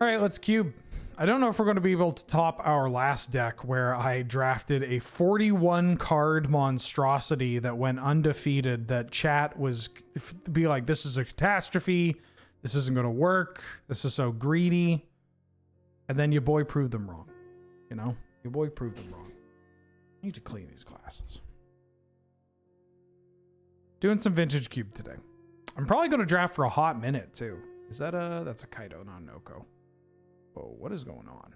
All right, let's cube. I don't know if we're going to be able to top our last deck where I drafted a 41 card monstrosity that went undefeated, that chat was be like, this is a catastrophe. This isn't going to work. This is so greedy. And then your boy proved them wrong. You know, your boy proved them wrong. I need to clean these glasses. Doing some vintage cube today. I'm probably going to draft for a hot minute too. Is that that's a Kaido, not an Oko. Whoa, what is going on?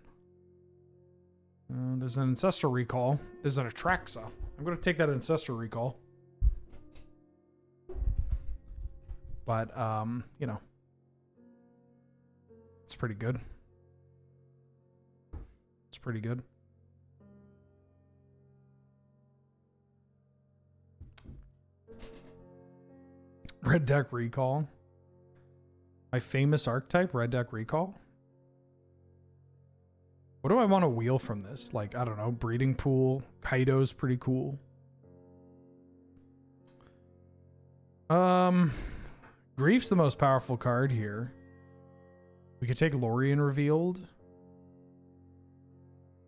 There's an Ancestral Recall. There's an Atraxa. I'm going to take that Ancestral Recall. But, you know, it's pretty good. It's pretty good. Red Deck Recall. My famous archetype, Red Deck Recall. What do I want to wheel from this? Like, I don't know, Breeding Pool. Kaido's pretty cool. Grief's the most powerful card here. We could take Lorien Revealed.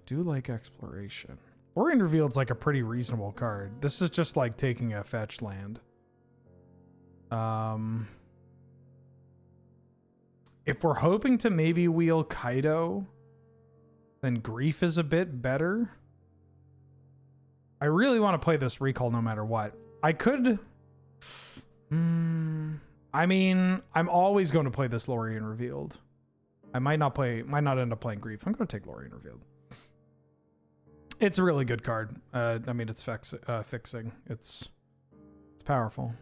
Do like Exploration. Lorien Revealed's like a pretty reasonable card. This is just like taking a fetch land. If we're hoping to maybe wheel Kaido, then Grief is a bit better. I really want to play this Recall no matter what. I could... I mean, I'm always going to play this Lorien Revealed. I might not end up playing Grief. I'm going to take Lorien Revealed. It's a really good card. I mean, it's fixing. It's powerful.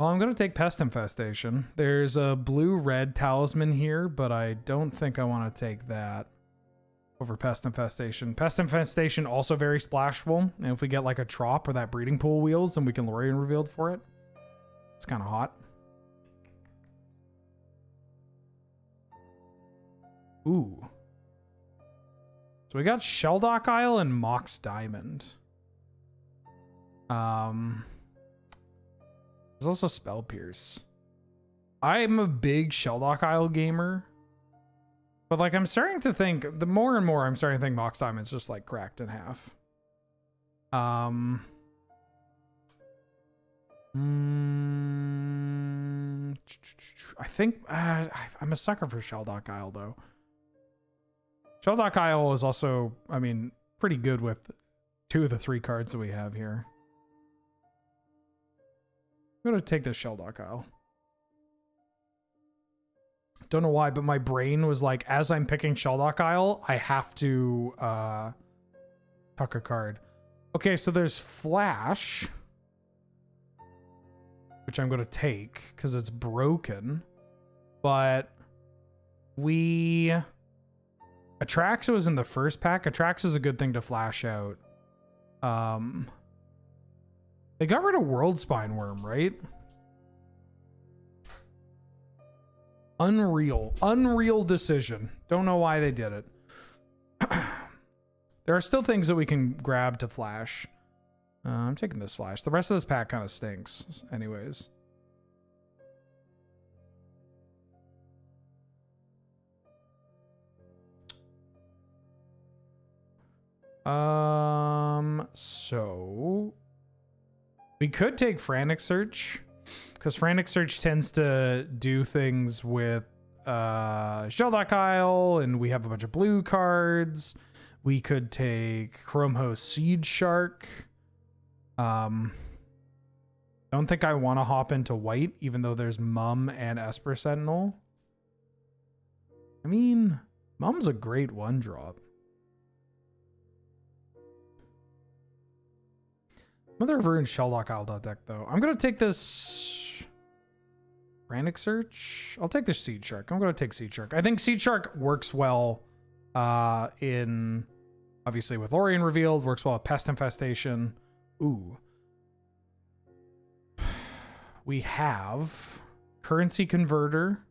Well, I'm going to take Pest Infestation. There's a blue-red talisman here, but I don't think I want to take that over Pest Infestation. Pest Infestation also very splashable, and if we get like a Trop or that Breeding Pool wheels, then we can Lorien Revealed for it. It's kind of hot. Ooh. So we got Sheldock Isle and Mox Diamond. There's also Spell Pierce. I'm a big Sheldock Isle gamer. But like, I'm starting to think, the more and more I'm starting to think Mox Diamond's just like cracked in half. I think I'm a sucker for Sheldock Isle though. Sheldock Isle is also, I mean, pretty good with 2 of the 3 cards that we have here. I'm going to take this Sheldock Isle. Don't know why, but my brain was like, as I'm picking Sheldock Isle, I have to tuck a card. Okay, so there's Flash, which I'm going to take because it's broken. But Atraxa was in the first pack. Atraxa is a good thing to flash out. They got rid of World Spine Worm, right? Unreal decision. Don't know why they did it. There are still things that we can grab to flash. I'm taking this flash. The rest of this pack kind of stinks anyways. So we could take Frantic Search, because Frantic Search tends to do things with Sheldock Isle, and we have a bunch of blue cards. We could take Chrome Host Seed Shark. Don't think I want to hop into white, even though there's Mum and Esper Sentinel. I mean, Mum's a great 1-drop. Mother of Ruin Sheldock Isle deck, though. I'm going to take this Frantic Search. I'll take this Seed Shark. I'm going to take Seed Shark. I think Seed Shark works well in, obviously, with Lorien Revealed. Works well with Pest Infestation. Ooh. We have Currency Converter.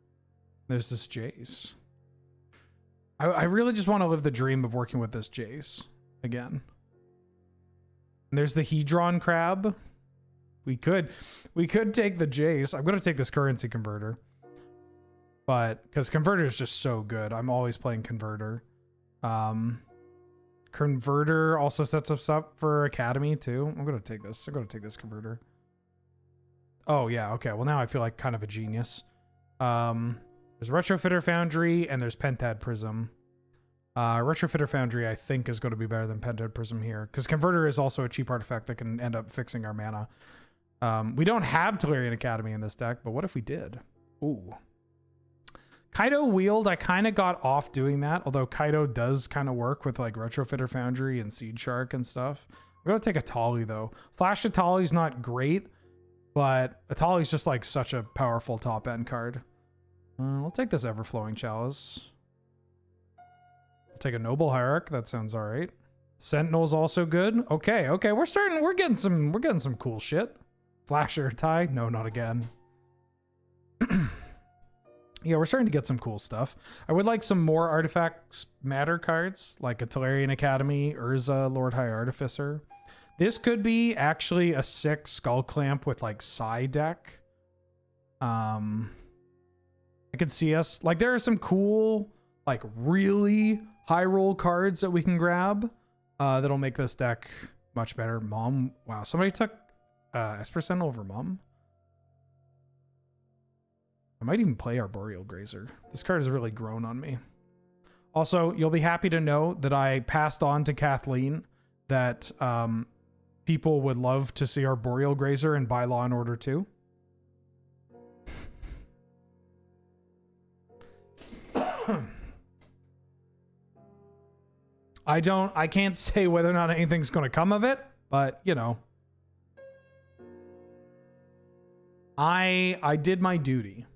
There's this Jace. I really just want to live the dream of working with this Jace again. And there's the Hedron Crab. We could take the Jace. I'm going to take this Currency Converter. But because Converter is just so good, I'm always playing Converter. Converter also sets us up for Academy too. I'm gonna take this. I'm gonna take this Converter. Oh yeah, okay. Well now I feel like kind of a genius. There's Retrofitter Foundry and there's Pentad Prism. Retrofitter Foundry I think is going to be better than Pentad Prism here because Converter is also a cheap artifact that can end up fixing our mana. We don't have Tolarian Academy in this deck, but what if we did? Ooh. Kaido Wield, I kind of got off doing that, although Kaido does kind of work with like Retrofitter Foundry and Seed Shark and stuff. I'm going to take Atali though. Flash Atali's not great, but Atali's just like such a powerful top end card. I'll take this Everflowing Chalice. I'll take a Noble Hierarch. That sounds all right. Sentinel's also good. Okay, we're getting some cool shit. Flasher tie? No, not again. Yeah, we're starting to get some cool stuff. I would like some more Artifacts Matter cards, like a Tolarian Academy, Urza, Lord High Artificer. This could be actually a sick Skull Clamp with like Psy deck. I could see us like there are some cool, like really high roll cards that we can grab that'll make this deck much better. Mom, wow, somebody took Esper Sentinel over Mom. I might even play Arboreal Grazer. This card has really grown on me. Also, you'll be happy to know that I passed on to Kathleen that people would love to see Arboreal Grazer and buy Law and Order 2. I can't say whether or not anything's going to come of it, but you know, I did my duty.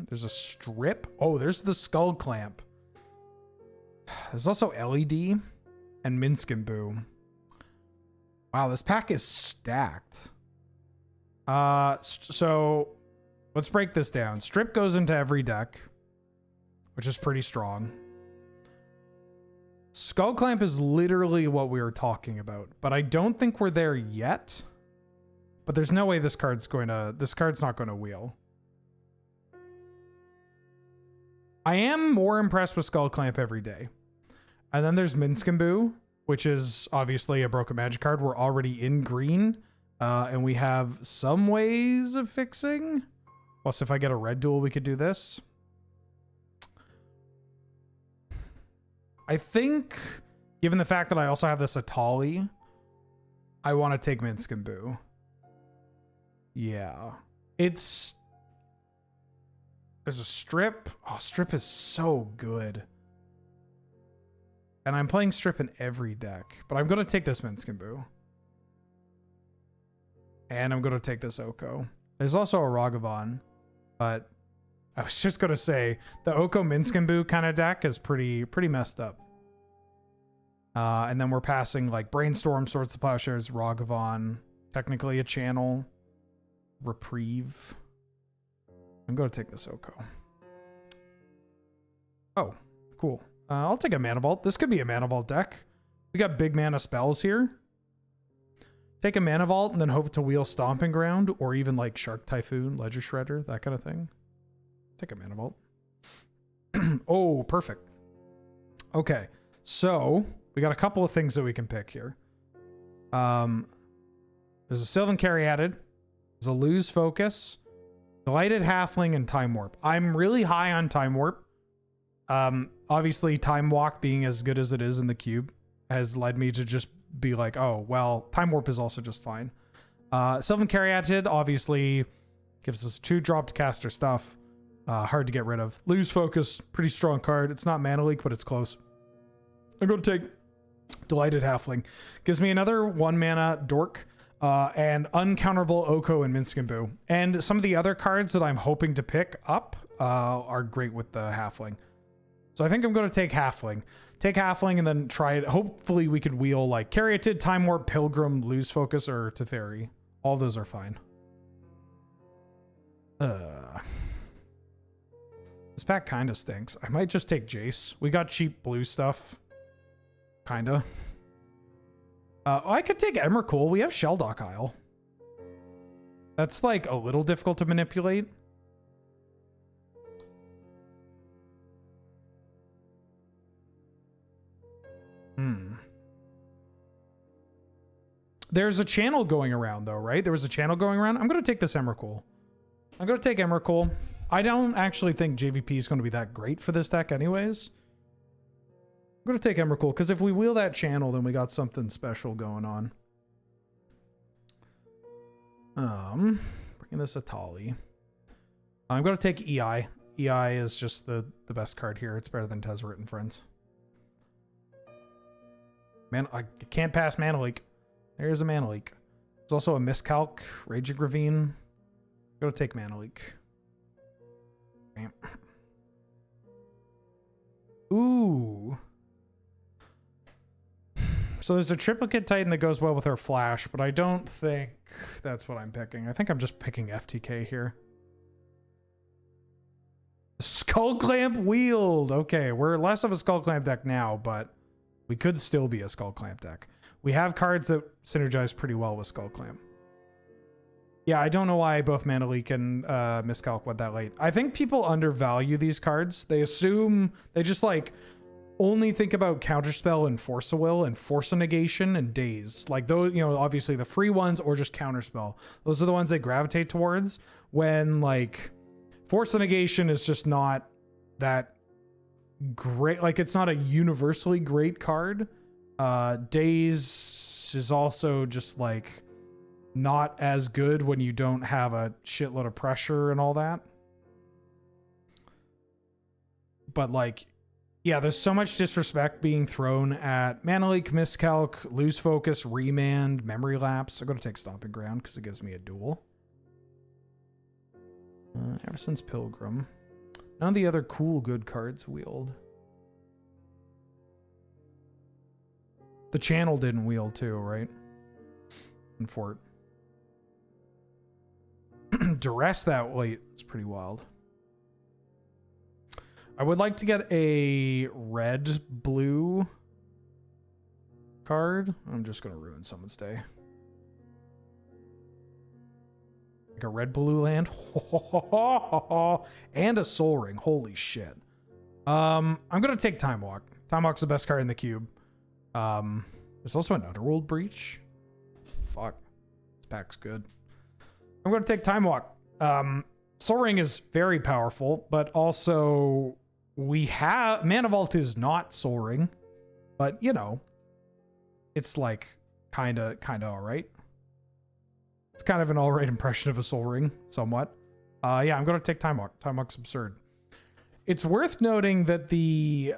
There's a strip. Oh, there's the Skull Clamp. There's also LED and Minsk and Boo. Wow, this pack is stacked. So let's break this down. Strip goes into every deck, which is pretty strong. Skull Clamp is literally what we were talking about, but I don't think we're there yet. But there's no way this card's not going to wheel. I am more impressed with Skull Clamp every day. And then there's Minsk and Boo, which is obviously a Broken Magic card. We're already in green, and we have some ways of fixing. Plus, if I get a red duel, we could do this. I think, given the fact that I also have this Atali, I want to take Minsk and Boo. Yeah. There's a strip. Oh, strip is so good. And I'm playing strip in every deck, but I'm going to take this Minsk and Boo. And I'm going to take this Oko. There's also a Ragavan, but I was just going to say the Oko Minsk and Boo kind of deck is pretty messed up. And then we're passing like Brainstorm, Swords to Plowshares, Ragavan, technically a channel, Reprieve. I'm going to take this Oko. Oh, cool. I'll take a Mana Vault. This could be a Mana Vault deck. We got big mana spells here. Take a Mana Vault and then hope to wheel Stomping Ground or even like Shark Typhoon, Ledger Shredder, that kind of thing. Take a Mana Vault. Oh, perfect. Okay, so we got a couple of things that we can pick here. There's a Sylvan Caryatid. There's a Lose Focus. Delighted Halfling and Time Warp. I'm really high on Time Warp. Obviously, Time Walk being as good as it is in the cube has led me to just be like, oh, well, Time Warp is also just fine. Sylvan Caryatid obviously gives us 2-drop to caster stuff. Hard to get rid of. Lose Focus, pretty strong card. It's not Mana Leak, but it's close. I'm going to take Delighted Halfling. Gives me another 1-mana Dork. And uncounterable Oko and Minsk and Boo. And some of the other cards that I'm hoping to pick up are great with the Halfling. So I think I'm going to take Halfling. Take Halfling and then try it. Hopefully we could wheel like Caryatid, Time Warp, Pilgrim, Lose Focus, or Teferi. All those are fine. This pack kind of stinks. I might just take Jace. We got cheap blue stuff. Kinda. I could take Emrakul. We have Sheldock Isle. That's like a little difficult to manipulate. There's a channel going around though, right? There was a channel going around. I'm going to take this Emrakul. I'm going to take Emrakul. I don't actually think JVP is going to be that great for this deck anyways. I'm going to take Emrakul because if we wheel that channel, then we got something special going on. Bringing this Atali. I'm going to take EI. EI is just the best card here. It's better than Tezzeret and Friends. Man, I can't pass Mana Leak. There's a Mana Leak. There's also a Miscalc, Raging Ravine. I'm going to take Mana Leak. Ooh. So there's a Triplicate Titan that goes well with our Flash, but I don't think that's what I'm picking. I think I'm just picking FTK here. Skull Clamp Wield. Okay, we're less of a Skull Clamp deck now, but we could still be a Skull Clamp deck. We have cards that synergize pretty well with Skull Clamp. Yeah, I don't know why both Mana Leak and Miscalc went that late. I think people undervalue these cards. They assume, they just like only think about Counterspell and Force of Will and Force of Negation and Daze. Like those, you know, obviously the free ones or just Counterspell. Those are the ones they gravitate towards when like Force of Negation is just not that great. Like it's not a universally great card. Daze is also just like not as good when you don't have a shitload of pressure and all that. But like, yeah, there's so much disrespect being thrown at Mana Leak, Miscalc, Lose Focus, Remand, Memory Lapse. I'm going to take Stomping Ground because it gives me a duel. Ever since Pilgrim. None of the other cool good cards wheeled. The channel didn't wheel too, right? And Fort. Duress that late is pretty wild. I would like to get a red-blue card. I'm just going to ruin someone's day. Like a red-blue land. And a Soul Ring. Holy shit. I'm going to take Time Walk. Time Walk's the best card in the cube. There's also an Underworld Breach. Fuck. This pack's good. I'm going to take Time Walk. Soul Ring is very powerful, but also we have... Mana Vault is not Soul Ring, but, you know, it's like kind of all right. It's kind of an all right impression of a Soul Ring, somewhat. Yeah, I'm going to take Time Walk. Time Walk's absurd. It's worth noting that the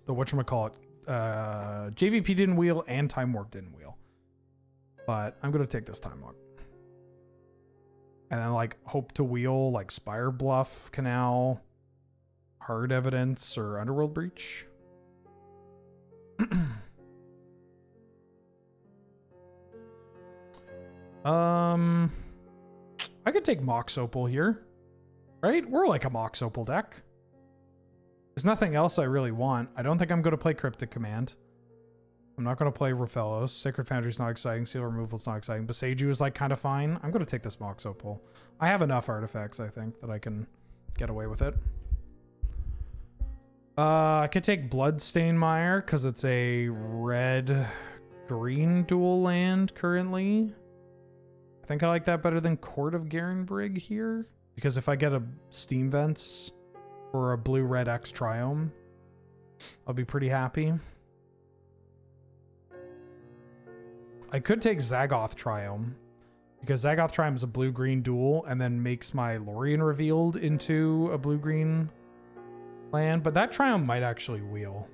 whatchamacallit, JVP didn't wheel and Time Warp didn't wheel. But I'm going to take this Time Walk. And then, like, hope to wheel, like, Spire Bluff, Canal, Hard Evidence, or Underworld Breach. I could take Mox Opal here. Right? We're like a Mox Opal deck. There's nothing else I really want. I don't think I'm going to play Cryptic Command. I'm not going to play Raphaelos. Sacred Foundry's not exciting. Seal Removal's not exciting. Beseiju is like kind of fine. I'm going to take this Mox Opal. I have enough artifacts, I think, that I can get away with it. I could take Bloodstainmire because it's a red-green dual land currently. I think I like that better than Court of Garenbrig here. Because if I get a Steam Vents or a blue-red X Triome, I'll be pretty happy. I could take Zagoth Triome, because Zagoth Triome is a blue-green dual and then makes my Lorien Revealed into a blue-green land, but that Triome might actually wheel.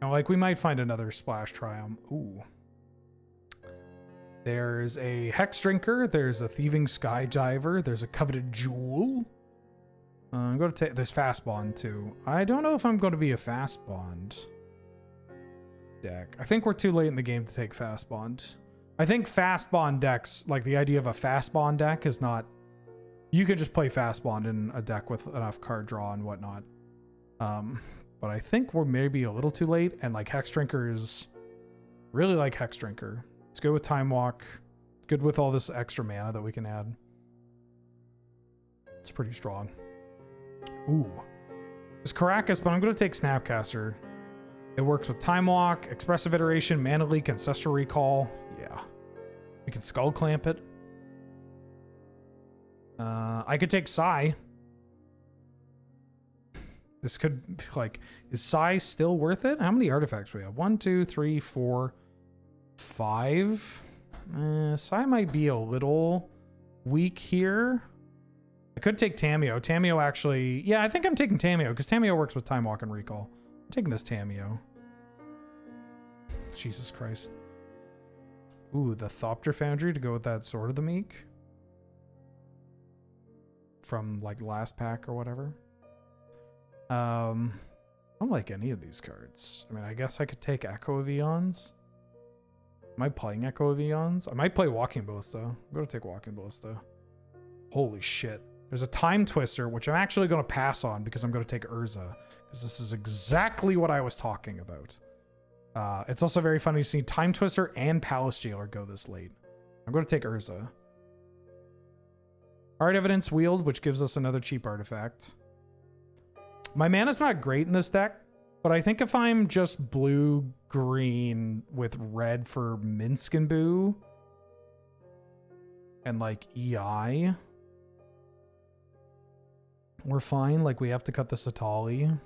You know, like, we might find another Splash Triome. Ooh. There's a Hex Drinker, there's a Thieving Skydiver, there's a Coveted Jewel. I'm going to take... There's Fast Bond, too. I don't know if I'm going to be a Fast Bond deck. I think we're too late in the game to take Fast Bond. I think Fast Bond decks, like the idea of a Fast Bond deck is not... You can just play Fast Bond in a deck with enough card draw and whatnot. but I think we're maybe a little too late. And like Hex Drinkers, really like Hex Drinker. Let's go with Time Walk. Good with all this extra mana that we can add. It's pretty strong. Ooh. It's Caracas, but I'm going to take Snapcaster. It works with Time Walk, Expressive Iteration, Mana Leak, Ancestral Recall. Yeah. We can Skull Clamp it. I could take Psy. This could, like, is Psy still worth it? How many artifacts do we have? 1, 2, 3, 4, 5. Psy might be a little weak here. I could take Tameo. Tameo actually... Yeah, I think I'm taking Tameo, because Tameo works with Time Walk and Recall. I'm taking this Tameo. Jesus Christ. Ooh, the Thopter Foundry to go with that Sword of the Meek. From, like, last pack or whatever. I don't like any of these cards. I mean, I guess I could take Echo of Eons. Am I playing Echo of Eons? I might play Walking Ballista. I'm going to take Walking Ballista. Holy shit. There's a Time Twister, which I'm actually going to pass on because I'm going to take Urza. Because this is exactly what I was talking about. It's also very funny to see Time Twister and Palace Jailer go this late. I'm going to take Urza. Art Evidence Wield, which gives us another cheap artifact. My mana's not great in this deck, but I think if I'm just blue-green with red for Minsk and Boo and like EI, we're fine. Like, we have to cut the Satali.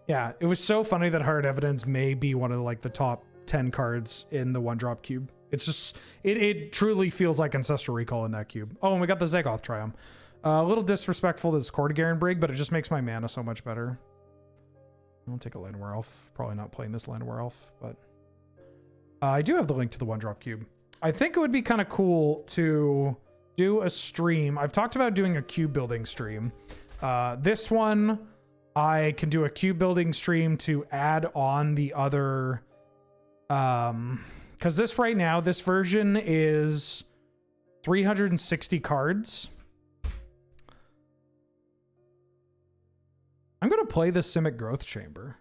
Yeah, it was so funny that Hard Evidence may be one of like the top 10 cards in the 1-drop cube. It's just, it truly feels like Ancestral Recall in that cube. Oh, and we got the Zagoth Triumph. A little disrespectful to this Cortigaran Brig, but it just makes my mana so much better. I'll take a Llanowar Elf. Probably not playing this Llanowar Elf, but I do have the link to the 1-drop cube. I think it would be kind of cool to do a stream. I've talked about doing a cube building stream. This one, I can do a cube building stream to add on the other... because this right now, this version is 360 cards. I'm going to play the Simic Growth Chamber.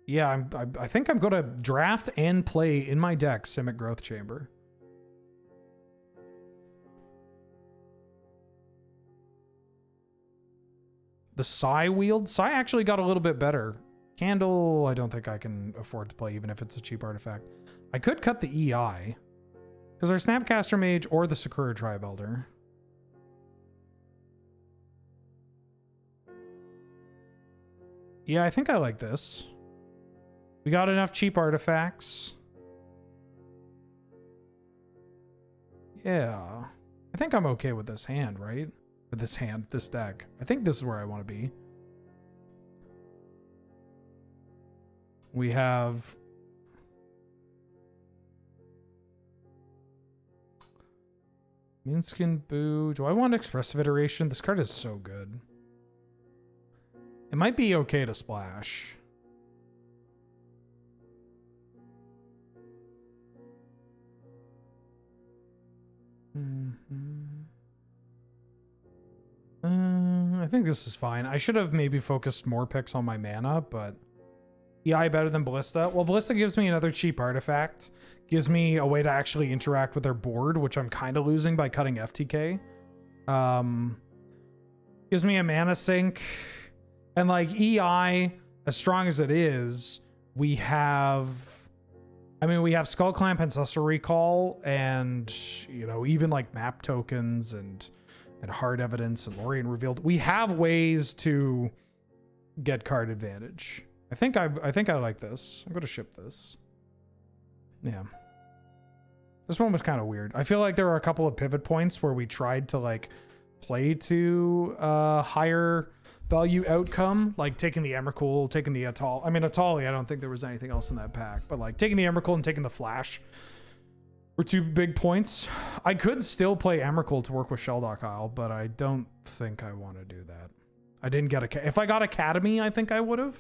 Yeah, I think I'm going to draft and play in my deck Simic Growth Chamber. The Psy Wield. Psy actually got a little bit better. Candle, I don't think I can afford to play, even if it's a cheap artifact. I could cut the EI, because our Snapcaster Mage or the Sakura Tribe Elder. Yeah, I think I like this. We got enough cheap artifacts. Yeah. I think I'm okay with this hand, right? With this hand, this deck. I think this is where I want to be. We have Minskin Boo. Do I want Expressive Iteration? This card is so good. It might be okay to splash. I think this is fine. I should have maybe focused more picks on my mana, but EI better than Ballista. Well, Ballista gives me another cheap artifact. Gives me a way to actually interact with their board, which I'm kind of losing by cutting FTK. Gives me a mana sink. And like EI, as strong as it is, we have... I mean, we have Skull Clamp, Ancestral Recall, and, you know, even like map tokens and Hard Evidence and Lorien Revealed. We have ways to get card advantage. I think I like this. I'm going to ship this. Yeah. This one was kind of weird. I feel like there were a couple of pivot points where we tried to like play to higher value outcome, like taking the Emrakul, taking the Atali. I mean, Atali, I don't think there was anything else in that pack, but like taking the Emrakul and taking the Flash were two big points. I could still play Emrakul to work with Shelldock Isle, but I don't think I want to do that. I didn't get if I got Academy, I think I would have,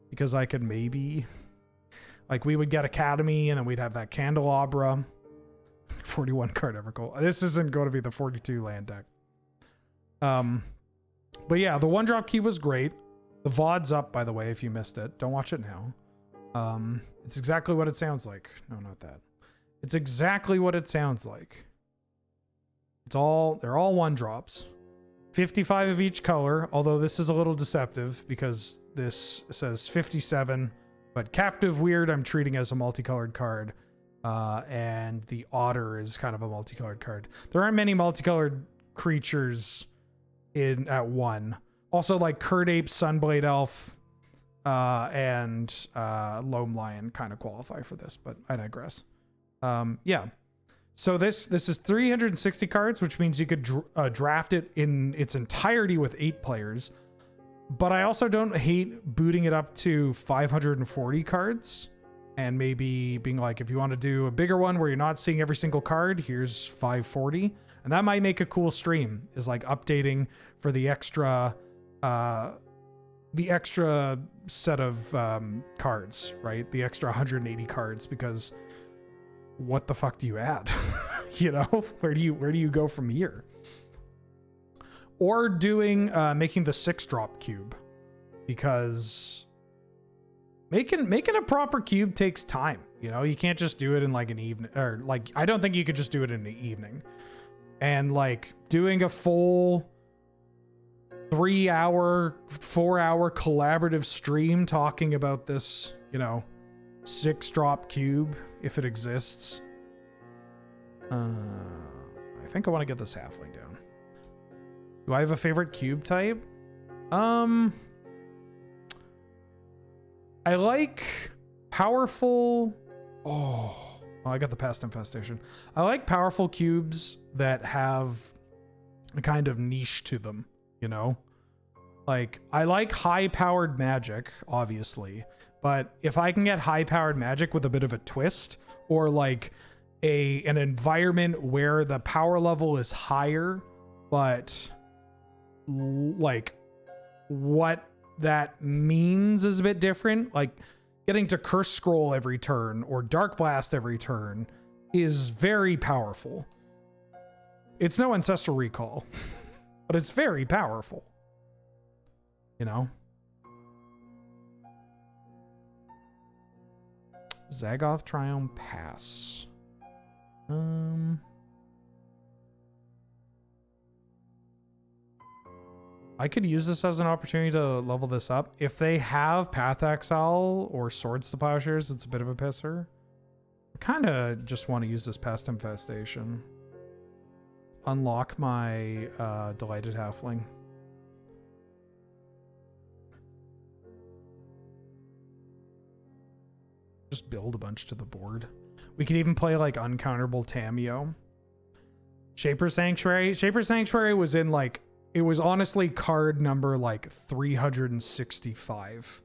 because I could maybe, like, we would get Academy and then we'd have that Candelabra 41 card Evercool. This isn't going to be the 42 land deck. But yeah, the 1-drop key was great. The VOD's up, by the way, if you missed it. Don't watch it now. It's exactly what it sounds like. No, not that. It's exactly what it sounds like. They're all 1-drops. 55 of each color, although this is a little deceptive because this says 57, but Captive Weird I'm treating as a multicolored card. And the Otter is kind of a multicolored card. There aren't many multicolored creatures at 1. Also, like Curd Ape, Sunblade Elf, and Loam Lion kind of qualify for this, but I digress. Yeah. So this is 360 cards, which means you could draft it in its entirety with 8 players. But I also don't hate booting it up to 540 cards and maybe being like, if you want to do a bigger one where you're not seeing every single card, here's 540. And that might make a cool stream, is like updating for the extra set of cards, right? The extra 180 cards, because what the fuck do you add? You know, where do you go from here? Or doing making the 6-drop cube, because making a proper cube takes time. You know, you can't just do it in like an evening, or like I don't think you could just do it in the evening. And like doing a full 3-hour, 4-hour collaborative stream talking about this, you know, 6-drop cube, if it exists. I think I want to get this halfling down. Do I have a favorite cube type? I like powerful. Oh, well, I got the Pest Infestation. I like powerful cubes that have a kind of niche to them, you know? Like, I like high-powered magic, obviously, but if I can get high-powered magic with a bit of a twist, or like an environment where the power level is higher, but like what that means is a bit different, like getting to Curse Scroll every turn or Dark Blast every turn is very powerful. It's no Ancestral Recall, but it's very powerful, you know? Zagoth Triumph Pass. I could use this as an opportunity to level this up. If they have Path Exile or Swords to Plowshares, it's a bit of a pisser. I kind of just want to use this Pest Infestation. Unlock my Delighted Halfling. Just build a bunch to the board. We could even play like Uncounterable Tameo. Shaper Sanctuary. Shaper Sanctuary was in like, it was honestly card number like 365.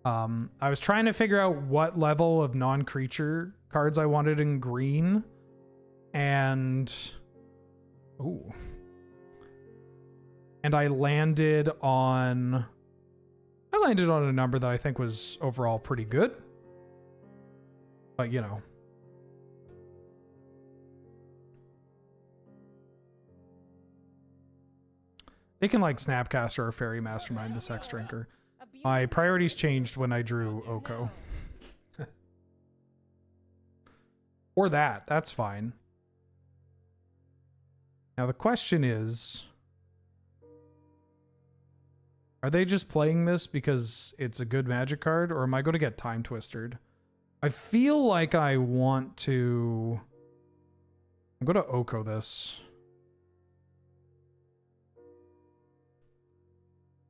I was trying to figure out what level of non-creature cards I wanted in green. And I landed on a number that I think was overall pretty good. But you know. They can like Snapcaster or Fairy Mastermind this Hex Drinker. My priorities changed when I drew Oko. Or that's fine. Now the question is, are they just playing this because it's a good magic card, or am I going to get Time Twistered? I feel like I want to... I'm going to Oko this.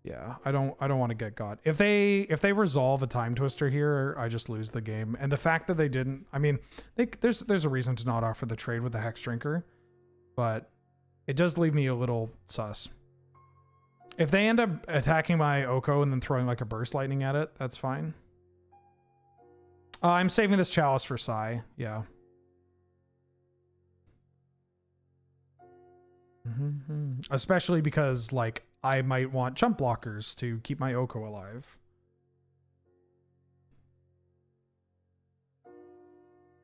Yeah, I don't want to get got. If they resolve a Time Twister here, I just lose the game. And the fact that they didn't, I mean, there's a reason to not offer the trade with the Hex Drinker, but it does leave me a little sus. If they end up attacking my Oko and then throwing like a Burst Lightning at it, that's fine. I'm saving this Chalice for Sai. Yeah. Especially because like I might want jump blockers to keep my Oko alive.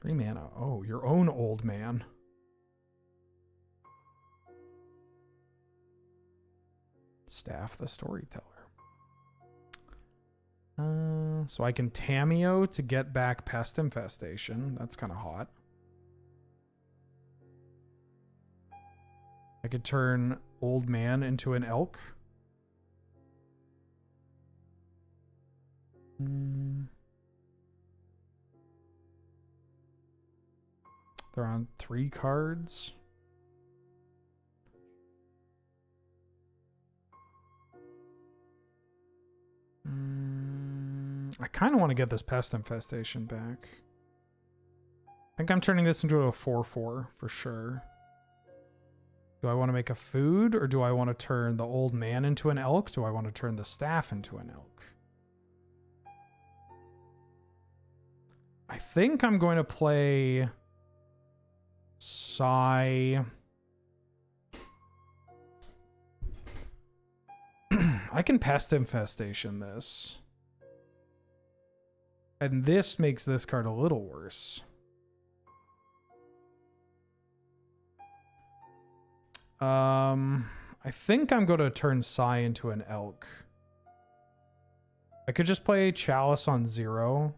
3 mana. Oh, your own old man. Staff the Storyteller. So I can Tameo to get back Pest Infestation. That's kind of hot. I could turn Old Man into an elk. They're on 3 cards. I kind of want to get this Pest Infestation back. I think I'm turning this into a 4/4 for sure. Do I want to make a food, or do I want to turn the Old Man into an elk? Do I want to turn the staff into an elk? I think I'm going to play Sai. I can Pest Infestation this. And this makes this card a little worse. I think I'm going to turn Sai into an elk. I could just play Chalice on 0.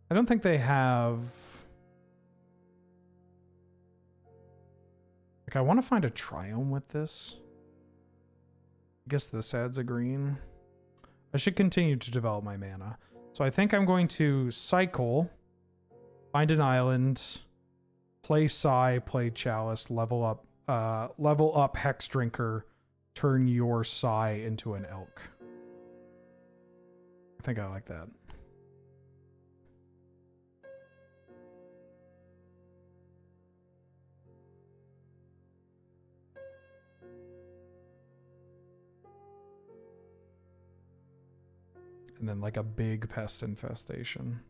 I don't think they have... Like, I want to find a Triome with this. I guess this adds a green. I should continue to develop my mana. So I think I'm going to cycle, find an island, play Sai, play Chalice, level up Hex Drinker, turn your Sai into an elk. I think I like that. And then like a big Pest Infestation.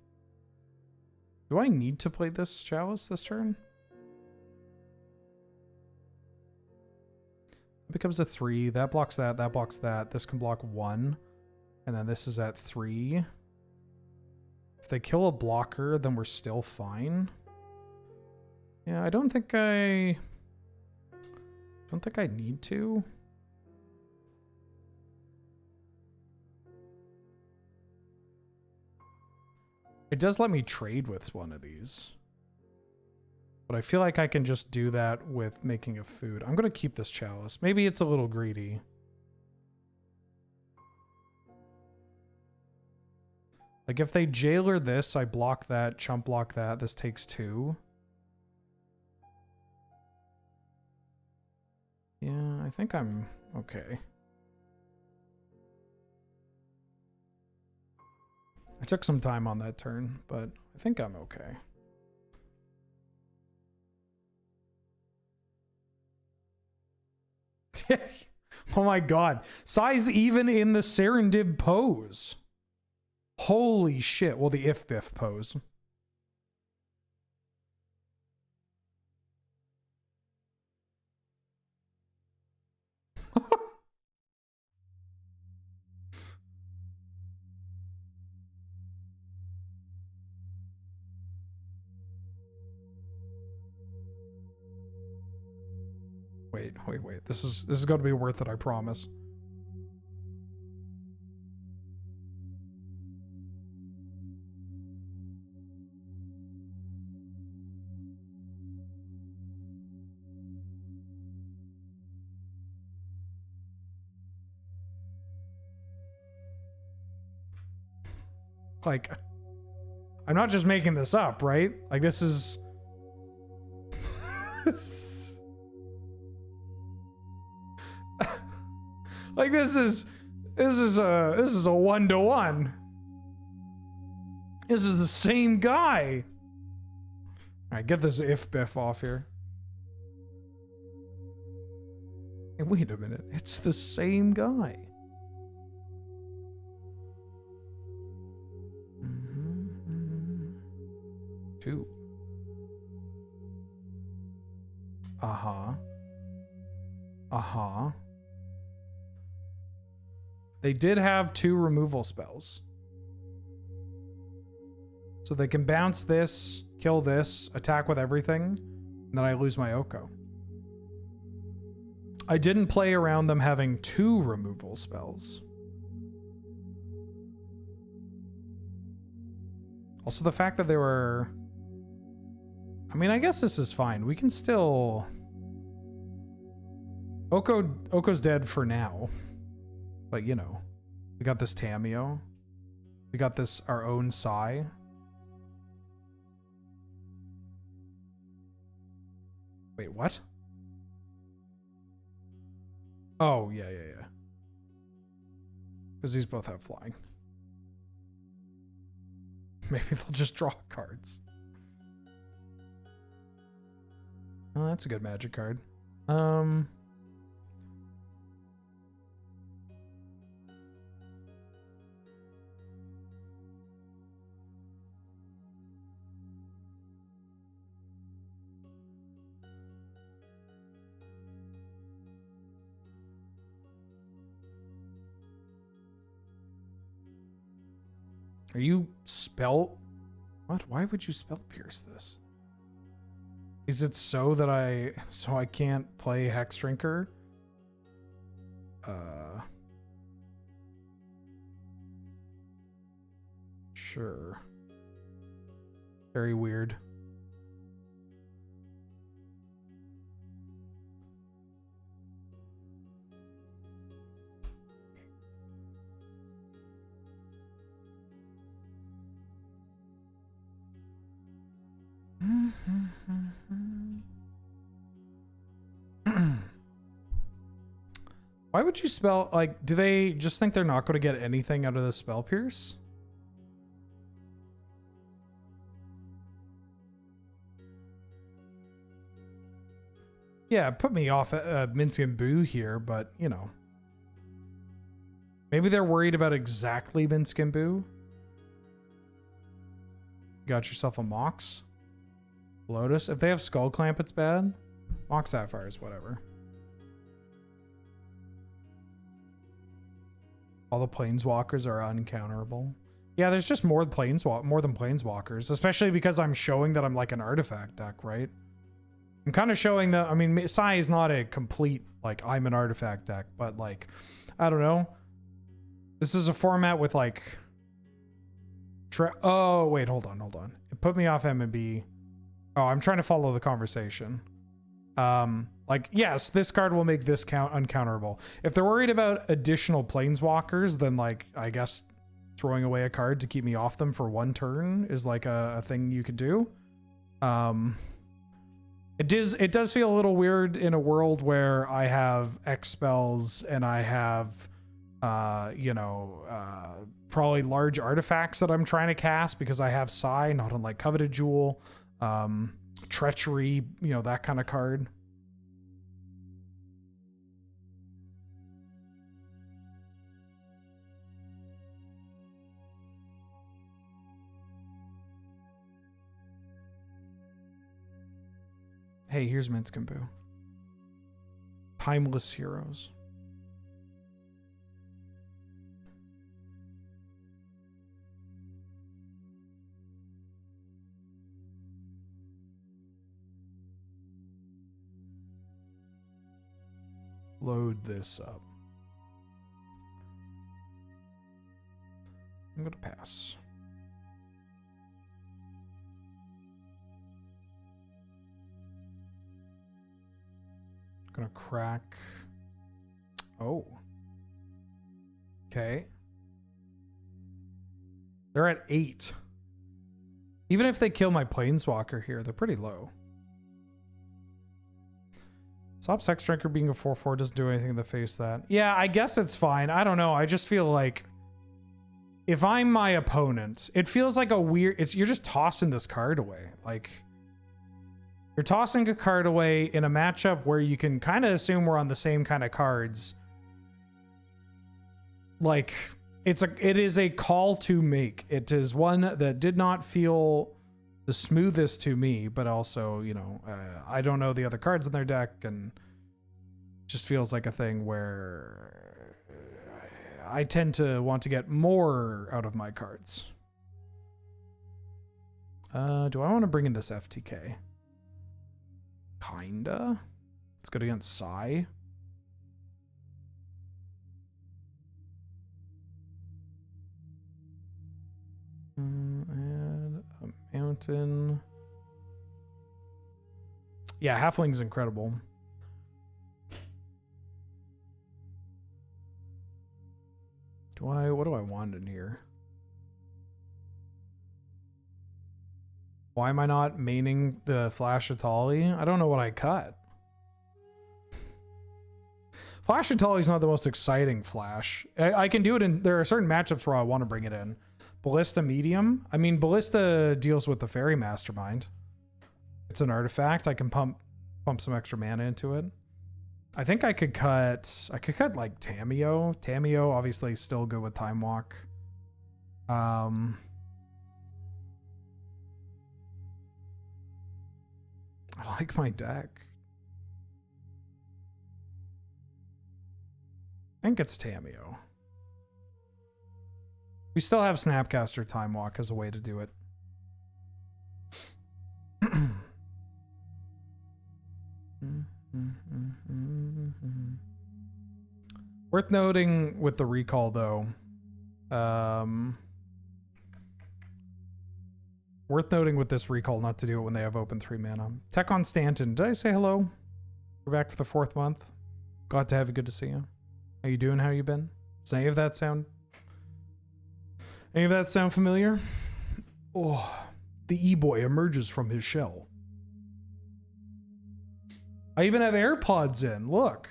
Do I need to play this Chalice this turn? It becomes a 3. That blocks that. That blocks that. This can block 1. And then this is at 3. If they kill a blocker, then we're still fine. Yeah, I don't think I need to. It does let me trade with one of these. But I feel like I can just do that with making a food. I'm going to keep this Chalice. Maybe it's a little greedy. Like if they jailer this, I block that, chump block that. This takes 2. Yeah, I think I'm okay. I took some time on that turn, but I think I'm okay. Oh my god. Sai's even in the Serendib pose. Holy shit. Well, the if biff pose. Wait. This is going to be worth it, I promise. Like, I'm not just making this up, right? Like, this is... Like this is a 1-to-1. This is the same guy. All right, get this if biff off here. Hey, wait a minute. It's the same guy. Two. They did have 2 removal spells. So they can bounce this, kill this, attack with everything, and then I lose my Oko. I didn't play around them having 2 removal spells. Also, the fact that they were... I mean, I guess this is fine. We can still... Oko's dead for now. But, you know. We got this Tamio. We got this, our own Sai. Wait, what? Oh, yeah. Because these both have flying. Maybe they'll just draw cards. Oh, that's a good magic card. Are you spell... What? Why would you spell pierce this? Is it so that I can't play Hex Drinker? Sure. Very weird. Why would you spell, like, do they just think they're not going to get anything out of the spell pierce? Yeah, put me off Minsk and Boo here, but, you know. Maybe they're worried about exactly Minsk and Boo. Got yourself a Mox. Lotus. If they have Skull Clamp, it's bad. Mox Sapphires, whatever. All the Planeswalkers are uncounterable. Yeah, there's just more than Planeswalkers, especially because I'm showing that I'm like an artifact deck, right? I'm kind of showing that, I mean, Sai is not a complete, like, I'm an artifact deck, but, like, I don't know. This is a format with, like... Oh, wait, hold on. It put me off M&B. Oh, I'm trying to follow the conversation. Like, yes, this card will make this count uncounterable. If they're worried about additional Planeswalkers, then, like, I guess throwing away a card to keep me off them for 1 turn is, like, a thing you could do. It does feel a little weird in a world where I have X spells and I have, probably large artifacts that I'm trying to cast because I have Sai, not unlike Coveted Jewel, Treachery, you know, that kind of card. Hey, here's Minsk and Boo. Timeless Heroes. Load this up. I'm gonna pass. Gonna crack. Oh. Okay. They're at 8. Even if they kill my Planeswalker here, they're pretty low. Stop Sex Drinker being a 4/4 doesn't do anything to face that. Yeah, I guess it's fine. I don't know. I just feel like if I'm my opponent, it feels like a weird... You're just tossing this card away. Like... You're tossing a card away in a matchup where you can kind of assume we're on the same kind of cards. Like, it is a call to make. It is one that did not feel the smoothest to me, but also, you know, I don't know the other cards in their deck, and it just feels like a thing where I tend to want to get more out of my cards. Do I want to bring in this FTK? Kinda. It's good against Sai. Fountain. Yeah, Halfling's incredible. What do I want in here? Why am I not maining the Flash Atali? I don't know what I cut. Flash Atali's not the most exciting Flash. I can do it in, there are certain matchups where I want to bring it in. Ballista Medium. I mean, Ballista deals with the Fairy Mastermind. It's an artifact. I can pump some extra mana into it. I think I could cut like Tameo. Tameo obviously still good with Time Walk. I like my deck. I think it's Tameo. We still have Snapcaster Time Walk as a way to do it. Worth noting with the recall, though. Worth noting with this recall not to do it when they have open 3 mana. Tech on Stanton. Did I say hello? We're back for the 4th month. Glad to have you. Good to see you. How you doing? How you been? Does any of that sound familiar? Oh, the E-boy emerges from his shell. I even have AirPods in. Look.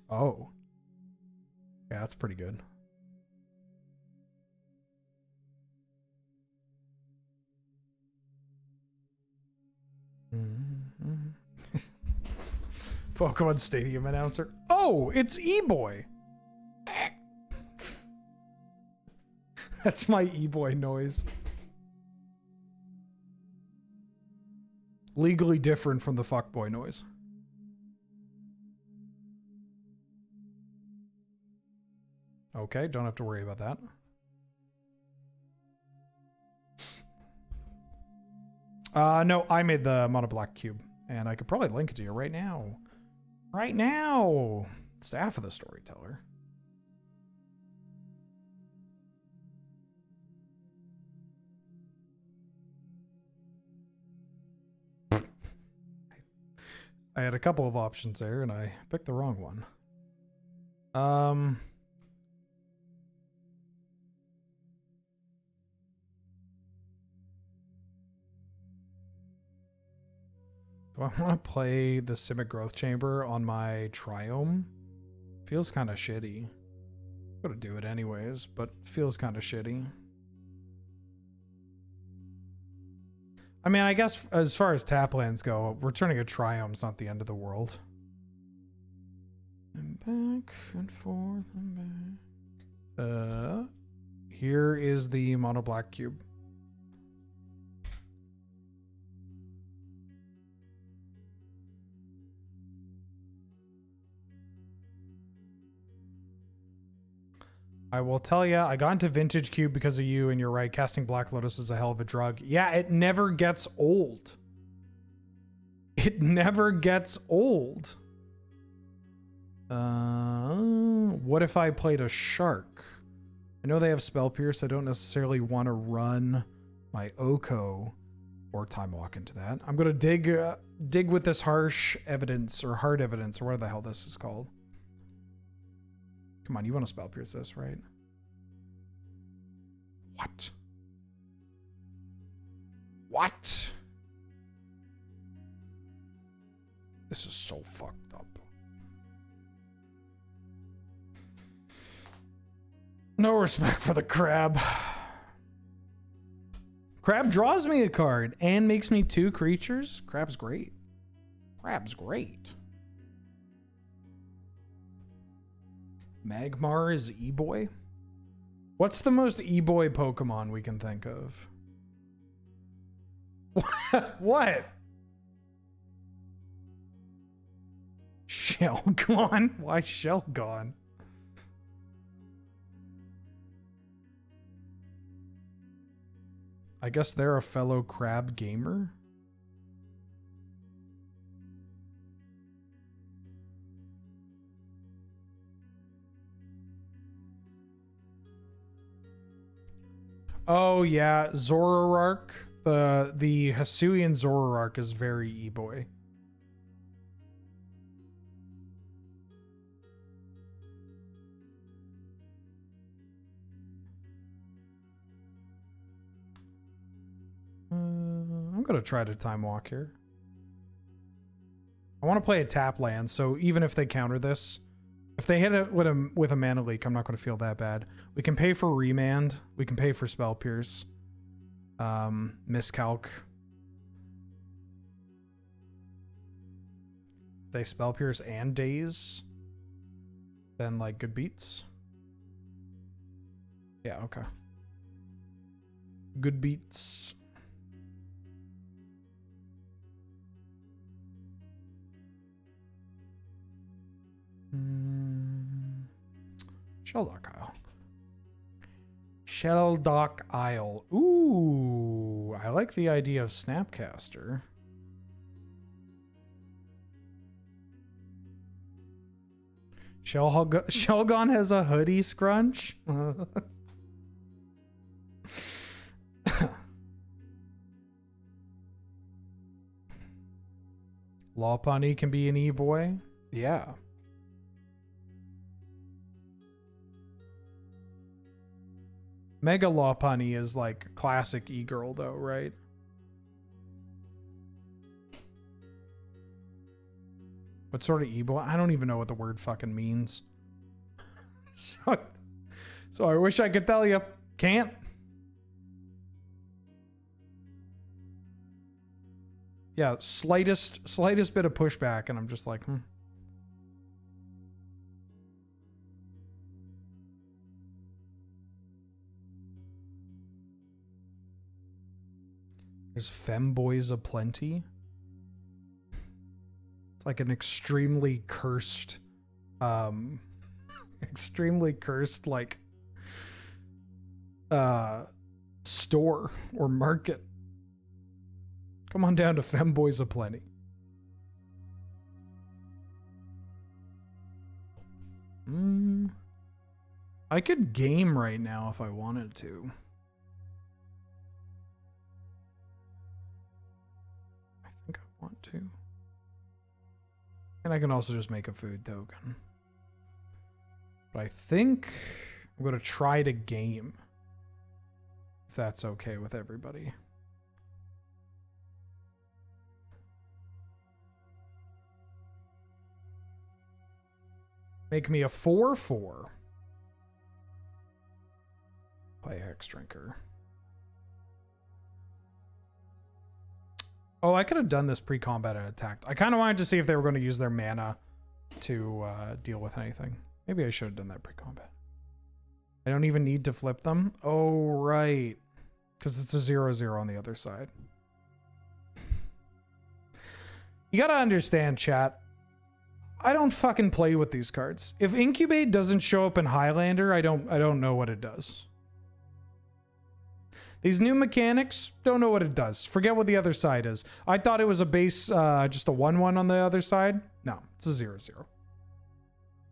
Oh. Yeah, that's pretty good. Pokemon Stadium announcer. Oh, it's E-boy. That's my E-boy noise. Legally different from the fuckboy noise. Okay, don't have to worry about that. No, I made the mono black cube, and I could probably link it to you right now. Right now! Staff of the Storyteller. I had a couple of options there, and I picked the wrong one. Do I want to play the Simic Growth Chamber on my Triome? Feels kind of shitty. I'm gonna do it anyways, but feels kind of shitty. I mean, I guess as far as tap lands go, returning a Triome's not the end of the world. And back and forth and back. Here is the mono black cube. I will tell you, I got into Vintage Cube because of you, and you're right, casting Black Lotus is a hell of a drug. Yeah, it never gets old. It never gets old. What if I played a Shark? I know they have Spell Pierce. I don't necessarily want to run my Oko or Time Walk into that. I'm going to dig with this Harsh Evidence, or Hard Evidence, or whatever the hell this is called. Come on, you want to Spell Pierce this, right? What? What? This is so fucked up. No respect for the crab. Crab draws me a card and makes me 2 creatures. Crab's great. Crab's great. Magmar is E-boy. What's the most E-boy Pokemon we can think of? What? Shelgon? Why Shelgon? I guess they're a fellow crab gamer. Oh yeah, Zoroark. The Hisuian Zoroark is very e-boy. I'm gonna try to time walk here. I want to play a tap land, so even if they counter this, if they hit it with a mana leak, I'm not going to feel that bad. We can pay for remand. We can pay for spell pierce. Miscalc. They spell pierce and daze. Then like good beats. Yeah, okay. Good beats. Sheldock Isle. Sheldock Isle. Ooh, I like the idea of Snapcaster. Shelgon has a hoodie scrunch. Lopunny can be an e-boy. Yeah. Mega Lopunny is like classic e-girl though, right? What sort of e-boy? I don't even know what the word fucking means. So I wish I could tell you. Can't. Yeah, slightest bit of pushback and I'm just like, There's femboys aplenty. It's like an extremely cursed like store or market. Come on down to femboys aplenty. I could game right now if I wanted to. I think I want to. And I can also just make a food token. But I think I'm going to try to game. If that's okay with everybody. Make me a 4/4. Play Hex Drinker. Oh, I could have done this pre-combat and attacked. I kind of wanted to see if they were going to use their mana to deal with anything. Maybe I should have done that pre-combat. I don't even need to flip them. Oh, right. Because it's a 0/0 on the other side. You got to understand, chat. I don't fucking play with these cards. If Incubate doesn't show up in Highlander, I don't know what it does. These new mechanics, don't know what it does. Forget what the other side is. I thought it was a base, just a 1/1 on the other side. No, it's a 0/0.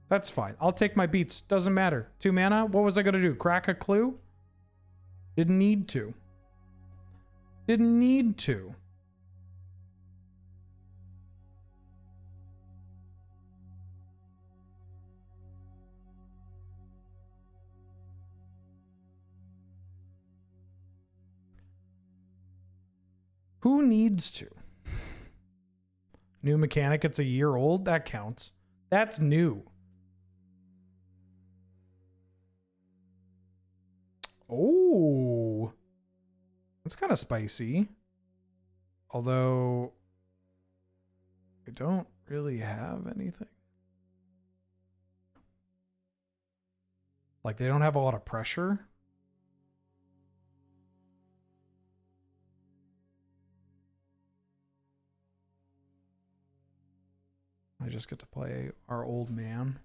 That's fine. I'll take my beats. Doesn't matter. 2 mana. What was I going to do? Crack a clue? Didn't need to. Didn't need to. Who needs to? New mechanic, it's a year old? That counts. That's new. Oh. That's kind of spicy. Although, I don't really have anything. Like, they don't have a lot of pressure. I just get to play our old man.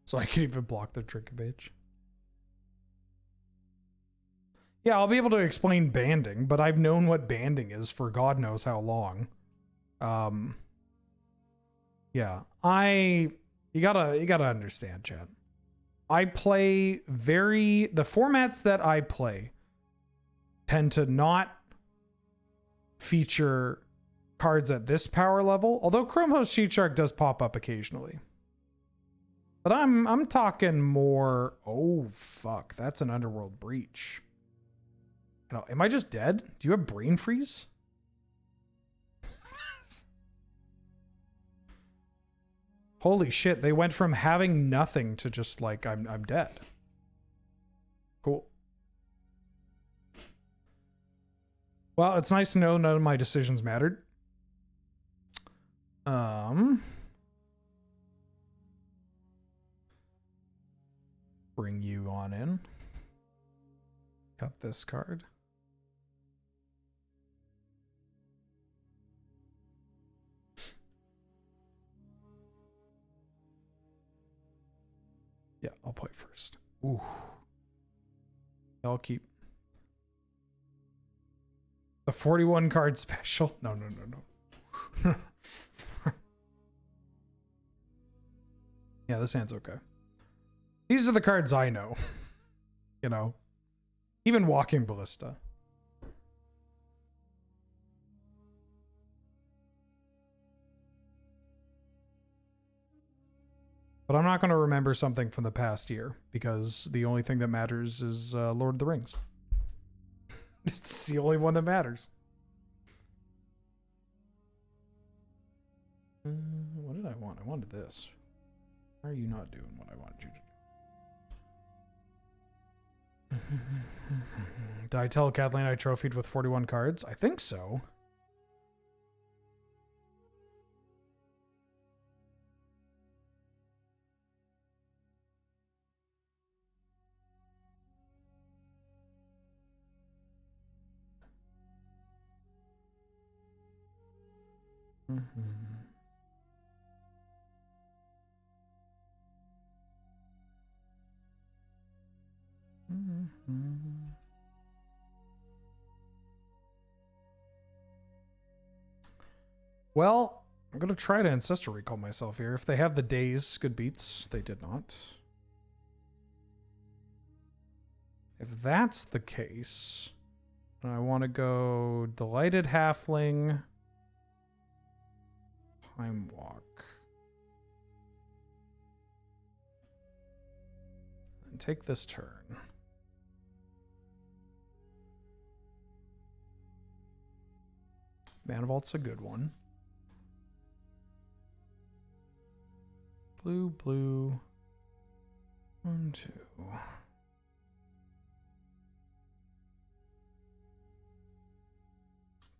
So I can even block the Trickabage. Yeah, I'll be able to explain banding, but I've known what banding is for God knows how long. Yeah. You gotta understand, Chad. I play the formats that I play tend to not feature cards at this power level, although Chrome Host Sheet Shark does pop up occasionally. But I'm talking more. Oh fuck, that's an Underworld Breach. Am I just dead? Do you have brain freeze? Holy shit, they went from having nothing to just like I'm dead. Cool. Well, it's nice to know none of my decisions mattered. Bring you on in. Cut this card. Yeah, I'll play first. Ooh. I'll keep the 41 card special. No. Yeah, this hand's okay. These are the cards I know. Even Walking Ballista. But I'm not going to remember something from the past year because the only thing that matters is Lord of the Rings. It's the only one that matters. What did I want? I wanted this. Why are you not doing what I wanted you to do? Did I tell Kathleen I trophied with 41 cards? I think so. Well, I'm going to try to Ancestor Recall myself here. If they have the days, good beats. They did not. If that's the case, I want to go Delighted Halfling, Time Walk. And take this turn. Mana Vault's a good one. Blue. 1, 2.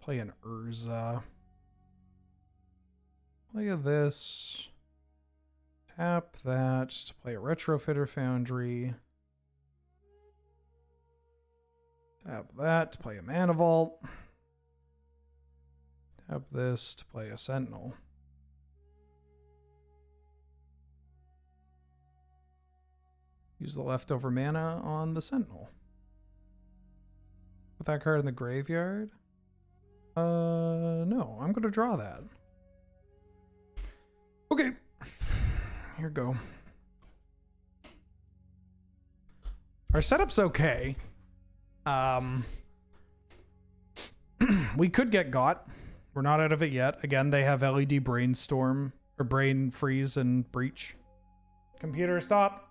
Play an Urza. Play this. Tap that to play a Retrofitter Foundry. Tap that to play a Mana Vault. Tap this to play a Sentinel. Use the leftover mana on the Sentinel. Put that card in the graveyard. No, I'm going to draw that. Okay. Here we go. Our setup's okay. We could get got. We're not out of it yet. Again, they have LED Brainstorm or Brain Freeze and Breach. Computer, stop.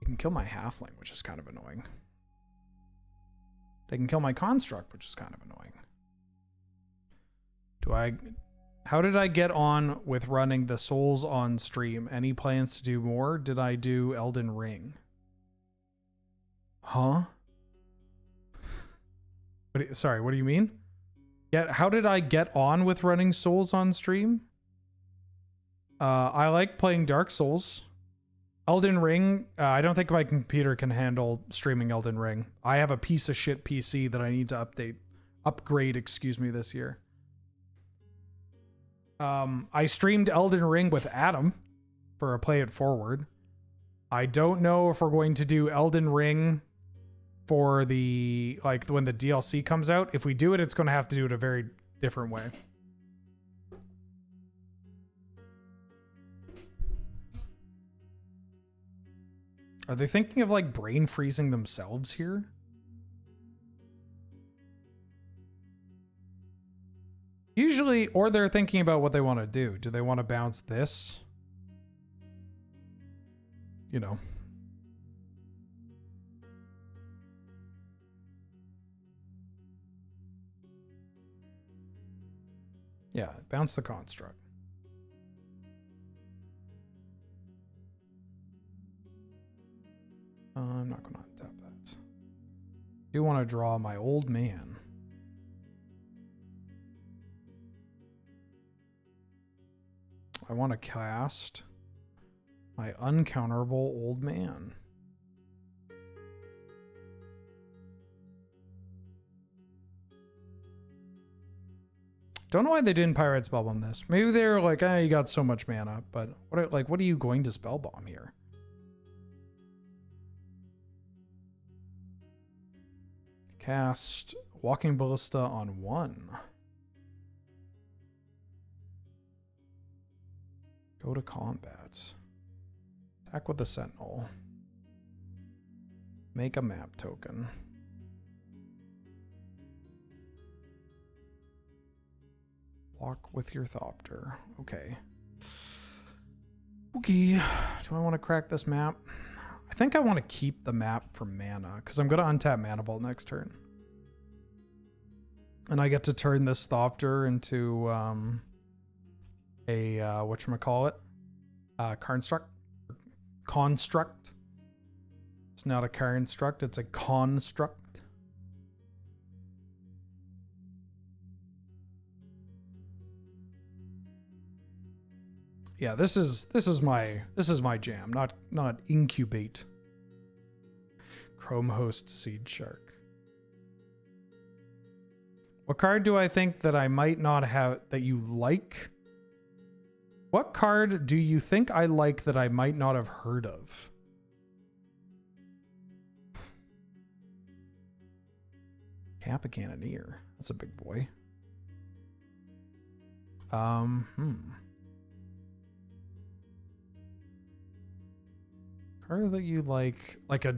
They can kill my Halfling, which is kind of annoying. They can kill my Construct, which is kind of annoying. How did I get on with running the Souls on stream? Any plans to do more? Did I do Elden Ring? Huh? Sorry, what do you mean? Yeah, how did I get on with running Souls on stream? I like playing Dark Souls. Elden Ring, I don't think my computer can handle streaming Elden Ring. I have a piece of shit PC that I need to upgrade, this year. I streamed Elden Ring with Adam for a Play It Forward. I don't know if we're going to do Elden Ring for when the DLC comes out. If we do it, it's going to have to do it a very different way. Are they thinking of like brain freezing themselves here? Usually, or they're thinking about what they want to do. Do they want to bounce this? You know. Yeah, bounce the construct. I'm not going to untap that. I do want to draw my old man. I want to cast my uncounterable old man. Don't know why they didn't pirate spellbomb this. Maybe they're like, you got so much mana, but what are you going to spellbomb here? Cast Walking Ballista on 1. Go to combat. Attack with the Sentinel. Make a map token. Block with your Thopter. Okay. Okay. Do I want to crack this map? I think I want to keep the map for mana because I'm going to untap Mana Vault next turn. And I get to turn this Thopter into a whatchamacallit? Construct. It's not a construct, it's a construct. Yeah, this is my jam, not incubate. Chrome Host Seed Shark. What card do I think that I might not have that you like? What card do you think I like that I might not have heard of? Kappa Cannoneer. That's a big boy. Card that you like a...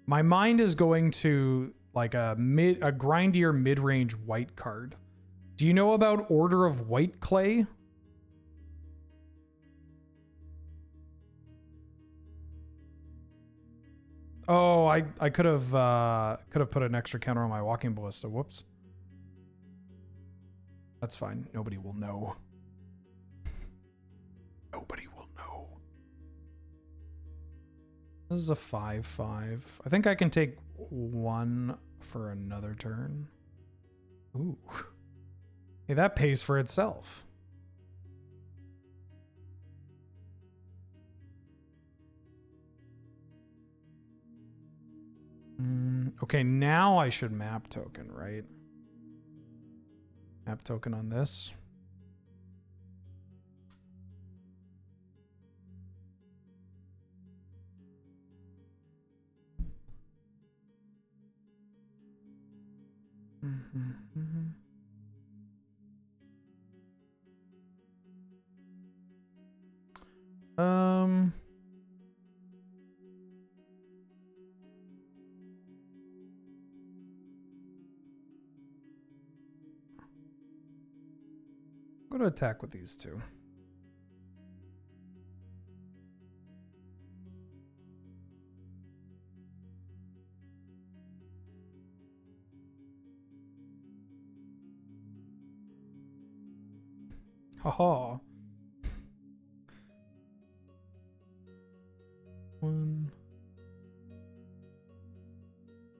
My mind is going to like a grindier mid-range white card. Do you know about Order of White Clay? Oh, I could have put an extra counter on my Walking Ballista. Whoops. That's fine. Nobody will know. Nobody will know. This is a 5/5. I think I can take 1 for another turn. Ooh. Hey, that pays for itself. Okay, now I should map token, right? Map token on this. I'm going to attack with these two. Haha. 1.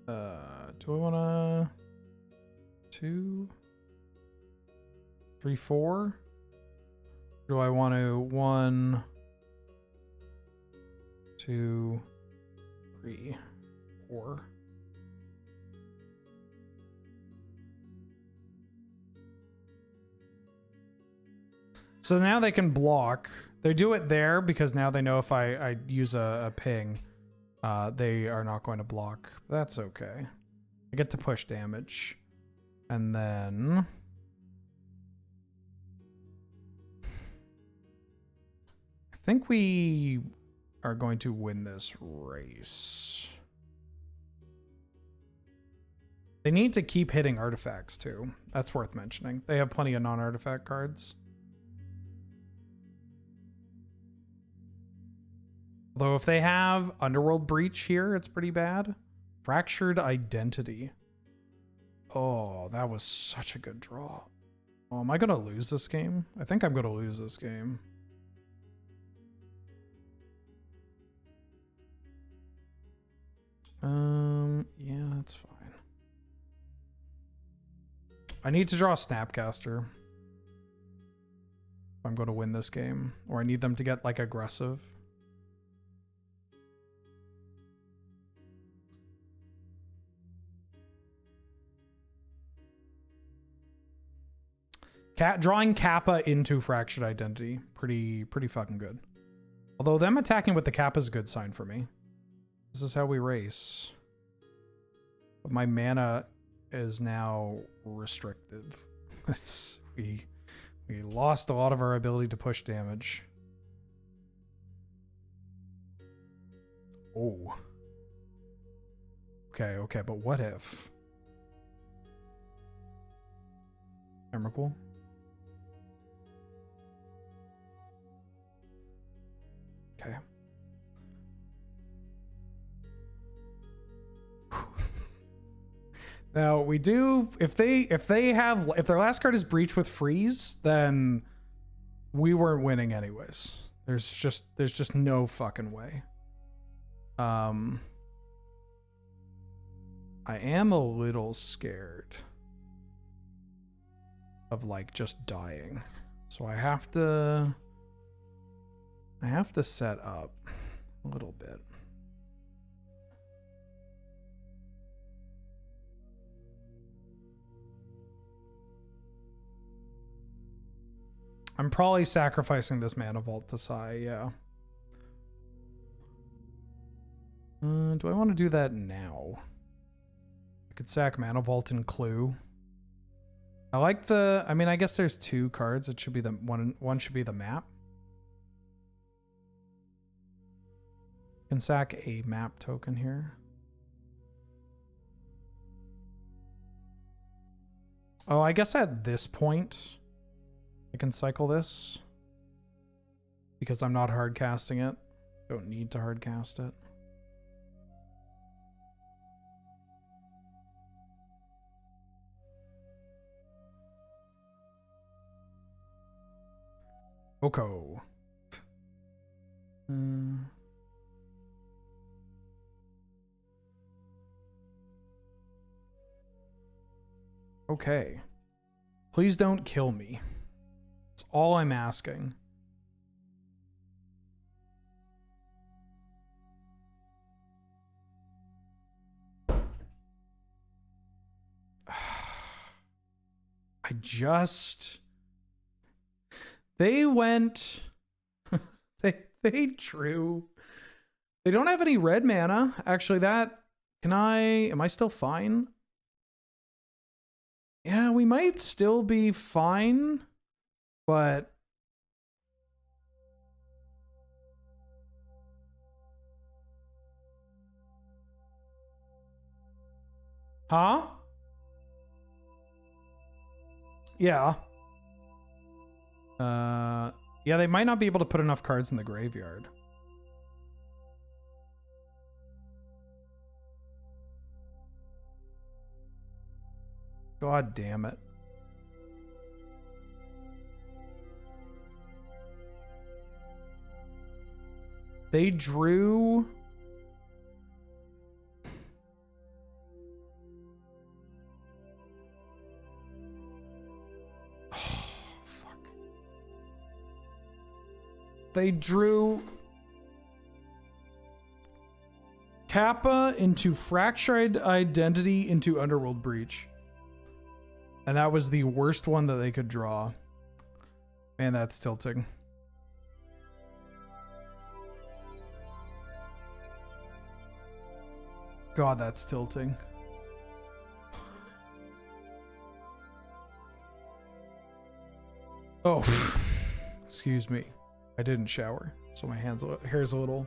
Do I want to 2, 3, 4? Do I want to 1, 2, 3, 4? So now they can block. They do it there because now they know if I use a ping, they are not going to block. That's okay. I get to push damage. And then... I think we are going to win this race. They need to keep hitting artifacts too. That's worth mentioning. They have plenty of non-artifact cards. Although if they have Underworld Breach here, it's pretty bad. Fractured Identity. Oh, that was such a good draw. Oh, am I going to lose this game? I think I'm going to lose this game. Yeah, that's fine. I need to draw a Snapcaster if I'm going to win this game, or I need them to get like aggressive. Drawing Kappa into Fractured Identity, pretty fucking good. Although them attacking with the Kappa is a good sign for me. This is how we race. But my mana is now restrictive. We lost a lot of our ability to push damage. Oh. Okay, but what if? Emrakul? Okay. Now we do, if their last card is Breach with Freeze, then we weren't winning anyways. There's just no fucking way. I am a little scared of like just dying. So I have to set up a little bit. I'm probably sacrificing this Mana Vault to Sai, yeah. Do I want to do that now? I could sack Mana Vault and Clue. I like I mean, I guess there's two cards. It should be the one should be the map. Can sack a map token here. Oh, I guess at this point I can cycle this because I'm not hard casting it. Don't need to hard cast it. Oko. Okay. Please don't kill me. That's all I'm asking. They went they drew. They don't have any red mana. Actually, am I still fine? Yeah, we might still be fine, but huh? Yeah. Yeah, they might not be able to put enough cards in the graveyard. God damn it. They drew... Oh, fuck. They drew... Kappa into Fractured Identity into Underworld Breach. And that was the worst one that they could draw. Man, that's tilting. God, that's tilting. Oh, excuse me. I didn't shower, so my hair's a little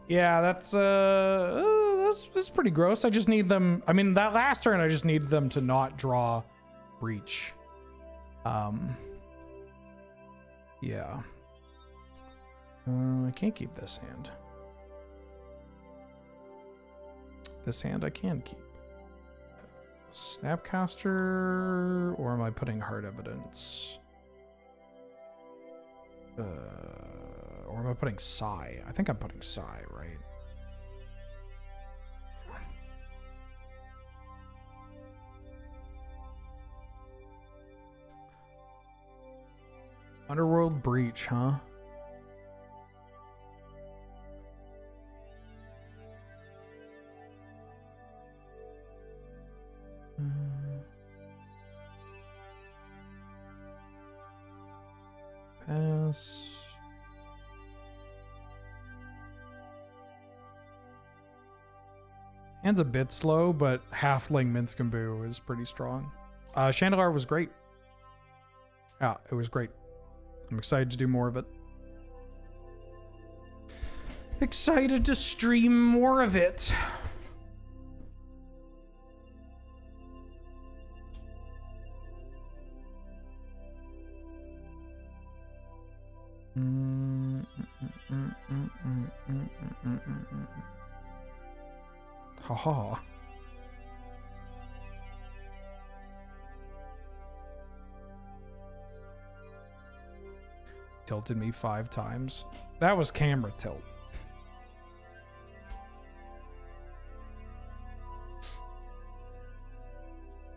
Yeah, that's pretty gross. I just need them. I mean, that last turn, I just needed them to not draw Breach. Yeah. I can't keep this hand. This hand I can keep. Snapcaster, or am I putting Hard Evidence? Or am I putting Psy? I think I'm putting Psy, right? Underworld Breach, huh? Pass. Hand's a bit slow, but Halfling Minskamboo is pretty strong. Chandelier was great. Yeah, it was great. I'm excited to do more of it. Excited to stream more of it. Haha. Tilted me 5 times. That was camera tilt.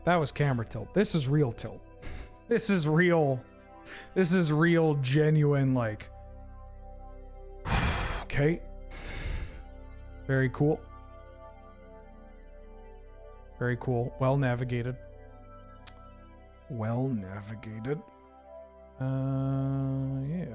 That was camera tilt. This is real tilt. This is real. This is real, genuine, like. Okay. Very cool. Very cool. Well navigated. Well navigated. Yeah.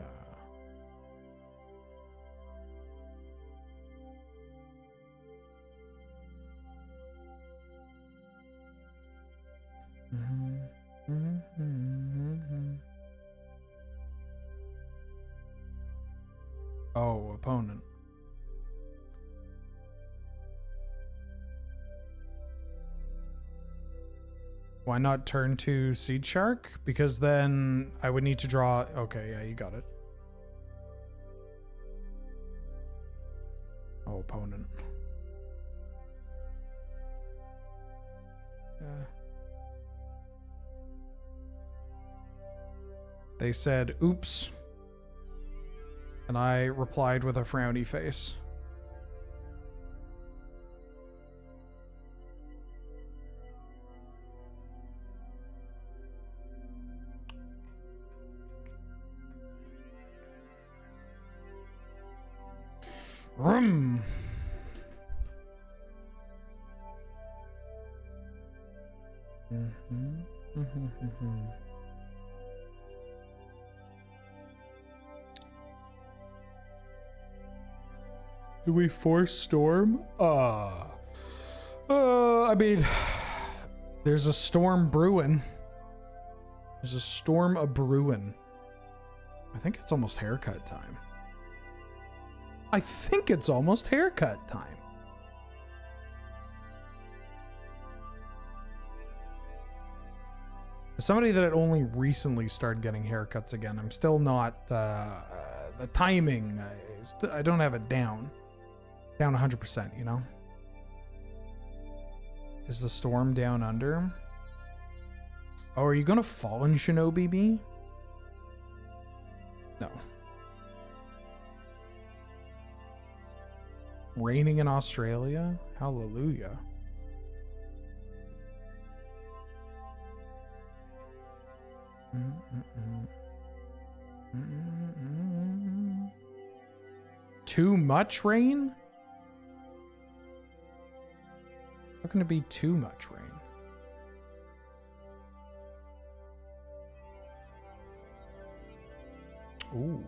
Oh, opponent. Why not turn to Seed Shark? Because then I would need to draw... Okay, yeah, you got it. Oh, opponent. Yeah. They said, oops. And I replied with a frowny face. Vroom. Do we force Storm? I mean, there's a storm brewing. There's a storm a brewing. I think it's almost haircut time. I think it's almost haircut time. As somebody that only recently started getting haircuts again, I'm still not, the timing, I don't have it down 100%, you know? Is the storm down under? Oh, are you gonna fall in Shinobi B? No. Raining in Australia? Hallelujah. Too much rain? How can it be too much rain? Ooh.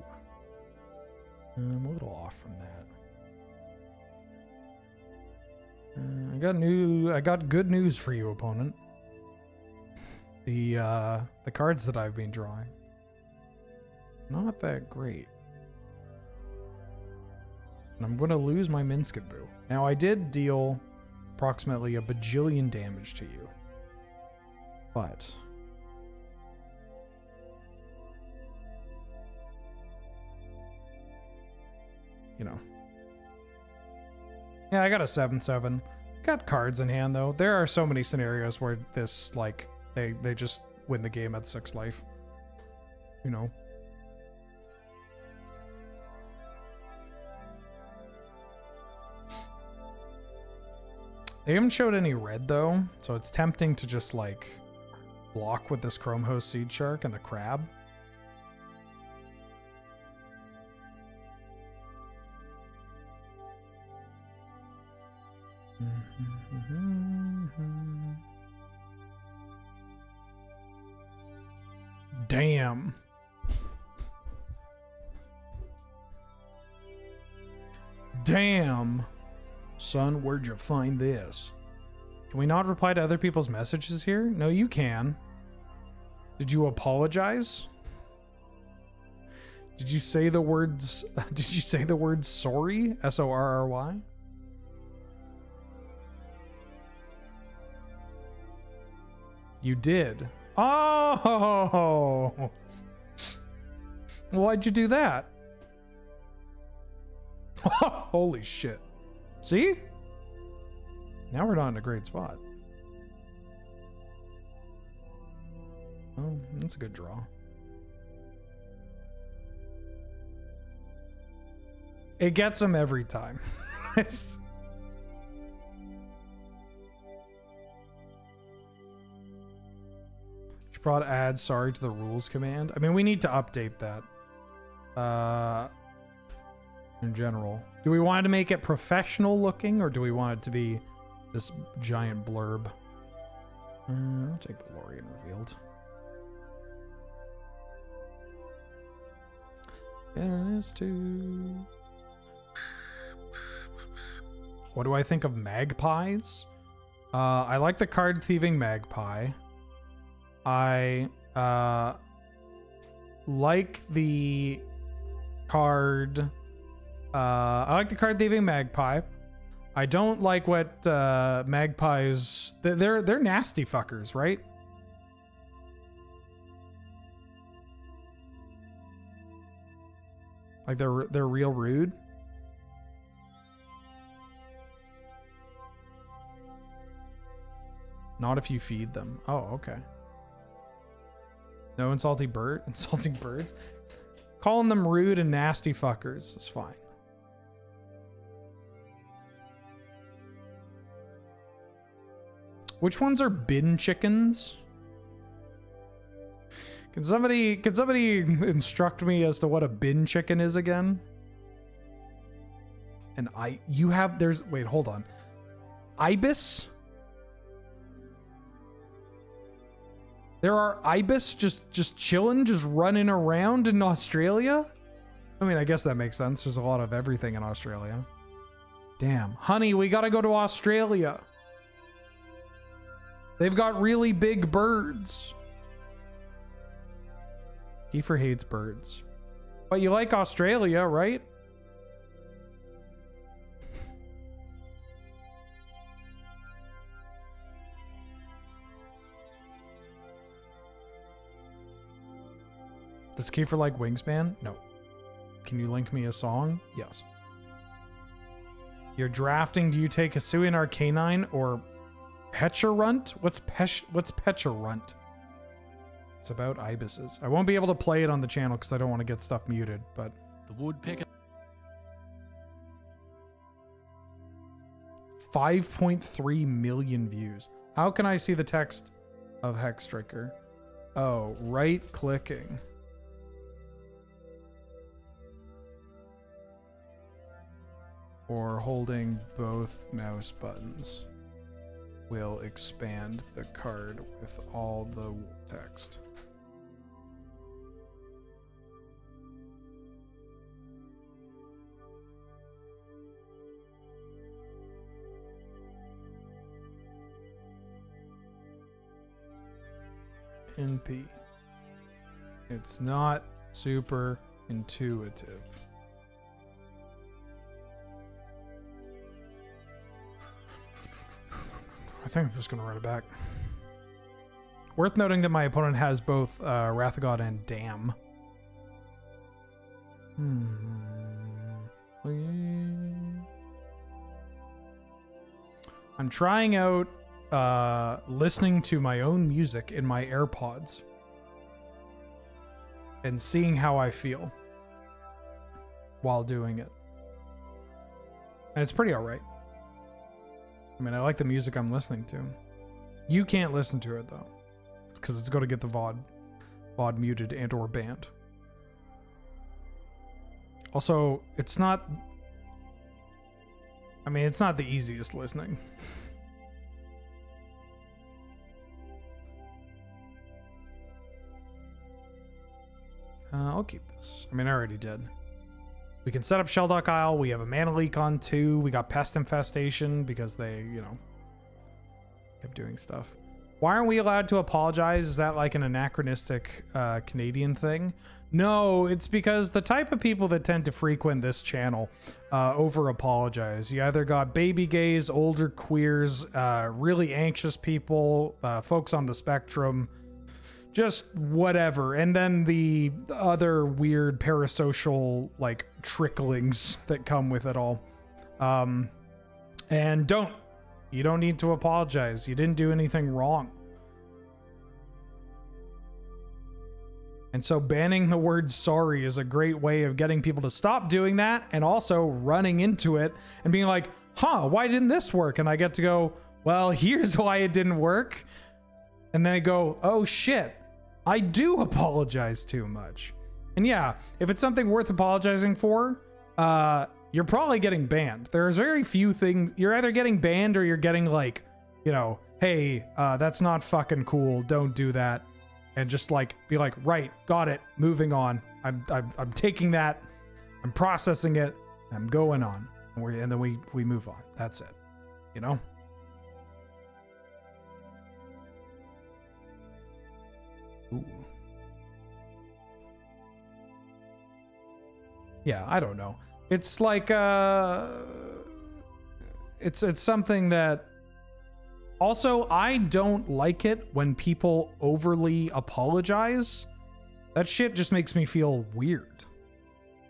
I'm a little off from that. I got good news for you, opponent. The cards that I've been drawing, not that great. And I'm going to lose my Minskaboo. Now, I did deal approximately a bajillion damage to you. But... you know. Yeah, I got a 7/7. Got cards in hand, though. There are so many scenarios where this, like, they just win the game at 6 life. You know. They haven't showed any red, though, so it's tempting to just, like, block with this Chrome Host Seed Shark and the Crab. Damn. Damn. Son, where'd you find this? Can we not reply to other people's messages here? No, you can. Did you apologize? Did you say the words sorry? S-O-R-R-Y? You did. Oh! Why'd you do that? Holy shit. See? Now we're not in a great spot. Oh, that's a good draw. It gets him every time. It's... brought add sorry to the rules command. I mean, we need to update that. In general. Do we want to make it professional looking, or do we want it to be this giant blurb? I'll take the Lorien revealed. And it is too. What do I think of magpies? I like the card thieving magpie. I like the card. I like the card thieving magpie. I don't like what magpies. They're nasty fuckers, right? Like they're real rude. Not if you feed them. Oh, okay. No insulting birds. Calling them rude and nasty fuckers is fine. Which ones are bin chickens? Can somebody instruct me as to what a bin chicken is again? And wait, hold on. Ibis? There are ibis just chilling, just running around in Australia? I mean, I guess that makes sense. There's a lot of everything in Australia. Damn. Honey, we gotta go to Australia. They've got really big birds. Kiefer hates birds. But you like Australia, right? Does Kiefer like Wingspan? No. Can you link me a song? Yes. You're drafting. Do you take a Hisuian Arcanine or Pecharunt? What's Pecharunt? It's about ibises. I won't be able to play it on the channel because I don't want to get stuff muted, but... The woodpecker. 5.3 million views. How can I see the text of Hexstriker? Oh, right-clicking. Or holding both mouse buttons will expand the card with all the text. NP. It's not super intuitive. I think I'm just going to run it back. Worth noting that my opponent has both Wrath of God and Damn. I'm trying out listening to my own music in my AirPods and seeing how I feel while doing it. And it's pretty alright. I mean, I like the music I'm listening to. You can't listen to it though, because it's going to get the VOD muted and or banned. Also, it's not, I mean, it's not the easiest listening. I'll keep this. I mean, I already did. We can set up Shellduck Isle. We have a mana leak on 2. We got Pest Infestation because they, you know, kept doing stuff. Why aren't we allowed to apologize? Is that like an anachronistic Canadian thing? No, it's because the type of people that tend to frequent this channel over apologize. You either got baby gays, older queers, really anxious people, folks on the spectrum, just whatever. And then the other weird parasocial like tricklings that come with it all. And you don't need to apologize. You didn't do anything wrong. And so banning the word sorry is a great way of getting people to stop doing that and also running into it and being like, why didn't this work? And I get to go, well, here's why it didn't work. And then I go, oh shit, I do apologize too much. And yeah, if it's something worth apologizing for, you're probably getting banned. There's very few things. You're either getting banned or you're getting like, you know, hey, that's not fucking cool. Don't do that. And just like be like, right, got it. Moving on. I'm taking that. I'm processing it. I'm going on. And then we move on. That's it. You know? Ooh. Yeah, I don't know. It's like it's something that also I don't like it when people overly apologize. That shit just makes me feel weird.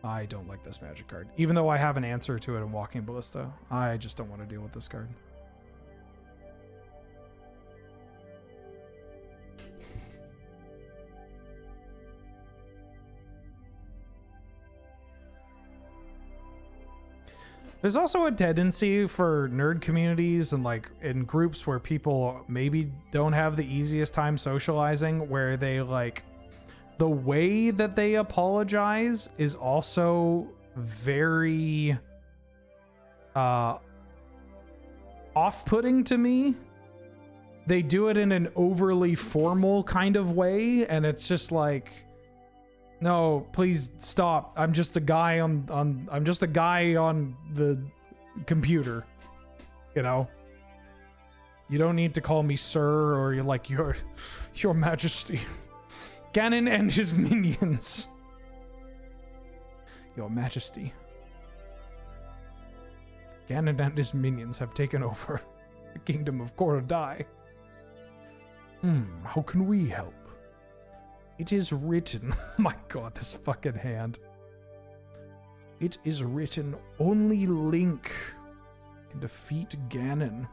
I don't like this magic card. Even though I have an answer to it in Walking Ballista, I just don't want to deal with this card. There's also a tendency for nerd communities and like in groups where people maybe don't have the easiest time socializing, where they like the way that they apologize is also very off-putting to me. They do it in an overly formal kind of way, and it's just like, no, please stop. I'm just a guy on I'm just a guy on the computer. You know? You don't need to call me sir or you're like your majesty. Ganon and his minions. Your majesty. Ganon and his minions have taken over the kingdom of Korodai. How can we help? It is written, my god, this fucking hand. It is written, only Link can defeat Ganon.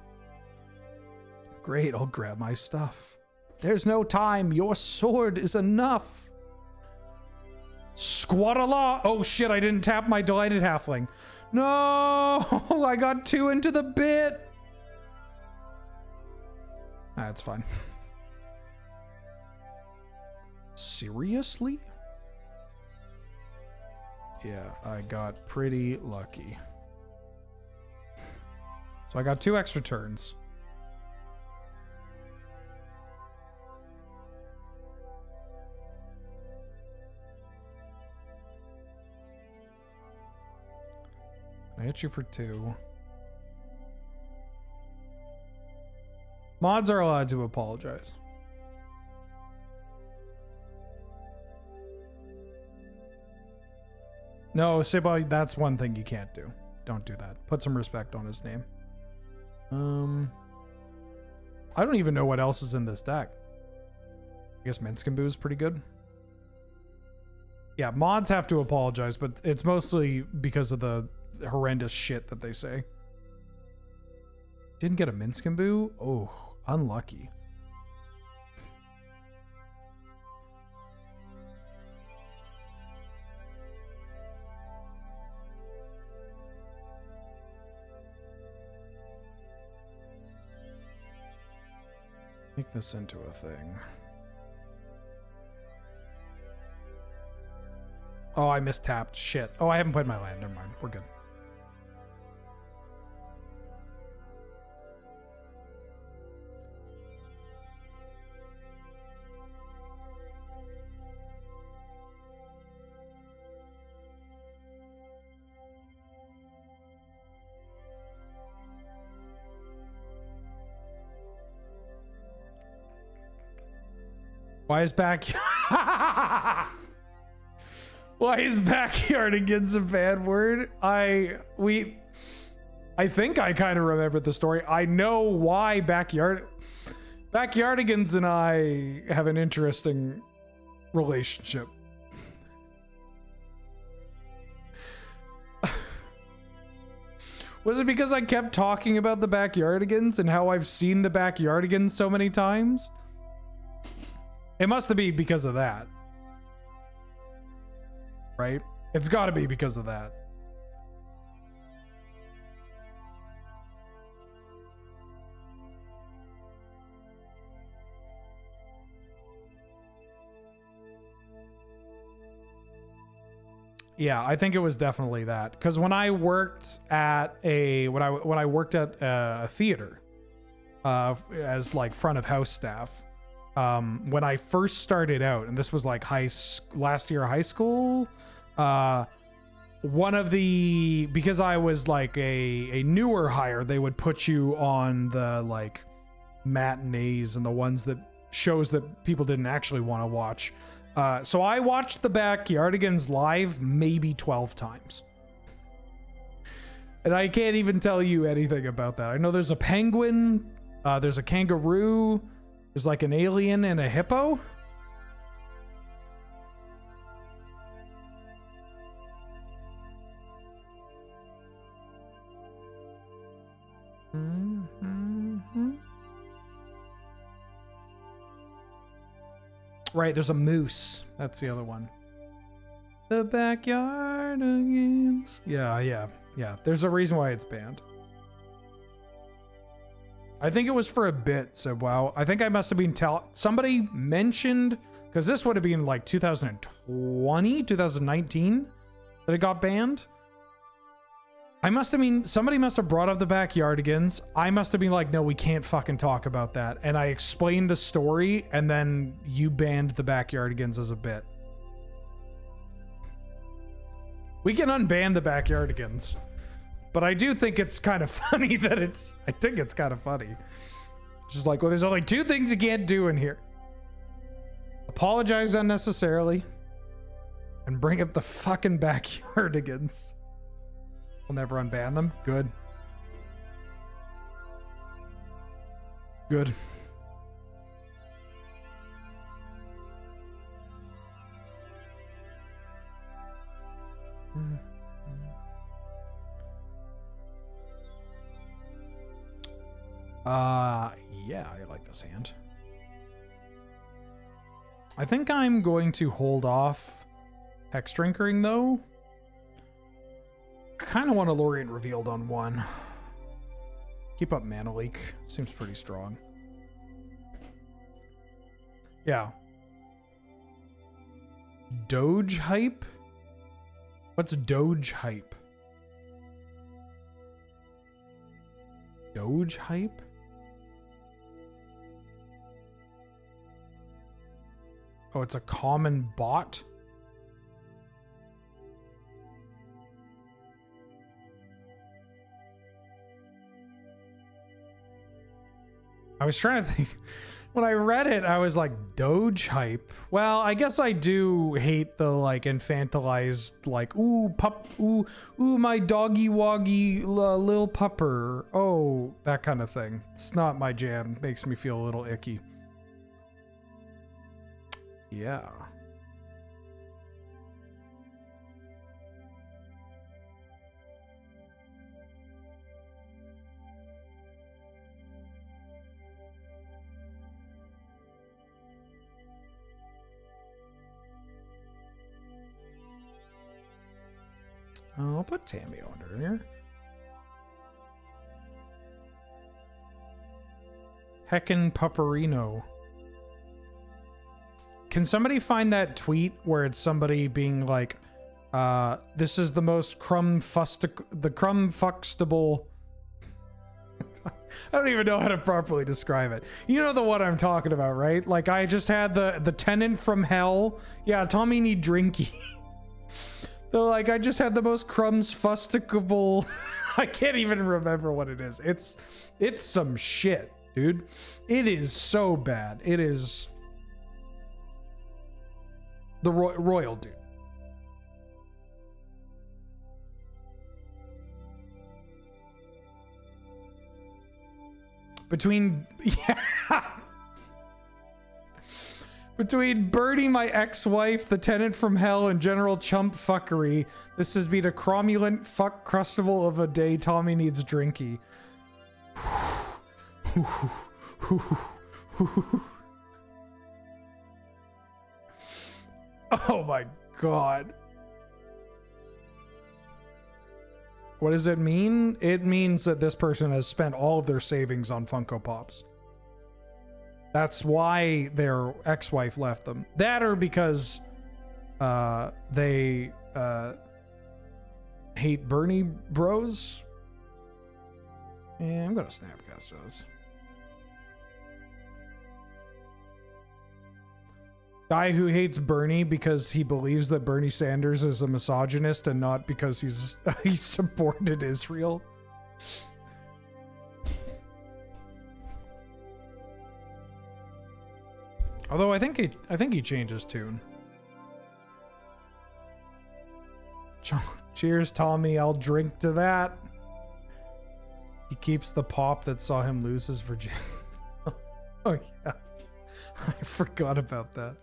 Great, I'll grab my stuff. There's no time, your sword is enough. Squat-a-law. Oh shit, I didn't tap my Delighted Halfling. No, I got too into the bit. That's fine. Seriously? Yeah, I got pretty lucky. So I got 2 extra turns. I hit you for 2. Mods are allowed to apologize. No, Siba, that's one thing you can't do. Don't do that. Put some respect on his name. I don't even know what else is in this deck. I guess Minskamboo is pretty good. Yeah, mods have to apologize, but it's mostly because of the horrendous shit that they say. Didn't get a Minskamboo? Oh, unlucky. Make this into a thing. Oh, I mistapped. Shit. Oh, I haven't played my land. Never mind. We're good. Why is Why is backyardigans a bad word? I think I kind of remember the story. I know why backyardigans and I have an interesting relationship. Was it because I kept talking about the backyardigans and how I've seen the backyardigans so many times? It must have been because of that. Right? It's got to be because of that. Yeah, I think it was definitely that. Because when I worked at when I worked at a theater as like front of house staff, when I first started out, and this was like last year of high school, because I was like a newer hire, they would put you on the like matinees and the shows that people didn't actually want to watch. So I watched the Backyardigans live maybe 12 times. And I can't even tell you anything about that. I know there's a penguin, there's a kangaroo, there's like an alien and a hippo. Right, there's a moose. That's the other one. The Backyardigans. Yeah. There's a reason why it's banned. I think it was for a bit, so wow. I think I must have been somebody mentioned, because this would have been like 2020, 2019 that it got banned. Somebody must have brought up the Backyardigans. I must have been like, no, we can't fucking talk about that. And I explained the story, and then you banned the Backyardigans as a bit. We can unban the Backyardigans. But I do think it's kind of funny that I think it's kind of funny. It's just like, well, there's only two things you can't do in here. Apologize unnecessarily. And bring up the fucking Backyardigans. We'll never unban them. Good. Good. Yeah, I like this hand. I think I'm going to hold off Hex Drinkering though. I kind of want a Lorient Revealed on one. Keep up Mana Leak. Seems pretty strong. Yeah. Doge Hype? What's Doge Hype? Doge Hype? Oh, it's a common bot? I was trying to when I read it, I was like, Doge hype. Well, I guess I do hate the like infantilized, like, ooh, pup, ooh, my doggy woggy little pupper. Oh, that kind of thing. It's not my jam. Makes me feel a little icky. Yeah. I'll put Tammy under here. Heckin' Pupperino. Can somebody find that tweet where it's somebody being like, this is the most crumfuckstable. I don't even know how to properly describe it. You know the one I'm talking about, right? Like I just had the tenant from hell. Yeah, Tommy need drinky. So like I just had the most crumsfusticable. I can't even remember what it is. It's some shit, dude. It is so bad. It is the royal dude. Between Between Birdie, my ex-wife, the tenant from hell, and general chump fuckery, this has been a cromulent fuck crustival of a day. Tommy needs drinky. Oh my god. What does it mean? It means that this person has spent all of their savings on Funko Pops. That's why their ex-wife left them. That or because they hate Bernie bros. Yeah, I'm gonna snapcast those. Guy who hates Bernie because he believes that Bernie Sanders is a misogynist and not because he supported Israel. Although I think he changed his tune. Cheers, Tommy. I'll drink to that. He keeps the pop that saw him lose his virginity. Oh yeah, I forgot about that.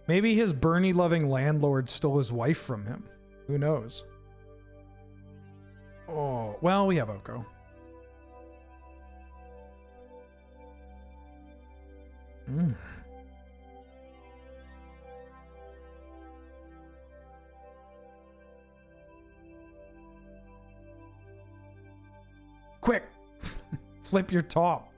Maybe his Bernie-loving landlord stole his wife from him. Who knows? Oh well, we have Oko. Quick! Flip your top.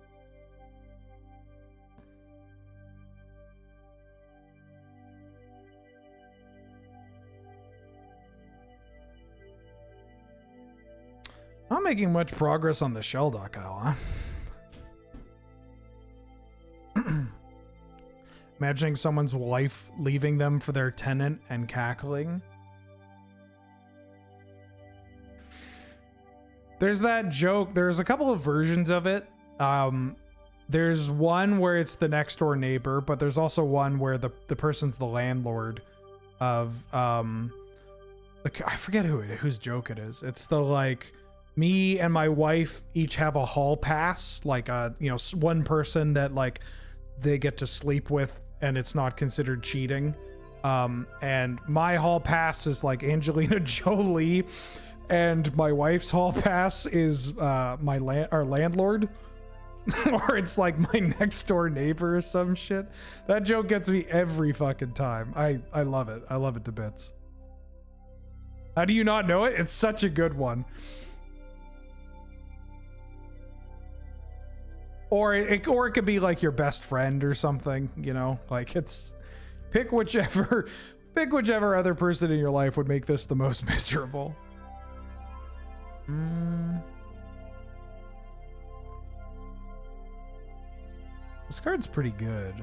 Not making much progress on the shell dock aisle, huh? Imagining someone's wife leaving them for their tenant and cackling. There's that joke. There's a couple of versions of it. There's one where it's the next door neighbor, but there's also one where the person's the landlord of I forget whose joke it is. It's the like, me and my wife each have a hall pass, like one person that like they get to sleep with and it's not considered cheating. And my hall pass is like Angelina Jolie, and my wife's hall pass is our landlord. Or it's like my next door neighbor or some shit. That joke gets me every fucking time. I love it. I love it to bits. How do you not know it? It's such a good one. Or it could be like your best friend or something, you know? Like it's pick whichever other person in your life would make this the most miserable. This card's pretty good.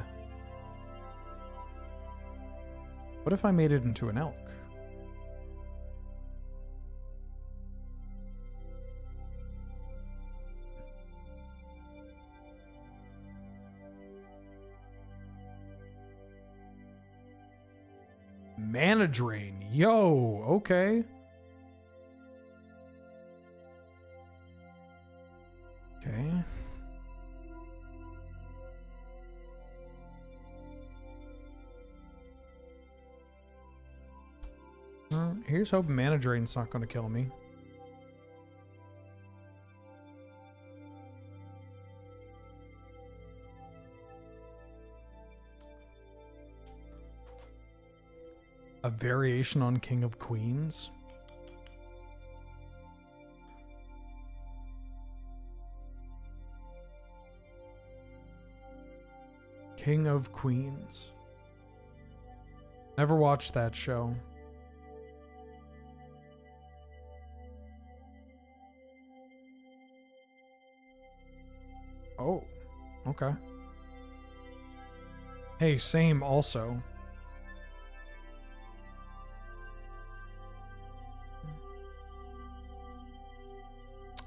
What if I made it into an elk? mana drain. Yo, okay. Okay. Here's hoping mana drain's not going to kill me. A variation on King of Queens. King of Queens. Never watched that show. Oh, okay. Hey, same also.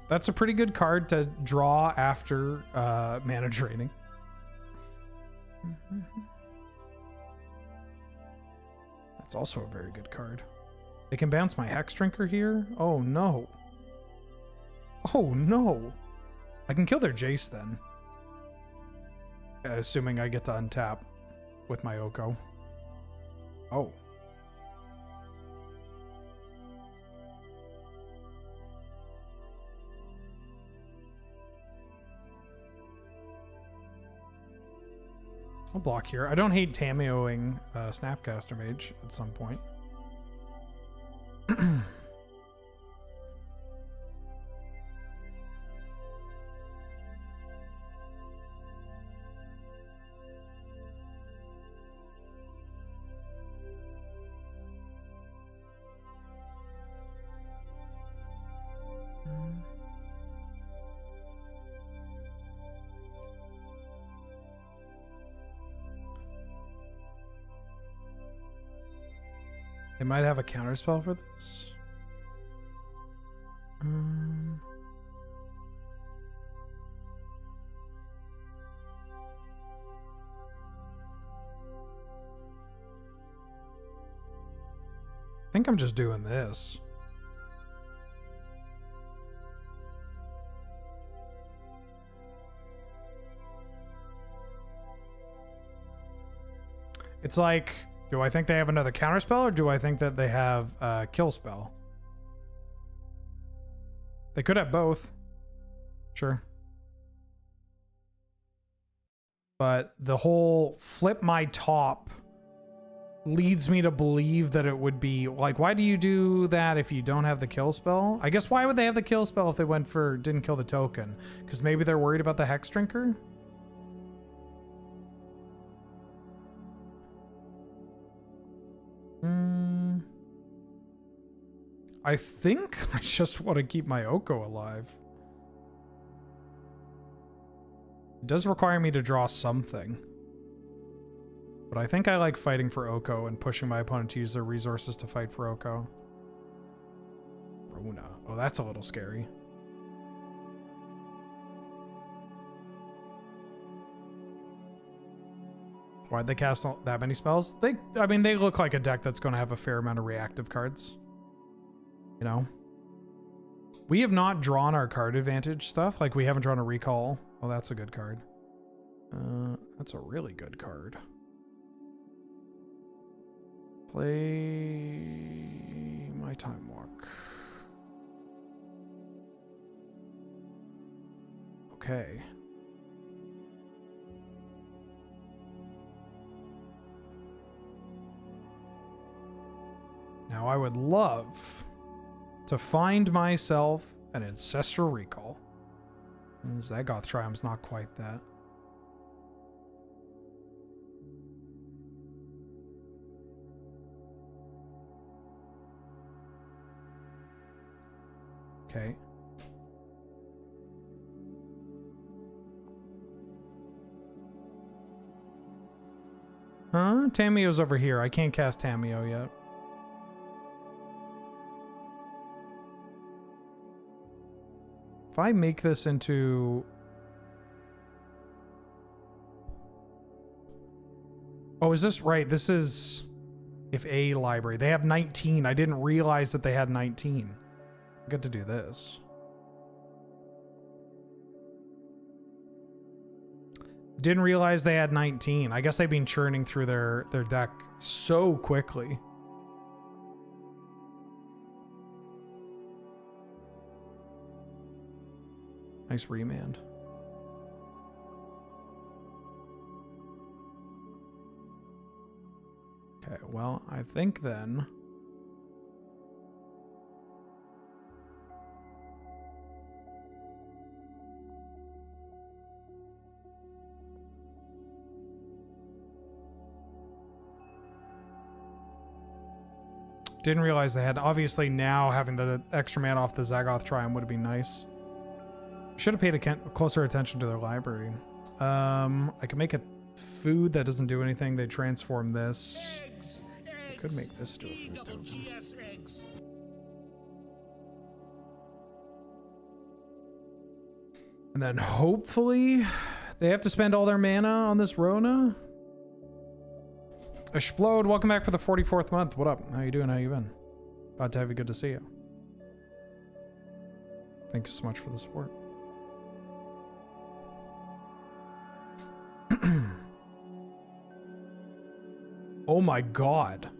That's a pretty good card to draw after mana draining. That's also a very good card. They can bounce my Hex Drinker here? Oh no. Oh no. I can kill their Jace then. Assuming I get to untap with my Oko. Oh. I'll block here. I don't hate Tameoing Snapcaster Mage at some point. They might have a counterspell for this. I think I'm just doing this. It's like, do I think they have another counterspell, or do I think that they have a kill spell? They could have both. Sure. But the whole flip my top leads me to believe that it would be like, why do you do that if you don't have the kill spell? I guess why would they have the kill spell if they went for didn't kill the token? Because maybe they're worried about the Hex Drinker? I think I just want to keep my Oko alive. It does require me to draw something. But I think I like fighting for Oko and pushing my opponent to use their resources to fight for Oko. Rona. Oh, that's a little scary. Why'd they cast that many spells? I mean, they look like a deck that's going to have a fair amount of reactive cards. You know? We have not drawn our card advantage stuff. Like, we haven't drawn a recall. Oh, that's a good card. That's a really good card. Play my Time Walk. Okay. Now I would love to find myself an Ancestral Recall. Zagoth Triumph's not quite that. Okay. Huh? Tameo's over here. I can't cast Tameo yet. If I make this into... Oh, is this right? This is... If a library. They have 19. I didn't realize that they had 19. I get to do this. Didn't realize they had 19. I guess they've been churning through their deck so quickly. Nice remand. Okay, well, I think then... Didn't realize they had... Obviously now having the extra mana off the Zagoth Triumph would have been nice. Should have paid closer attention to their library. I can make a food that doesn't do anything. They transform this. I could make this do a food token. And then hopefully they have to spend all their mana on this Rona. Explode, welcome back for the 44th month. What up? How you doing? How you been? Glad to have you. Good to see you. Thank you so much for the support. Oh my god.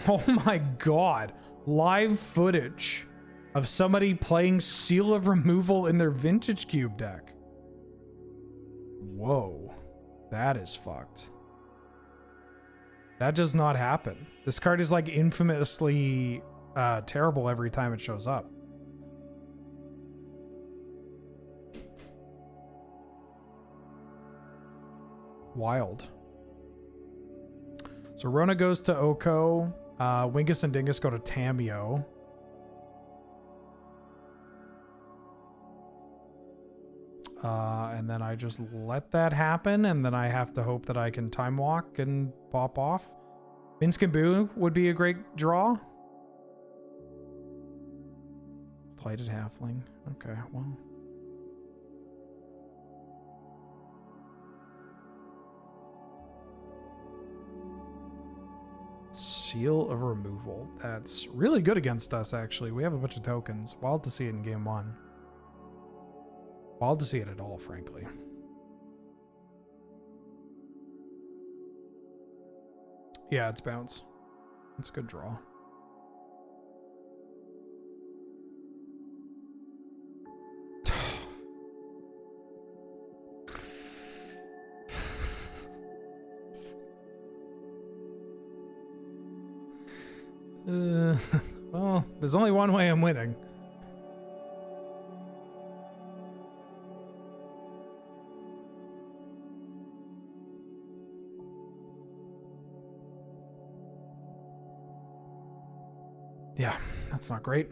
Oh my god. Live footage of somebody playing Seal of Removal in their Vintage Cube deck. Whoa. That is fucked. That does not happen. This card is like infamously terrible every time it shows up. Wild. So Rona goes to Oko. Wingus and Dingus go to Tamio. And then I just let that happen, and then I have to hope that I can time walk and pop off. Minsc and Boo would be a great draw. Blighted Halfling. Okay, well. Seal of Removal. That's really good against us, actually. We have a bunch of tokens. Wild to see it in game one. Wild to see it at all, frankly. Yeah, it's bounce. It's a good draw. Well, there's only one way I'm winning. Yeah, that's not great.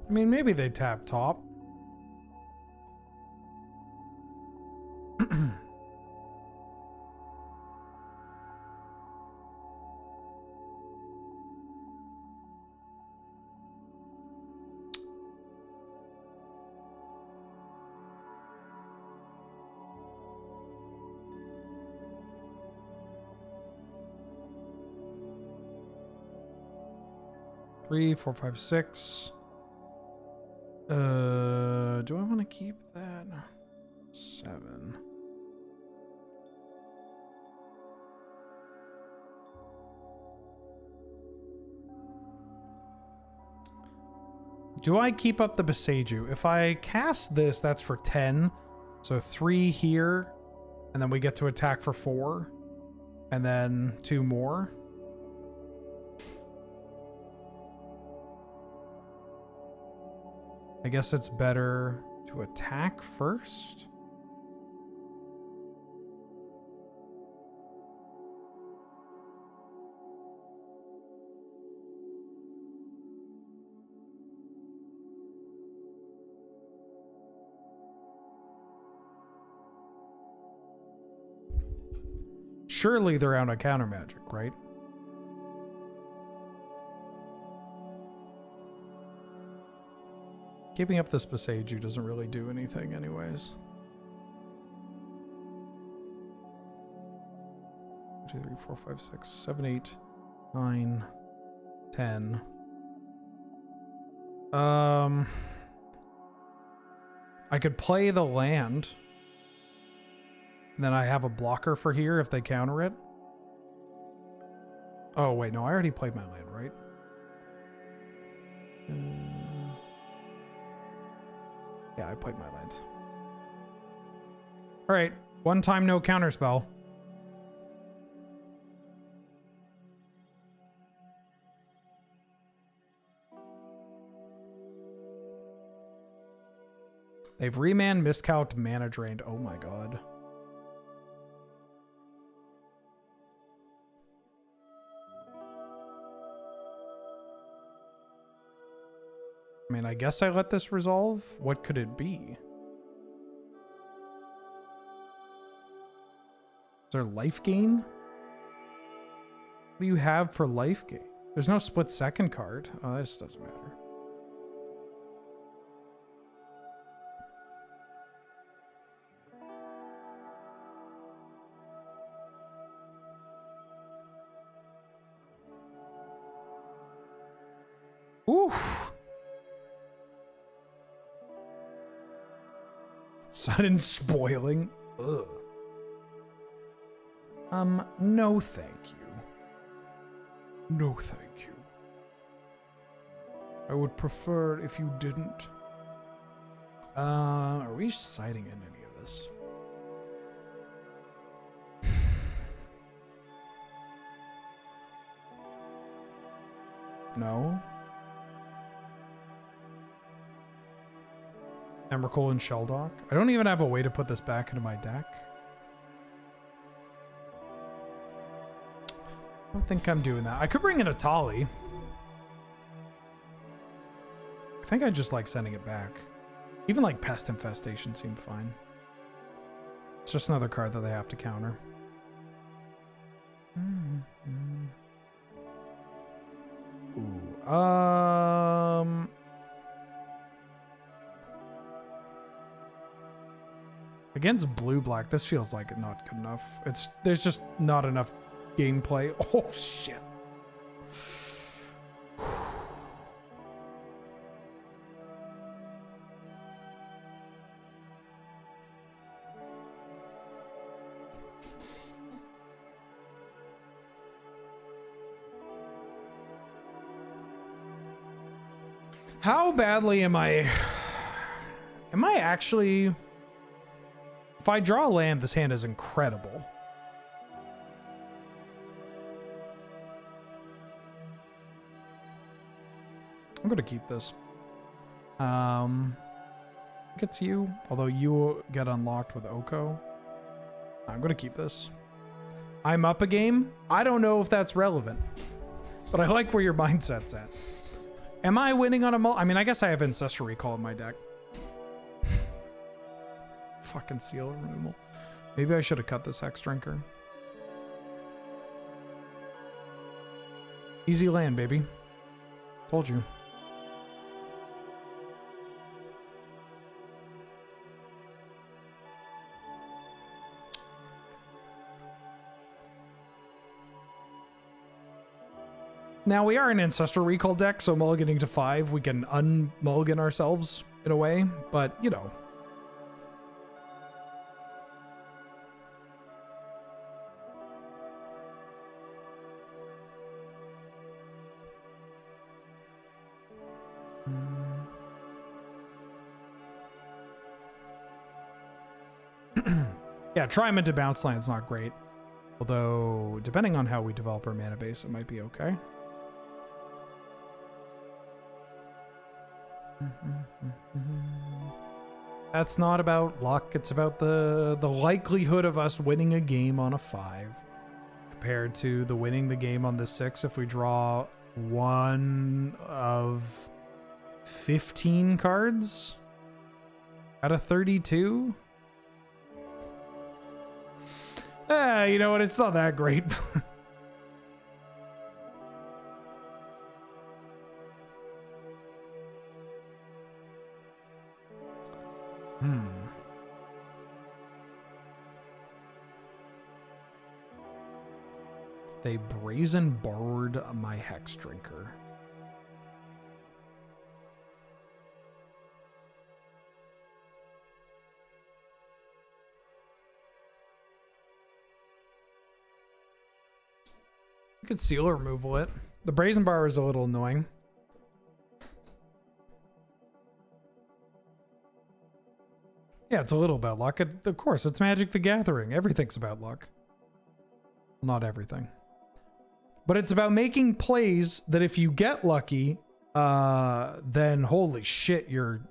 I mean, maybe they tap top. Three, four, five, six. Do I want to keep that? 7. Do I keep up the Beseiju? If I cast this, that's for 10. So 3 here, and then we get to attack for 4, and then 2 more. I guess it's better to attack first. surely they're out of counter magic, right? Keeping up this Beseiju doesn't really do anything anyways. 2, 3, 4, 5, 6, 7, 8, 9, 10. I could play the land. And then I have a blocker for here if they counter it. Oh, wait, no, I already played my land, right? Yeah, I played my land. All right, one time no counter spell. They've reman, miscalced, mana drained. Oh my god. I mean, I guess I let this resolve. What could it be? Is there life gain? What do you have for life gain? There's no split second card. Oh, this doesn't matter. Oof. Sudden spoiling. Ugh. No thank you. No thank you. I would prefer if you didn't. Are we siding in any of this? No. Emrakul and Sheldock. I don't even have a way to put this back into my deck. I don't think I'm doing that. I could bring in a Tali. I think I just like sending it back. Even like Pest Infestation seemed fine. It's just another card that they have to counter. Ooh. Against blue-black, this feels like not good enough. There's just not enough gameplay. Oh, shit. How badly am I actually... If I draw a land, this hand is incredible. I'm gonna keep this. I think it's you, although you get unlocked with Oko. I'm gonna keep this. I'm up a game. I don't know if that's relevant, but I like where your mindset's at. Am I winning on a I mean, I guess I have Ancestral Recall in my deck. Fucking seal removal. Maybe I should have cut this Hex Drinker. Easy land, baby. Told you. Now we are an Ancestral Recall deck, so mulliganing to 5, we can un-mulligan ourselves in a way, but you know. Yeah, Tryman to bounce land's not great. Although, depending on how we develop our mana base, it might be okay. That's not about luck. It's about the likelihood of us winning a game on a 5 compared to the winning the game on the 6 if we draw one of 15 cards out of 32. You know what? It's not that great. They brazen borrowed my Hex Drinker. You could seal removal it. The brazen bar is a little annoying. Yeah, it's a little about luck. Of course, it's Magic the Gathering. Everything's about luck. Not everything. But it's about making plays that if you get lucky, then holy shit, you're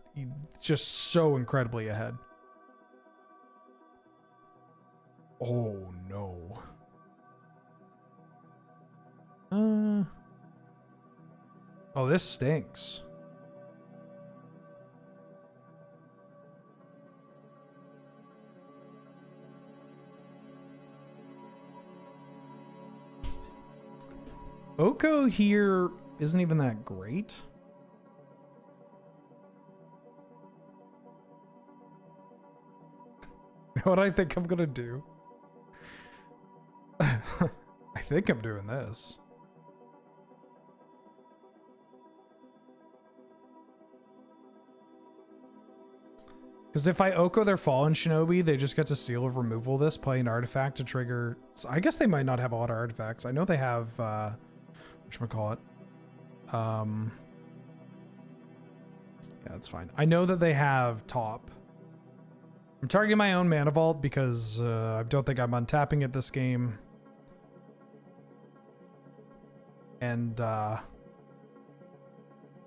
just so incredibly ahead. Oh, no. Oh, this stinks. Oko here isn't even that great. You know what I think I'm gonna do? I think I'm doing this. Because if I Oko their Fallen Shinobi, they just get to seal of removal this, play an artifact to trigger. So I guess they might not have a lot of artifacts. I know they have, whatchamacallit? Yeah, that's fine. I know that they have top. I'm targeting my own Mana Vault because I don't think I'm untapping it this game. And I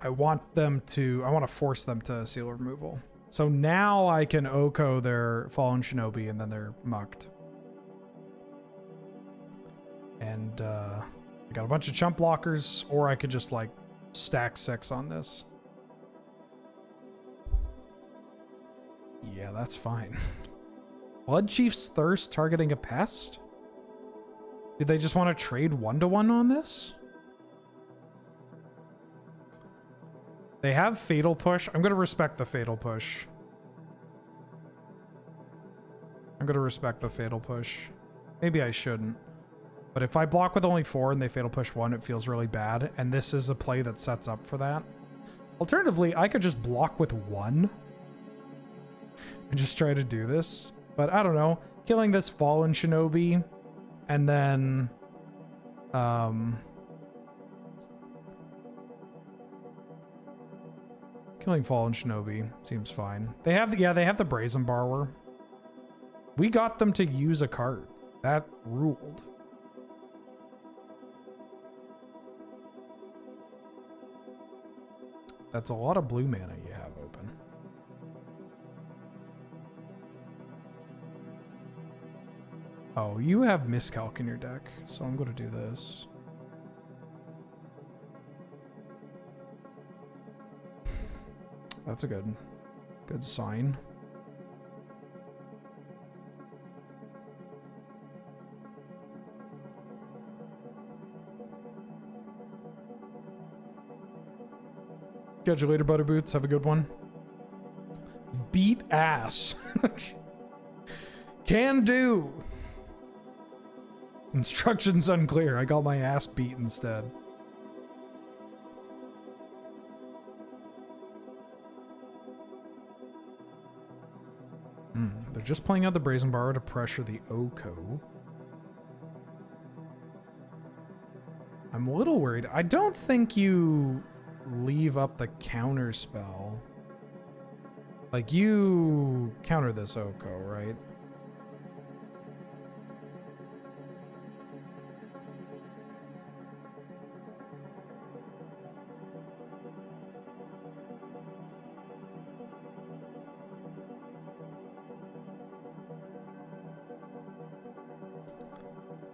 want to force them to seal removal. So now I can Oko their Fallen Shinobi and then they're mucked. And I got a bunch of chump blockers, or I could just like stack 6 on this. Yeah, that's fine. Blood Chief's Thirst targeting a pest? Did they just want to trade 1-1 on this? They have Fatal Push. I'm going to respect the Fatal Push. Maybe I shouldn't. But if I block with only 4 and they Fatal Push 1, it feels really bad. And this is a play that sets up for that. Alternatively, I could just block with 1 and just try to do this. But I don't know. Killing this Fallen Shinobi and then... killing Fallen Shinobi seems fine. They have the Brazen Borrower. We got them to use a card. That ruled. That's a lot of blue mana you have open. Oh, you have Miscalc in your deck, so I'm going to do this. That's a good sign. Catch you later, Butter Boots. Have a good one. Beat ass. Can do. Instructions unclear. I got my ass beat instead. They're just playing out the Brazen Borrower to pressure the Oko. I'm a little worried. I don't think you leave up the counter spell. Like, you counter this Oko, right?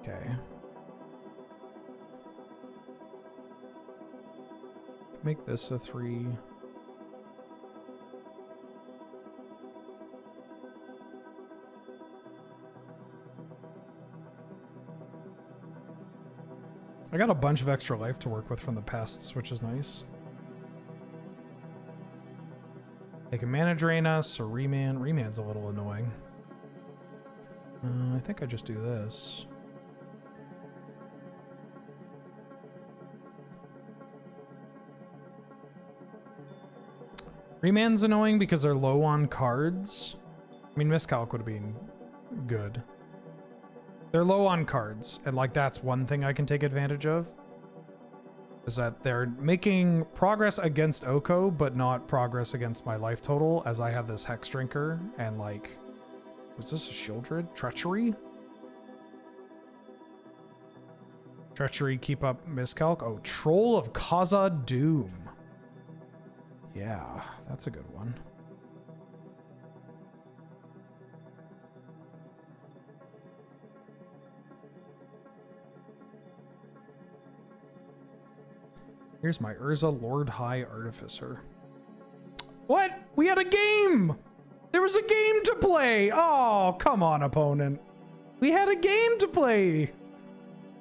Okay. Make this a 3. I got a bunch of extra life to work with from the pests, which is nice. They can mana drain us or remand. Remand's a little annoying. I think I just do this. Remand's annoying because they're low on cards. I mean, Miscalc would have been good. They're low on cards, and like that's one thing I can take advantage of. Is that they're making progress against Oko, but not progress against my life total, as I have this Hex Drinker, and like... Was this a Shieldred? Treachery? Treachery, keep up Miscalc. Oh, Troll of Kaza Doom. Yeah, that's a good one. Here's my Urza Lord High Artificer. What? We had a game! There was a game to play! Oh, come on, opponent. We had a game to play!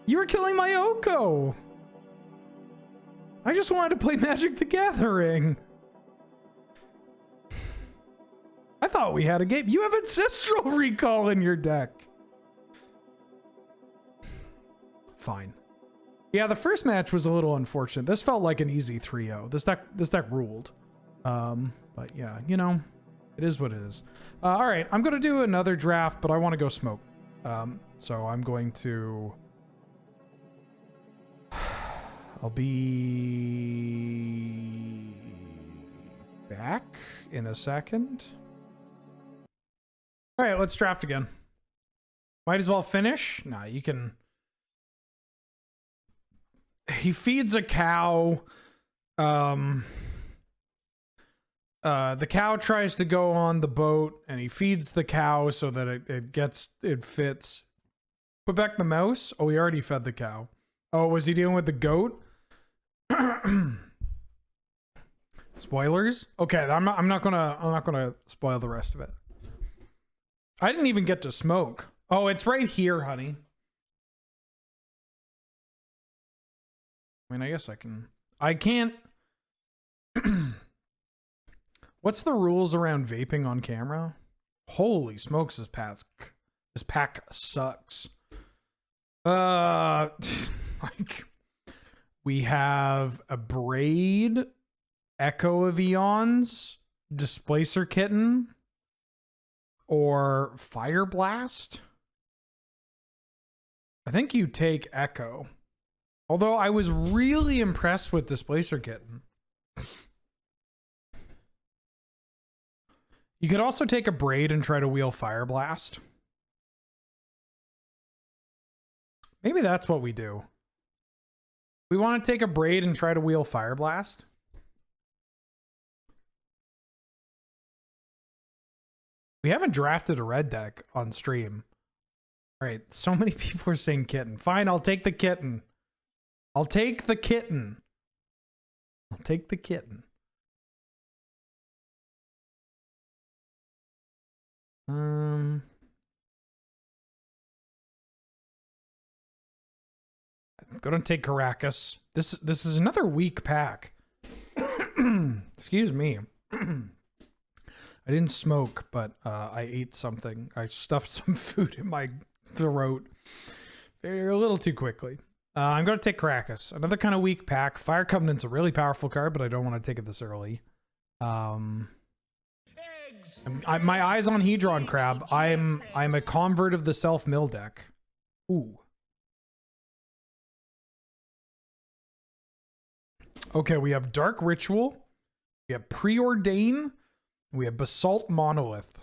You were killing my Oko! I just wanted to play Magic the Gathering. I thought we had a game. You have Ancestral Recall in your deck. Fine. Yeah, the first match was a little unfortunate. This felt like an easy 3-0. This deck ruled. But yeah, you know, it is what it is. All right, I'm gonna do another draft, but I want to go smoke. So I'm going to. I'll be back in a second. All right, let's draft again. Might as well finish. Nah, you can. He feeds a cow. The cow tries to go on the boat, and he feeds the cow so that it fits. Put back the mouse. Oh, he already fed the cow. Oh, was he dealing with the goat? Spoilers. Okay, I'm not gonna spoil the rest of it. I didn't even get to smoke. Oh, it's right here, honey. I mean, I guess I can't. What's the rules around vaping on camera? Holy smokes, this pack sucks. Like, we have a Braid, Echo of Eons, Displacer Kitten, or Fire Blast. I think you take Echo. Although I was really impressed with Displacer Kitten. You could also take a Braid and try to wheel Fire Blast. Maybe that's what we do. We want to take a Braid and try to wheel Fire Blast. We haven't drafted a red deck on stream. All right, so many people are saying Kitten. Fine, I'll take the Kitten. I'll take the Kitten. I'll take the Kitten. I'm gonna take Caracas. This is another weak pack. Excuse me. I didn't smoke, but I ate something. I stuffed some food in my throat a little too quickly. I'm going to take Caracas. Another kind of weak pack. Fire Covenant's a really powerful card, but I don't want to take it this early. My eyes on Hedron Crab. I'm a convert of the self-mill deck. Ooh. Okay, we have Dark Ritual. We have Preordain. We have Basalt Monolith.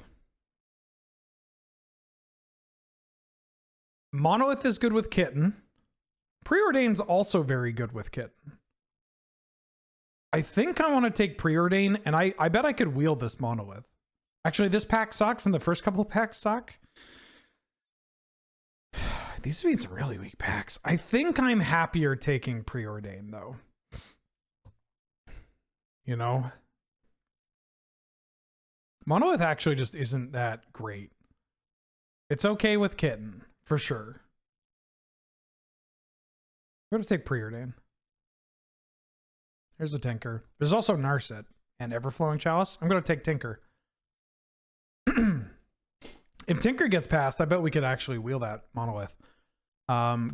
Monolith is good with Kitten. Preordain's also very good with Kitten. I think I want to take Preordain, and I bet I could wheel this Monolith. Actually, this pack sucks, and the first couple of packs suck. These have been some really weak packs. I think I'm happier taking Preordain, though. You know? Monolith actually just isn't that great. It's okay with Kitten, for sure. I'm gonna take Preordain. There's a Tinker. There's also Narset and Everflowing Chalice. I'm gonna take Tinker. If Tinker gets passed, I bet we could actually wheel that monolith.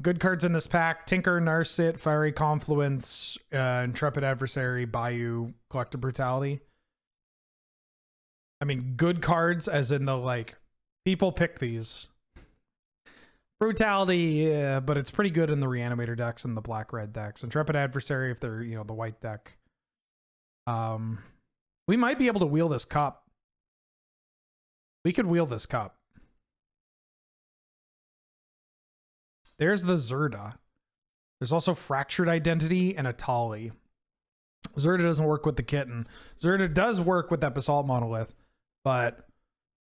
Good cards in this pack: Tinker, Narset, Fiery Confluence, Intrepid Adversary, Bayou, Collective Brutality. I mean, good cards as in the, like, people pick these. Brutality, yeah, but it's pretty good in the Reanimator decks and the black-red decks. Intrepid Adversary if they're, you know, the white deck. We might be able to wheel this cup. We could wheel this cup. There's the Zerda. There's also Fractured Identity and Atali. Zerda doesn't work with the Kitten. Zerda does work with that Basalt Monolith, but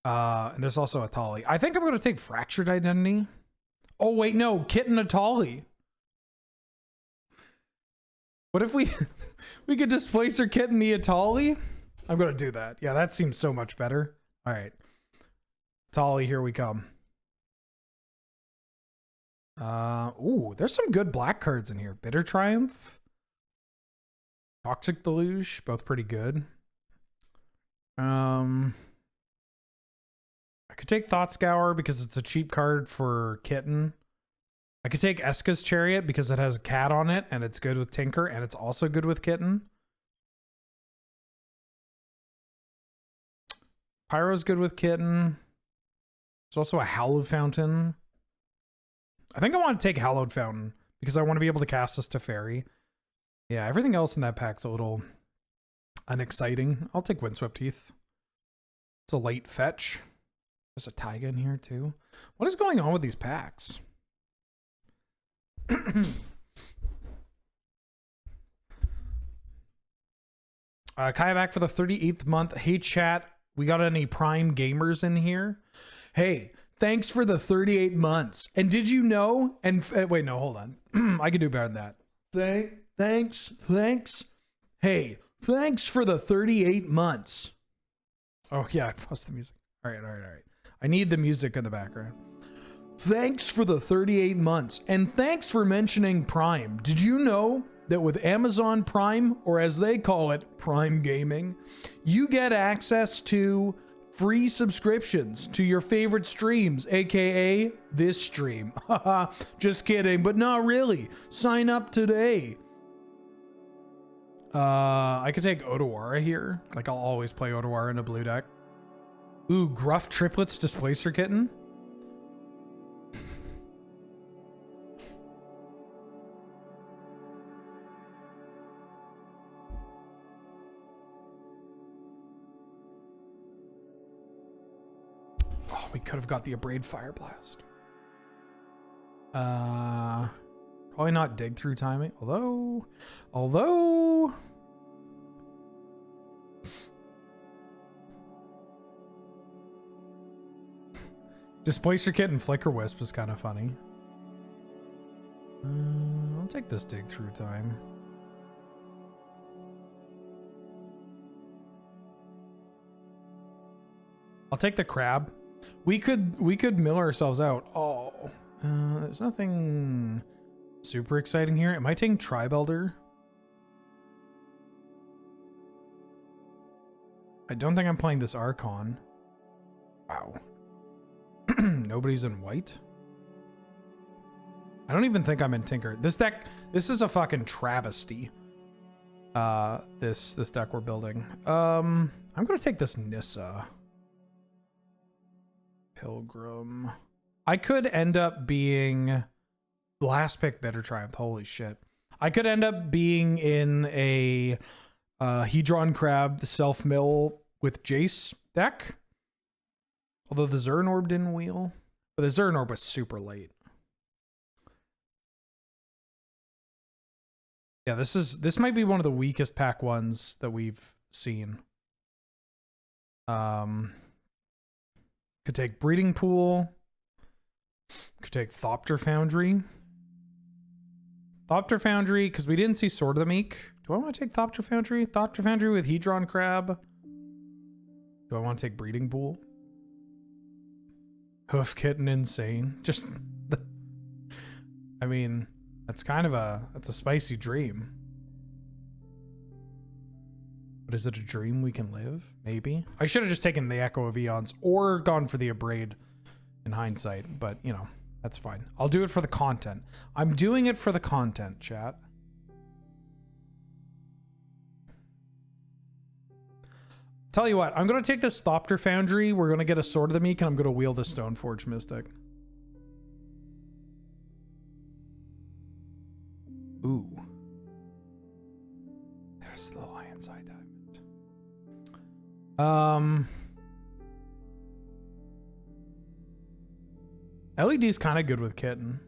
and there's also Atali. I think I'm going to take Fractured Identity. Oh, wait, no. Kitten Atali. What if we we could displace our Kitten the Atali? I'm going to do that. Yeah, that seems so much better. All right. Atali, here we come. Ooh, there's some good black cards in here. Bitter Triumph. Toxic Deluge, both pretty good. I could take Thought Scour because it's a cheap card for Kitten. I could take Eska's Chariot because it has a cat on it and it's good with Tinker and it's also good with Kitten. Pyro's good with Kitten. There's also a Hallowed Fountain. I think I want to take Hallowed Fountain because I want to be able to cast this to Fairy. Yeah, everything else in that pack's a little unexciting. I'll take Windswept Teeth. It's a late fetch. There's a Taiga in here too. What is going on with these packs? Kaya back for the 38th month. Hey chat, we got any Prime gamers in here? Hey, thanks for the 38 months. And did you know? And wait, no, hold on. I could do better than that. Thanks. Hey, thanks for the 38 months. Oh yeah, plus the music. All right. I need the music in the background. Thanks for the 38 months. And thanks for mentioning Prime. Did you know that with Amazon Prime, or as they call it, Prime Gaming, you get access to free subscriptions to your favorite streams, aka this stream. Haha, just kidding, but not really. Sign up today. I could take Otawara here. Like, I'll always play Otawara in a blue deck. Ooh, Gruff Triplets Displacer Kitten. Oh, we could have got the Abrade Fire Blast. Probably not Dig Through Timing. Although Displacer Kit and Flicker Wisp is kind of funny. I'll take this Dig Through Time. I'll take the Crab. We could mill ourselves out. Oh, there's nothing super exciting here. Am I taking Tribe Elder? I don't think I'm playing this Archon. Wow. Nobody's in white? I don't even think I'm in Tinker. This deck, this is a fucking travesty. This deck we're building. I'm gonna take this Nissa. Pilgrim. I could end up being last pick Bitter Triumph. Holy shit. I could end up being in a Hedron Crab self-mill with Jace deck. Although the Zern Orb didn't wheel. But the Zern Orb was super late. Yeah, this might be one of the weakest pack ones that we've seen. Could take Breeding Pool. Could take Thopter Foundry. Thopter Foundry, because we didn't see Sword of the Meek. Do I want to take Thopter Foundry? Thopter Foundry with Hedron Crab. Do I want to take Breeding Pool? Hoof Kitten Insane. Just, I mean, That's kind of that's a spicy dream. But is it a dream we can live? Maybe. I should have just taken the Echo of Eons or gone for the Abrade in hindsight, but you know, that's fine. I'll do it for the content. I'm doing it for the content, chat. Tell you what, I'm going to take this Thopter Foundry. We're going to get a Sword of the Meek, and I'm going to wheel the Stoneforge Mystic. Ooh. There's the Lion's Eye Diamond. LED's kind of good with Kitten.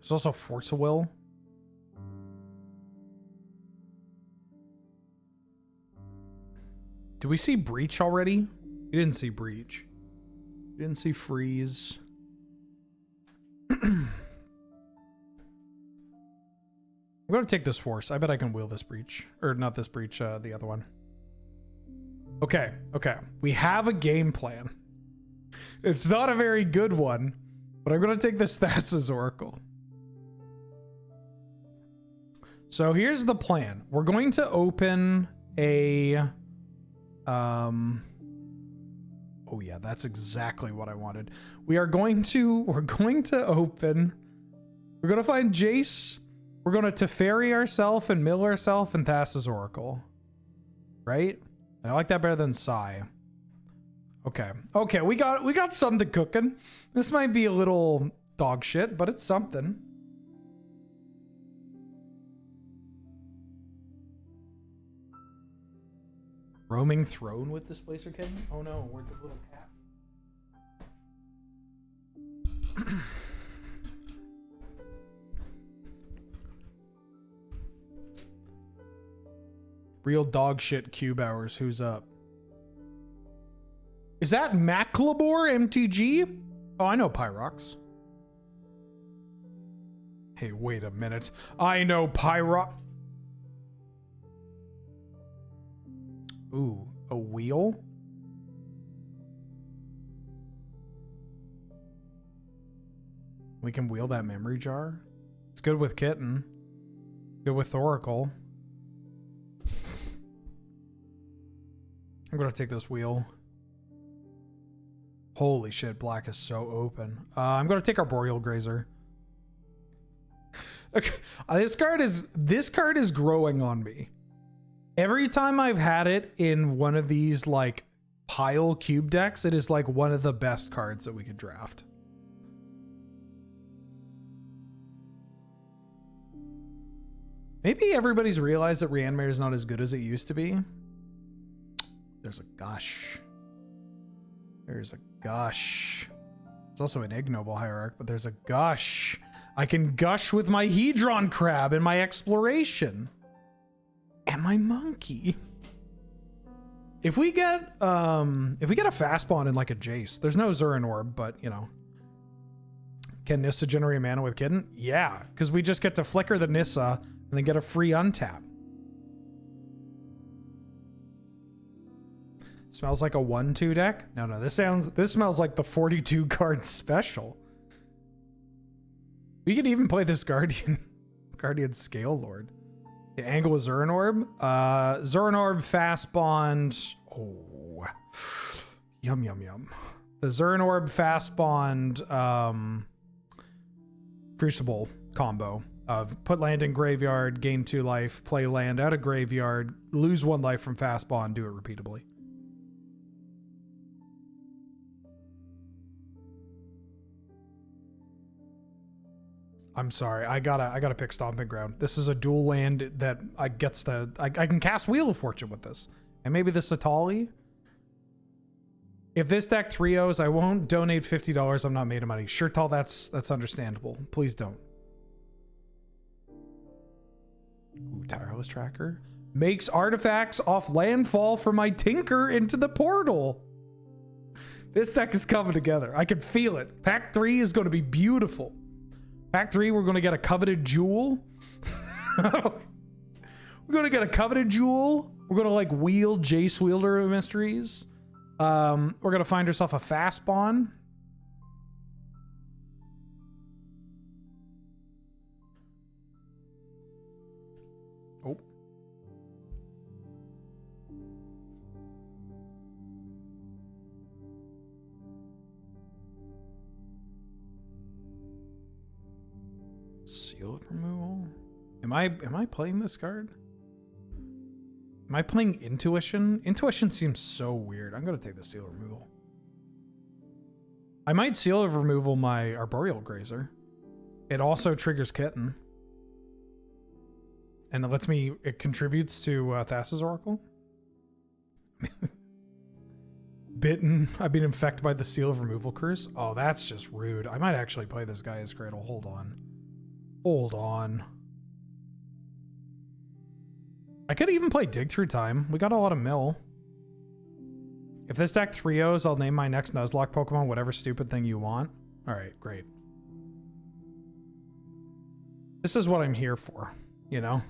There's also Force of Will. Did we see Breach already? We didn't see Breach. We didn't see Freeze. I'm going to take this Force. I bet I can wheel this Breach. Or not this Breach, the other one. Okay, okay. We have a game plan. It's not a very good one, but I'm going to take this Thassa's Oracle. So here's the plan. We're going to open a... oh yeah, that's exactly what I wanted. We're going to open, we're going to find Jace. We're going to Teferi ourselves and mill ourselves and Thassa's Oracle. Right? I like that better than Sai. Okay. Okay, we got something cooking. This might be a little dog shit, but it's something. Roaming Throne with Displacer Kitten? Oh no, where'd the little cat? Real dog shit cube hours. Who's up? Is that Maclabor MTG? Oh, I know Pyrox. Hey, wait a minute. I know Pyrox. Ooh, a wheel? We can wheel that memory jar. It's good with Kitten. Good with Oracle. I'm gonna take this wheel. Holy shit, black is so open. I'm gonna take our Boreal Grazer. Okay, this card is growing on me. Every time I've had it in one of these like pile cube decks, it is like one of the best cards that we could draft. Maybe everybody's realized that Reanimator is not as good as it used to be. There's a gush. There's a gush. There's also an ignoble hierarch, but there's a gush. I can gush with my Hedron Crab and my Exploration. And my monkey. If we get a fast spawn in like a Jace, there's no Zurin Orb, but you know. Can Nissa generate mana with Kitten? Yeah, because we just get to flicker the Nissa and then get a free untap. Smells like a 1/2 deck? No, this smells like the 42 card special. We could even play this Guardian Scale Lord. The angle with Zurin Orb. Zurin Orb fast bond. Oh, yum yum yum. The Zurin Orb fast bond Crucible combo of put land in graveyard, gain 2 life, play land out of graveyard, lose 1 life from fast bond, do it repeatably. I'm sorry, I gotta pick Stomping Ground. This is a dual land that I can cast Wheel of Fortune with this. And maybe the Satali? If this deck 3-0s, I won't donate $50. I'm not made of money. Sure, Tal, that's understandable. Please don't. Ooh, Tireless Tracker. Makes artifacts off landfall for my Tinker into the portal. This deck is coming together. I can feel it. Pack 3 is going to be beautiful. Pack 3, we're going to get a Coveted Jewel. We're going to get a Coveted Jewel. We're going to like wheel Jace Wielder of Mysteries. We're going to find ourselves a fast spawn. Oh. Seal of removal. Am I playing this card? Am I playing Intuition? Intuition seems so weird. I'm gonna take the seal of removal. I might seal of removal my Arboreal Grazer. It also triggers Kitten. And it contributes to Thassa's Oracle. Bitten. I've been infected by the seal of removal curse. Oh, that's just rude. I might actually play this guy as Cradle. Hold on. Hold on. I could even play Dig Through Time. We got a lot of mill. If this deck 3-0s, I'll name my next Nuzlocke Pokemon whatever stupid thing you want. Alright, great. This is what I'm here for, you know?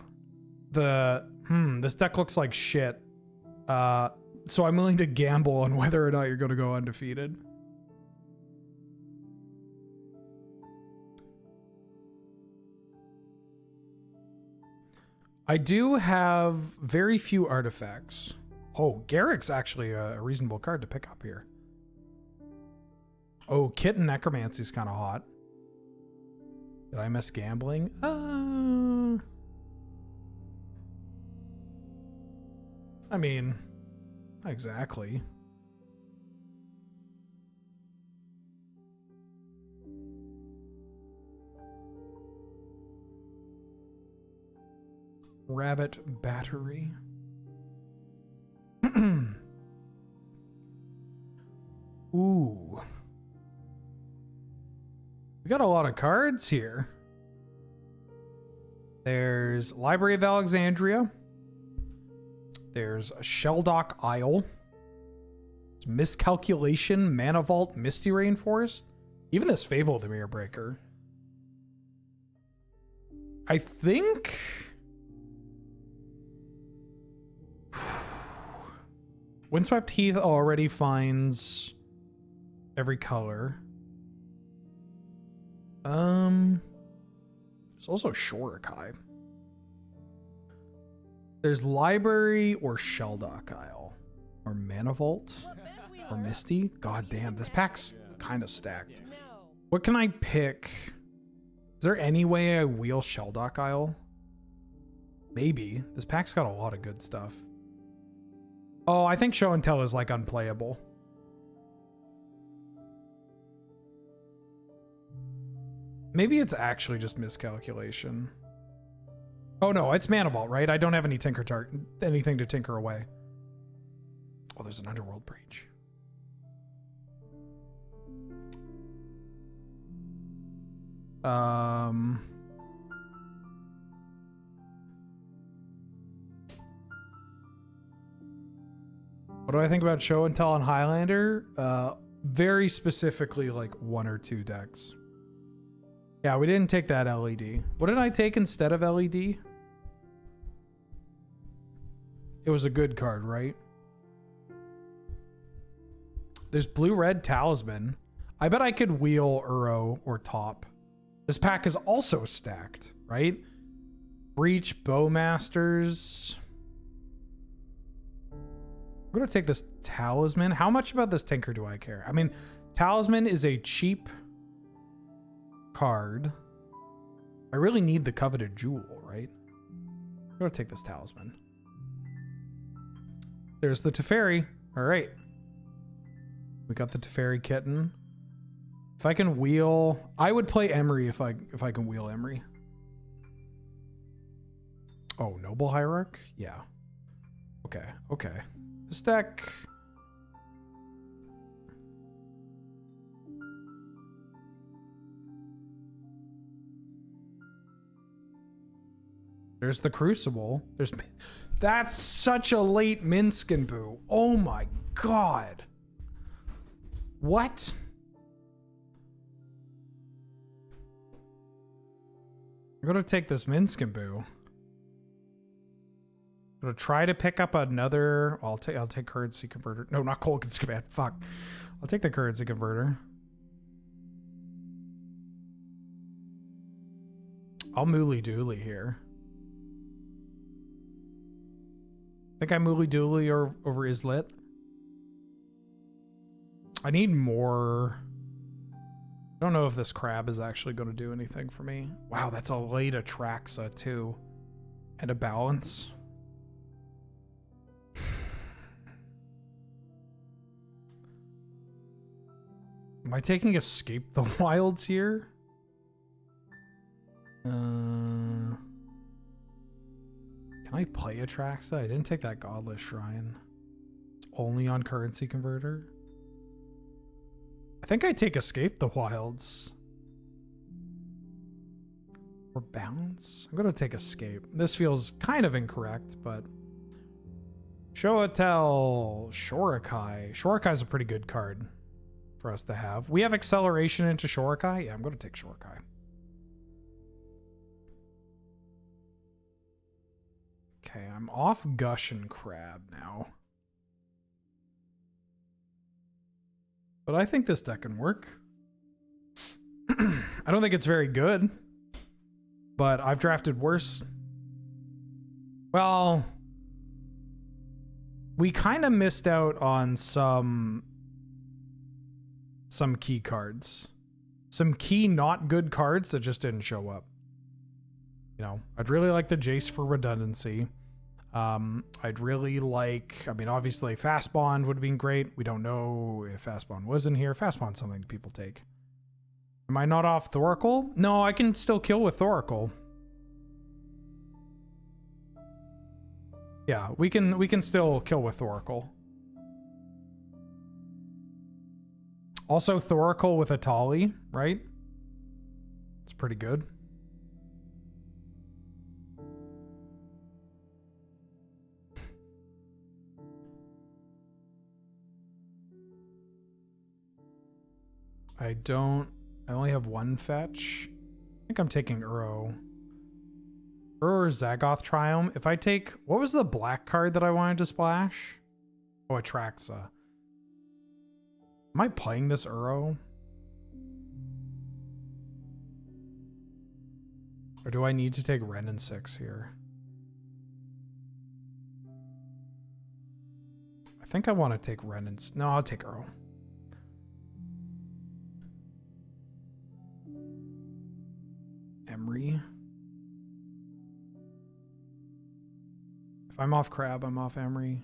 This deck looks like shit. So I'm willing to gamble on whether or not you're going to go undefeated. I do have very few artifacts. Oh, Garrick's actually a reasonable card to pick up here. Oh, Kitten Necromancy's kind of hot. Did I miss gambling? I mean, not exactly. Rabbit Battery. Ooh. We got a lot of cards here. There's Library of Alexandria. There's Shelldock Isle. There's Miscalculation, Mana Vault, Misty Rainforest. Even this Fable the Mirror Breaker. I think... Windswept Heath already finds every color. There's also Shorakai. There's Library or Shelldock Isle. Or Mana Vault. Or Misty. God damn, this pack's kind of stacked. What can I pick? Is there any way I wheel Shelldock Isle? Maybe. This pack's got a lot of good stuff. Oh, I think Show and Tell is like unplayable. Maybe it's actually just miscalculation. Oh no, it's Mana Vault, right? I don't have any anything to tinker away. Oh, there's an Underworld Breach. What do I think about Show and Tell on Highlander? Very specifically, like 1 or 2 decks. Yeah, we didn't take that LED. What did I take instead of LED? It was a good card, right? There's Blue-Red Talisman. I bet I could wheel Uro or Top. This pack is also stacked, right? Breach, Bowmasters. I'm going to take this Talisman. How much about this Tinker do I care? I mean, Talisman is a cheap card. I really need the coveted jewel, right? I'm going to take this Talisman. There's the Teferi. All right. We got the Teferi Kitten. If I can wheel... I would play Emery if I can wheel Emery. Oh, Noble Hierarch? Yeah. Okay, okay. This deck... There's the Crucible. That's such a late Minskin Boo. Oh my god. What? I'm gonna take this Minskin Boo. I'm gonna try to pick up another. I'll take Currency Converter. No, not Colgan's Command. Fuck. I'll take the Currency Converter. I'll Mooly Dooly here. think I Mooly Dooley or over Islet. I need more. I don't know if this crab is actually going to do anything for me. Wow, that's a late Atraxa too. And a balance. Am I taking Escape the Wilds here? Can I play Atraxa? I didn't take that Godless Shrine. It's only on currency converter. I think I take Escape the Wilds. Or Bounce? I'm going to take Escape. This feels kind of incorrect, but... Shoatel Shorikai. Shorikai's a pretty good card for us to have. We have acceleration into Shorikai. Yeah, I'm going to take Shorikai. Okay, I'm off Gush and Crab now. But I think this deck can work. I don't think it's very good, but I've drafted worse. Well, we kind of missed out on some key cards. Some key not good cards that just didn't show up. You know, I'd really like the Jace for redundancy. I'd really like, I mean, obviously Fast Bond would have been great. We don't know if Fast Bond was in here. Fast Bond's something people take. Am I not off Thoracle? No, I can still kill with Thoracle. Yeah, we can still kill with Thoracle. Also Thoracle with Atali, right? It's pretty good. I only have one fetch. I think I'm taking Uro. Uro or Zagoth Triumph. If I take, what was the black card that I wanted to splash? Oh, Atraxa. Am I playing this Uro? Or do I need to take Ren and 6 here? I think I want to take Ren and... No, I'll take Uro. Emery. If I'm off Crab, I'm off Emery.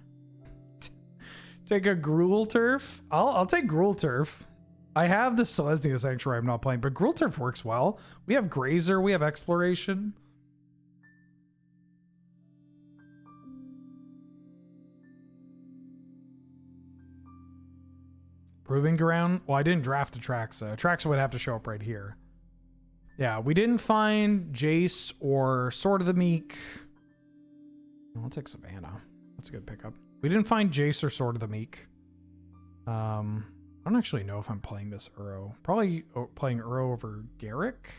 Take a Gruul Turf. I'll take Gruul Turf. I have the Selesnya Sanctuary I'm not playing, but Gruul Turf works well. We have Grazer, we have Exploration. Proving Ground. Well, I didn't draft Atraxa. Atraxa would have to show up right here. Yeah, we didn't find Jace or Sword of the Meek. I'll take Savannah. That's a good pickup. We didn't find Jace or Sword of the Meek. I don't actually know if I'm playing this Uro. Probably playing Uro over Garrick.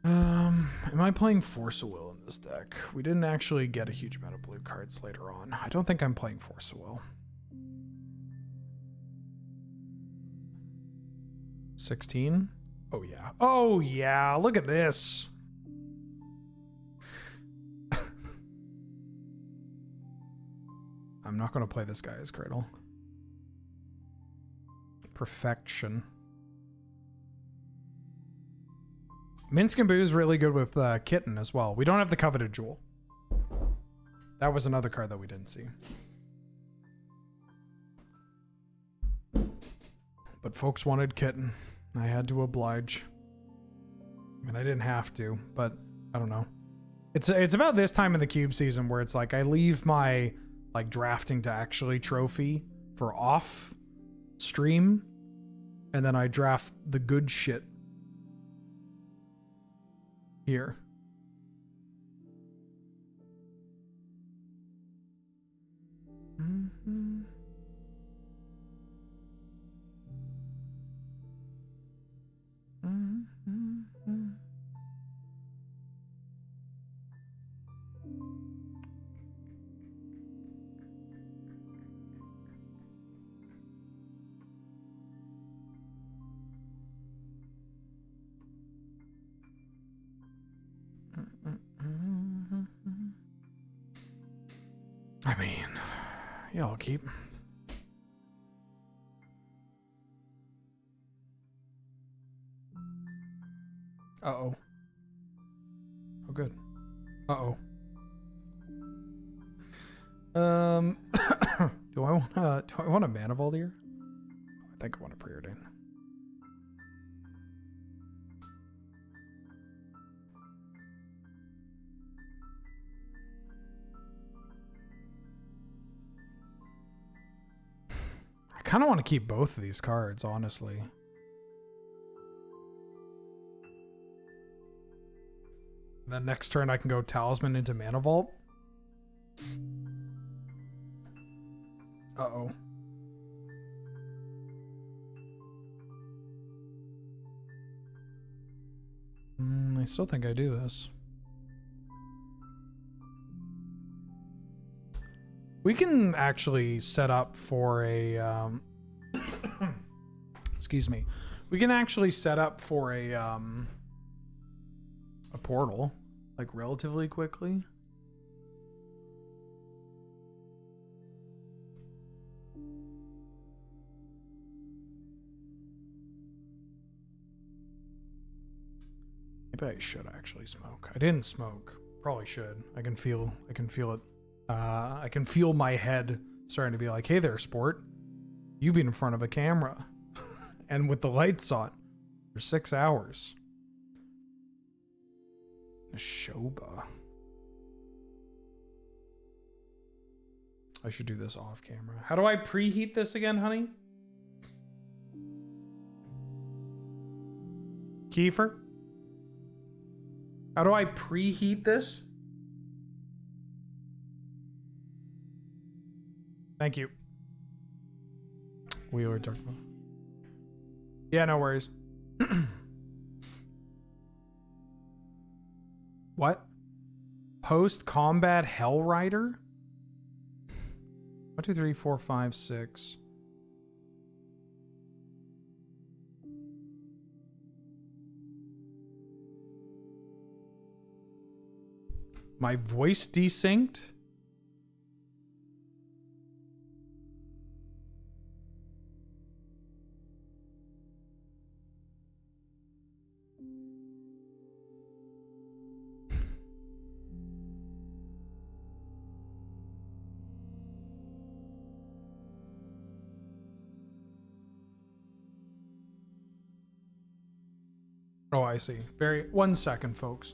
Am I playing Force of Will in this deck? We didn't actually get a huge amount of blue cards later on. I don't think I'm playing Force of Will. 16? Oh yeah. Oh yeah, look at this. I'm not going to play this guy as Cradle. Perfection. Minsk and Boo is really good with Kitten as well. We don't have the Coveted Jewel. That was another card that we didn't see. But folks wanted Kitten. I had to oblige. I mean, I didn't have to, but I don't know. It's about this time in the cube season where it's like I leave my like drafting to actually trophy for off stream, and then I draft the good shit here. Mm-hmm. Mm-hmm. I mean, yeah, I'll keep. Uh-oh. Oh, good. Uh-oh. Do I want a Manifold here? I think I want a Preordain. I kind of want to keep both of these cards, honestly. Then next turn I can go Talisman into Mana Vault. Uh-oh. I still think I do this. We can actually set up for a excuse me. We can actually set up for a portal like relatively quickly. Maybe I should actually smoke. I didn't smoke. Probably should. I can feel it. I can feel my head starting to be like, hey there, sport. You been in front of a camera and with the lights on for 6 hours. Shoba. I should do this off camera. How do I preheat this again, honey? Kiefer? How do I preheat this? Thank you. Wheeler Darkmo. Yeah, no worries. What? Post-combat Hell Rider? 1, 2, 3, 4, 5, 6. My voice desynced? Oh, I see. 1 second, folks.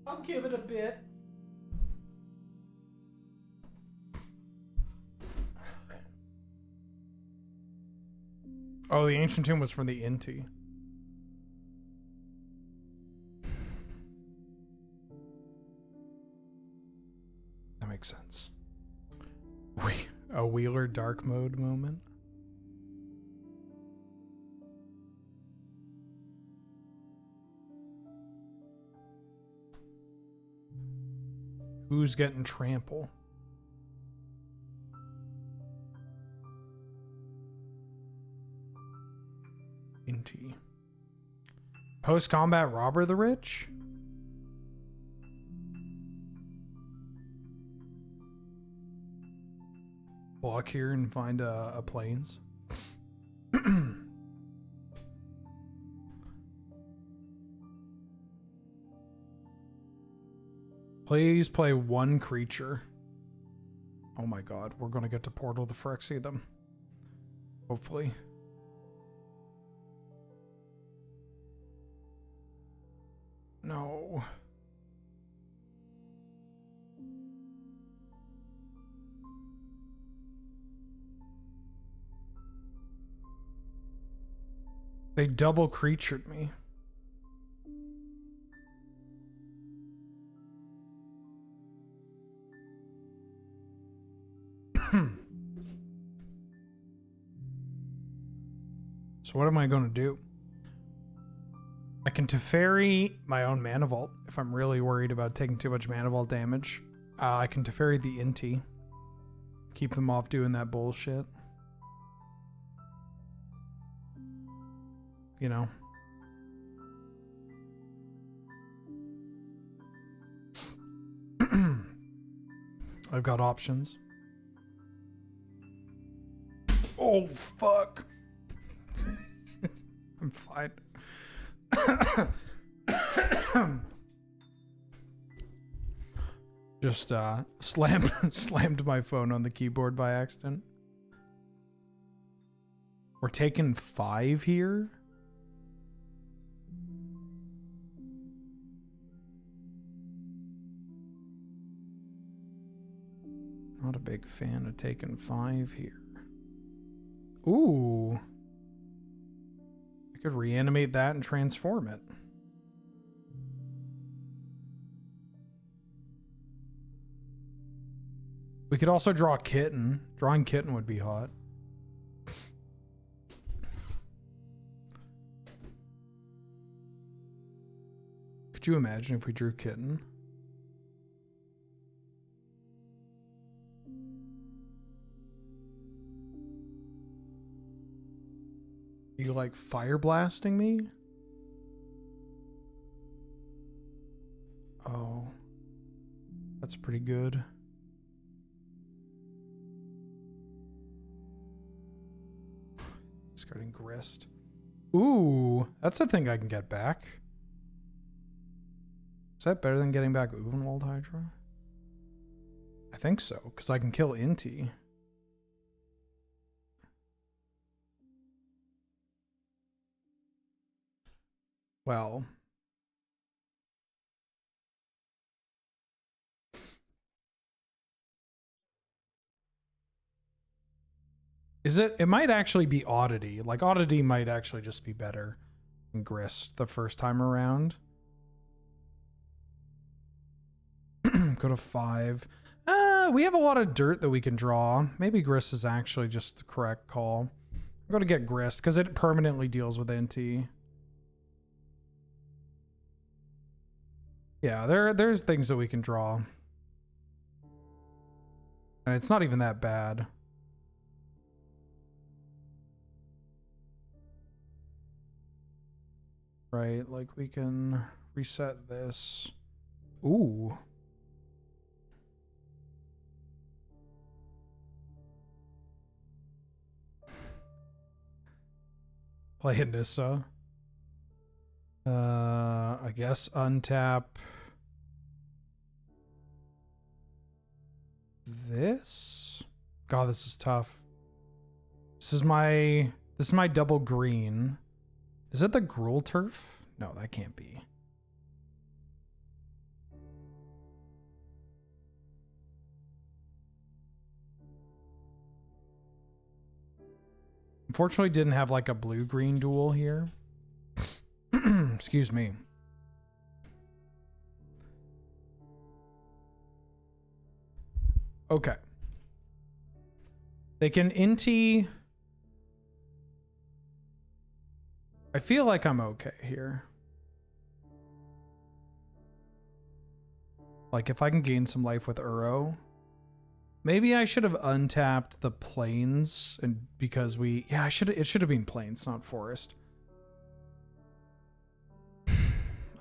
I'll give it a bit. Oh, the Ancient Tomb was from the Inti. That makes sense. A Wheeler dark mode moment. Who's getting trample? Inti. Post-combat Robber the Rich? Walk here and find a plains. Please play one creature. Oh my god, we're gonna get to Portal the Phyrexian. Hopefully. No. They double creatured me. So what am I going to do? I can Teferi my own Mana Vault if I'm really worried about taking too much Mana Vault damage. I can Teferi the Inti. Keep them off doing that bullshit. You know. I've got options. Oh, fuck. I'm fine. Just slammed my phone on the keyboard by accident. We're taking 5 here. Not a big fan of taking 5 here. Ooh. I could reanimate that and transform it. We could also draw Kitten. Drawing Kitten would be hot. Could you imagine if we drew Kitten? You like fire blasting me? Oh. That's pretty good. Discarding Grist. Ooh, that's a thing I can get back. Is that better than getting back Uvenwald Hydra? I think so, because I can kill Inti. Well, is it? It might actually be Oddity. Like, Oddity might actually just be better than Grist the first time around. Go to 5. We have a lot of dirt that we can draw. Maybe Grist is actually just the correct call. I'm going to get Grist because it permanently deals with NT. Yeah, there's things that we can draw. And it's not even that bad. Right, like we can reset this. Ooh. Play Nissa. I guess untap this. God, this is tough. This is my double green. Is it the Gruul Turf? No, that can't be. Unfortunately, didn't have like a blue-green duel here. Excuse me. Okay. They can Inti. I feel like I'm okay here. Like if I can gain some life with Uro. Maybe I should have untapped the plains and because it should have been plains, not forest.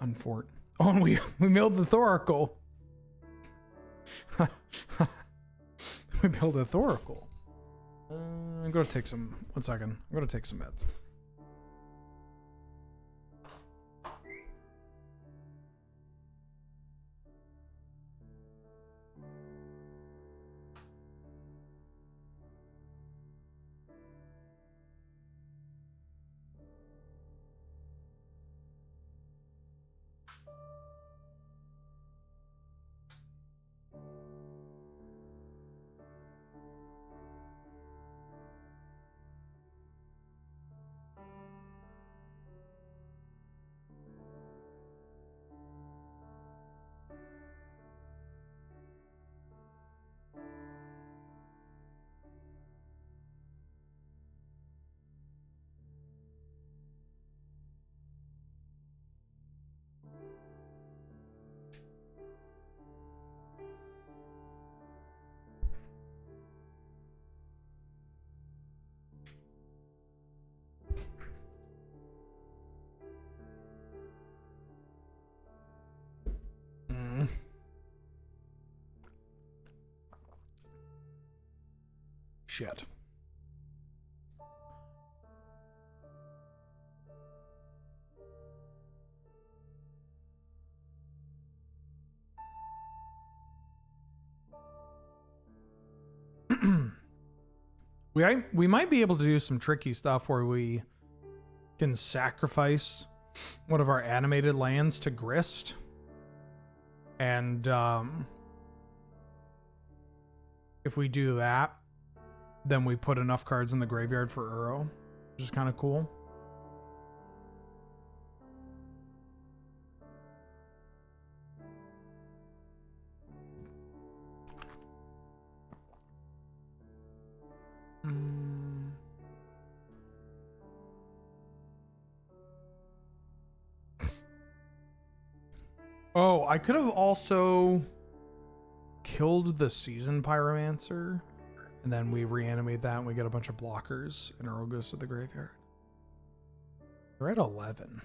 Unfort. Oh, and we milled the Thoracle. We milled a Thoracle. I'm gonna take some. 1 second. I'm gonna take some meds. shit. We might be able to do some tricky stuff where we can sacrifice one of our animated lands to Grist. And if we do that, then we put enough cards in the graveyard for Uro, which is kind of cool. Oh, I could have also killed the Season Pyromancer, and then we reanimate that and we get a bunch of blockers, and Uro goes to the graveyard. We're at 11.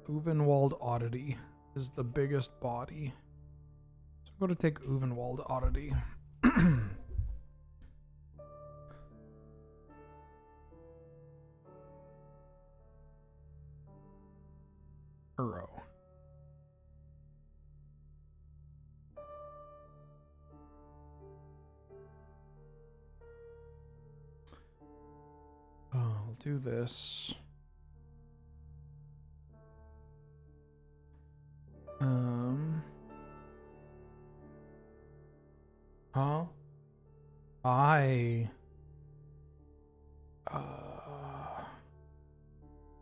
Uvenwald Oddity is the biggest body. So I'm going to take Uvenwald Oddity. Uro. I'll do this. Huh? I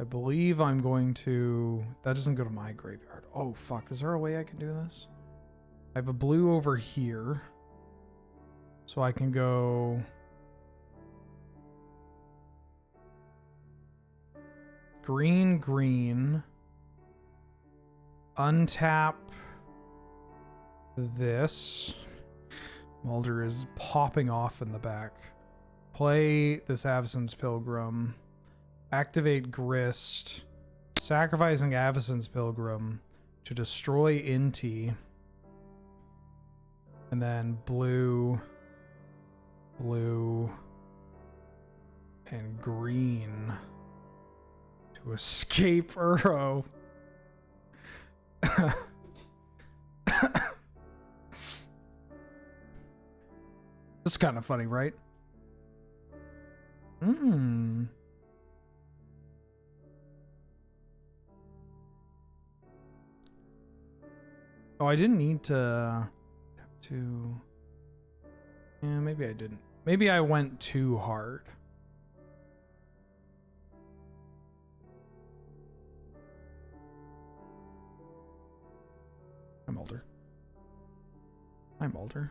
believe I'm going to... That doesn't go to my graveyard. Oh, fuck. Is there a way I can do this? I have a blue over here. So I can go... Green, green. Untap this. Mulder is popping off in the back. Play this Avacyn's Pilgrim. Activate Grist. Sacrificing Avacyn's Pilgrim to destroy Inti. And then blue, blue, and green to escape Uro. This is kind of funny, right? Oh, I didn't need to... Yeah, maybe I didn't. Maybe I went too hard. I'm older. I'm older.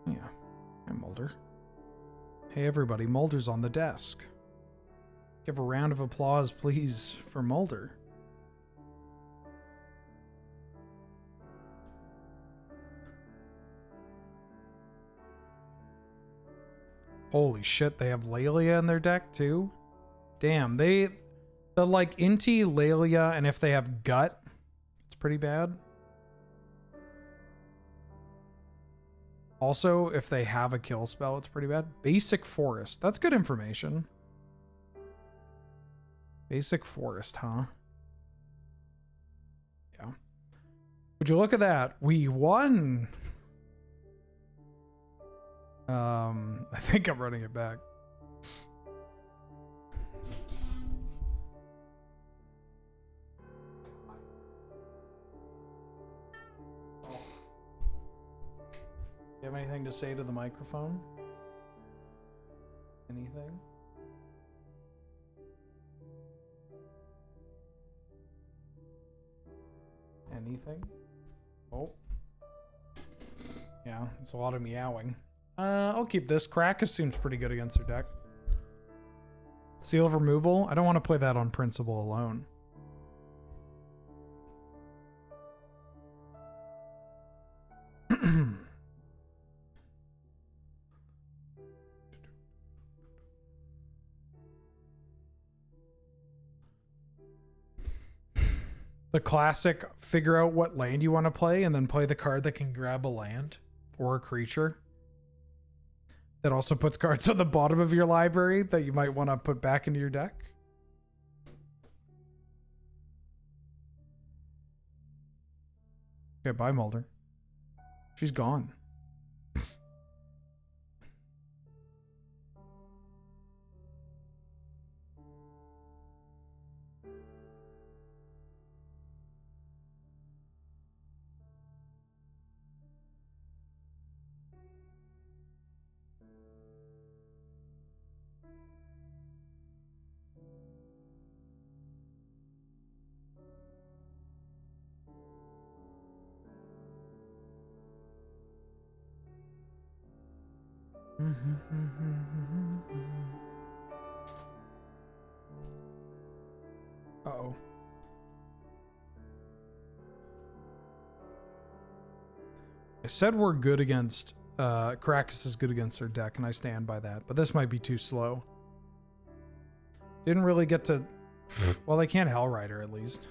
Yeah, I'm Mulder. Hey everybody, Mulder's on the desk. Give a round of applause, please, for Mulder. Holy shit, they have Laelia in their deck too? Damn, the like Inti, Laelia, and if they have Gut, it's pretty bad. Also, if they have a kill spell, it's pretty bad. Basic Forest. That's good information. Basic Forest, huh? Yeah. Would you look at that? We won. I think I'm running it back. You have anything to say to the microphone? Anything? Anything? Oh. Yeah, it's a lot of meowing. I'll keep this. Krakus seems pretty good against their deck. Seal of Removal? I don't want to play that on principle alone. The classic, figure out what land you want to play and then play the card that can grab a land or a creature. That also puts cards on the bottom of your library that you might want to put back into your deck. Okay, bye, Mulder. She's gone. Uh-oh. I said we're good against Caracas is good against their deck, and I stand by that, but this might be too slow. Didn't really get to well, they can't Hellrider at least.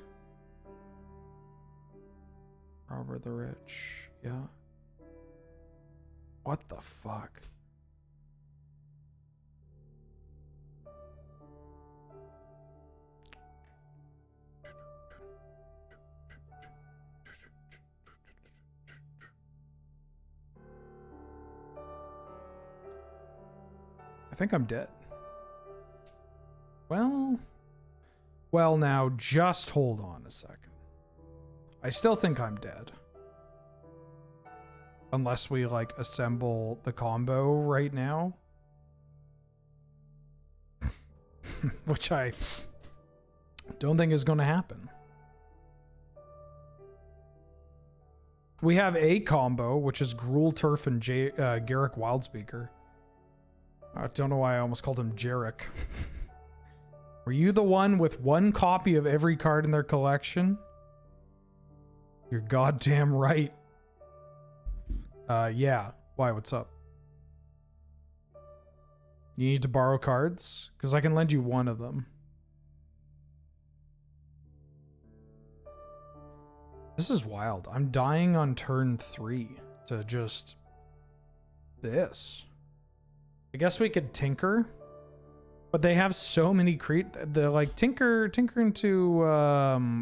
Robert the Rich, yeah. What the fuck? I think I'm dead. Well, now just hold on a second. I still think I'm dead. Unless we like assemble the combo right now. Which I don't think is going to happen. We have a combo, which is Gruul Turf and Garrick Wildspeaker. I don't know why I almost called him Jarek. Were you the one with one copy of every card in their collection? You're goddamn right. Yeah. Why, what's up? You need to borrow cards? Because I can lend you one of them. This is wild. I'm dying on turn 3 to just this. I guess we could tinker, but they have so many the like tinker into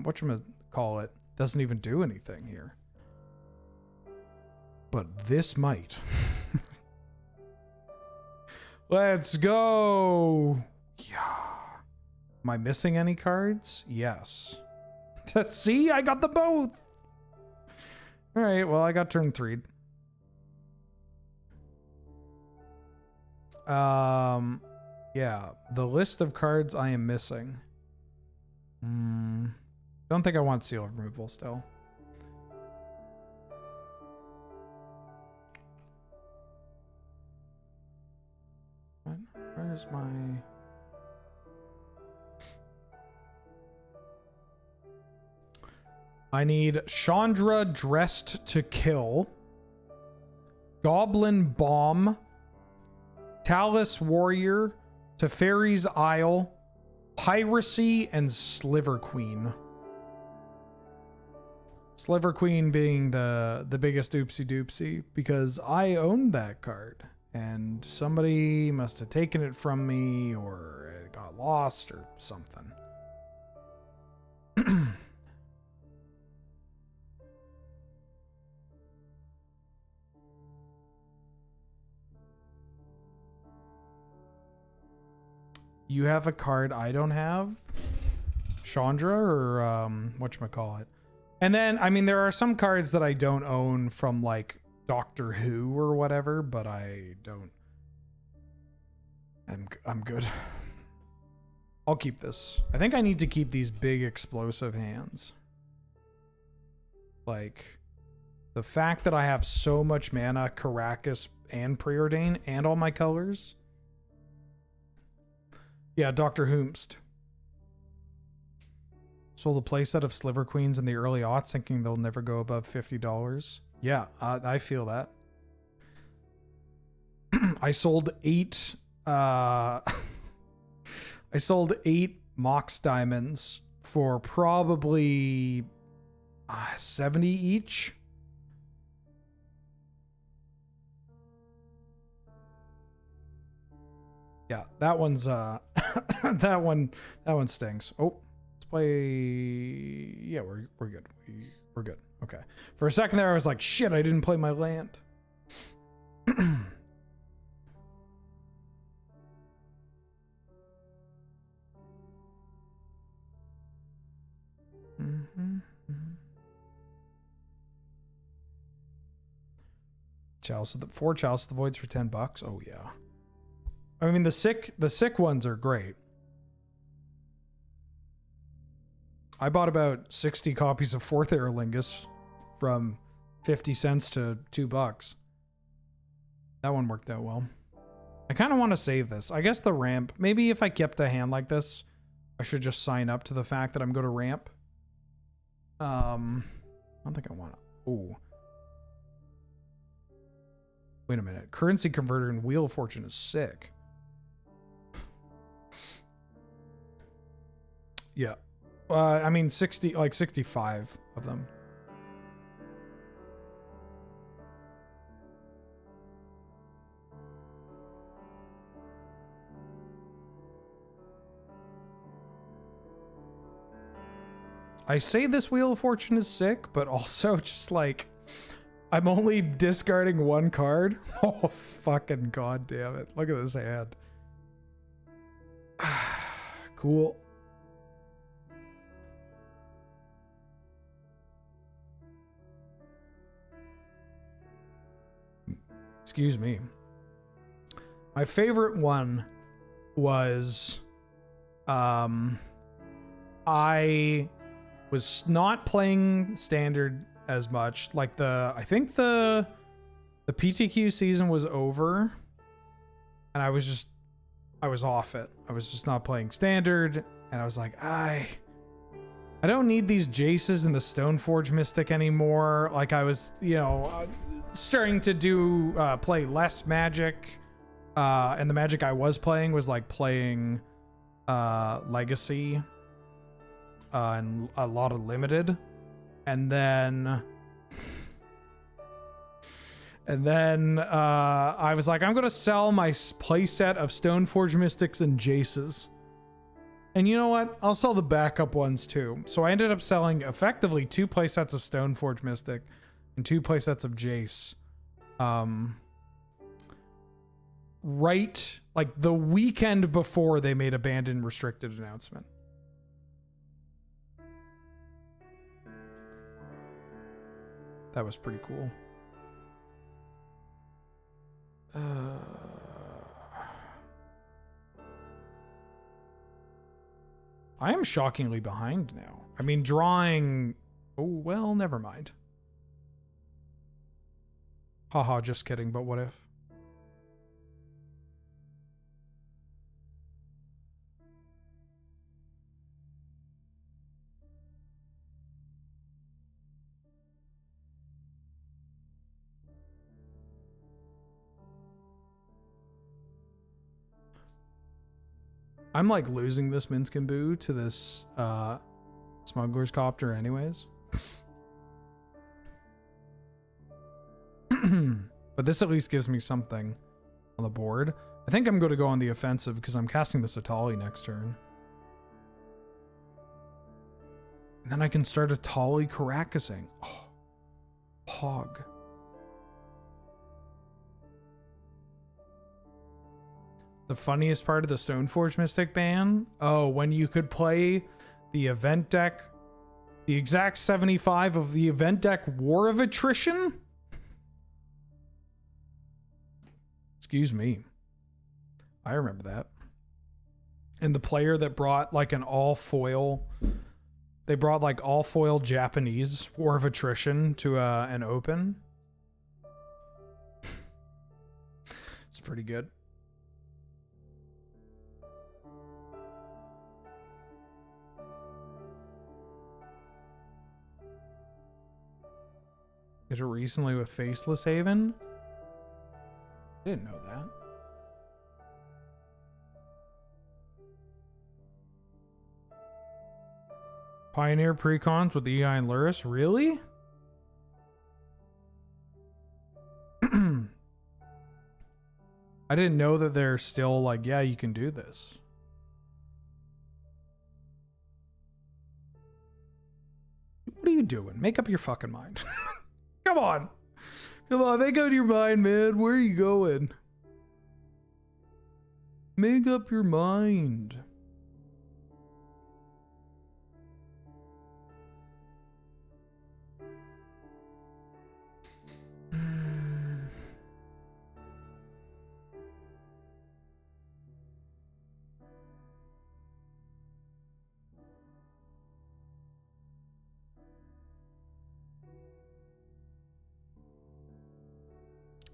whatchamacallit doesn't even do anything here. But this might. Let's go. Yeah. Am I missing any cards? Yes. See, I got them both. All right, well, I got turn 3. Yeah, the list of cards I am missing. Don't think I want seal removal still. What? Where's my... I need Chandra Dressed to Kill, Goblin Bomb, Talus Warrior, Teferi's Isle, Piracy, and Sliver Queen. Sliver Queen being the biggest oopsie doopsie because I owned that card and somebody must have taken it from me or it got lost or something. You have a card I don't have? Chandra or whatchamacallit? And then, I mean, there are some cards that I don't own from like Doctor Who or whatever, but I don't. I'm good. I'll keep this. I think I need to keep these big explosive hands. Like, the fact that I have so much mana, Caracas and Preordain, and all my colors. Yeah, Dr. Whomst. Sold a playset of Sliver Queens in the early aughts thinking they'll never go above $50. Yeah, I feel that. I sold 8 I sold 8 Mox Diamonds for probably 70 each. Yeah, that one's that one stings. Oh, let's play. Yeah, we're good. We're good. Okay. For a second there, I was like, shit, I didn't play my land. Chalice of the 4 Chalice of the Voids for $10. Oh yeah. I mean the sick ones are great. I bought about 60 copies of 4th Aerolingus from 50 cents to $2. That one worked out well. I kind of want to save this. I guess the ramp, maybe if I kept a hand like this, I should just sign up to the fact that I'm going to ramp. I don't think I want to. Ooh. Wait a minute. Currency converter and Wheel of Fortune is sick. Yeah. I mean 65 of them. I say this Wheel of Fortune is sick, but also just like I'm only discarding one card. Oh, fucking god damn it. Look at this hand. Cool. Excuse me. My favorite one was I was not playing standard as much. Like I think the PTQ season was over and I was off it. I was just not playing standard and I was like, I don't need these Jaces and the Stoneforge Mystic anymore. Like I was, you know, starting to play less Magic. And the Magic I was playing was like playing Legacy and a lot of Limited. And then I was like, I'm going to sell my playset of Stoneforge Mystics and Jaces. And you know what? I'll sell the backup ones too. So I ended up selling effectively 2 playsets of Stoneforge Mystic and 2 playsets of Jace. Right, like the weekend before they made a banned and restricted announcement. That was pretty cool. I am shockingly behind now. I mean, drawing... Oh, well, never mind. Haha, just kidding, but what if? I'm like losing this Minsc and Boo to this Smuggler's Copter anyways. But this at least gives me something on the board. I think I'm going to go on the offensive because I'm casting this Atali next turn. And then I can start Atali Karakasing. Oh, Pog. The funniest part of the Stoneforge Mystic ban? Oh, when you could play the event deck, the exact 75 of the event deck War of Attrition? Excuse me. I remember that. And the player that brought like an all foil, they brought like all foil Japanese War of Attrition to an open. It's pretty good. Did it recently with Faceless Haven? I didn't know that. Pioneer precons with EI and Luris? Really? I didn't know that they're still like, yeah, you can do this. What are you doing? Make up your fucking mind. Come on. Come on, make up your mind, man. Where are you going? Make up your mind.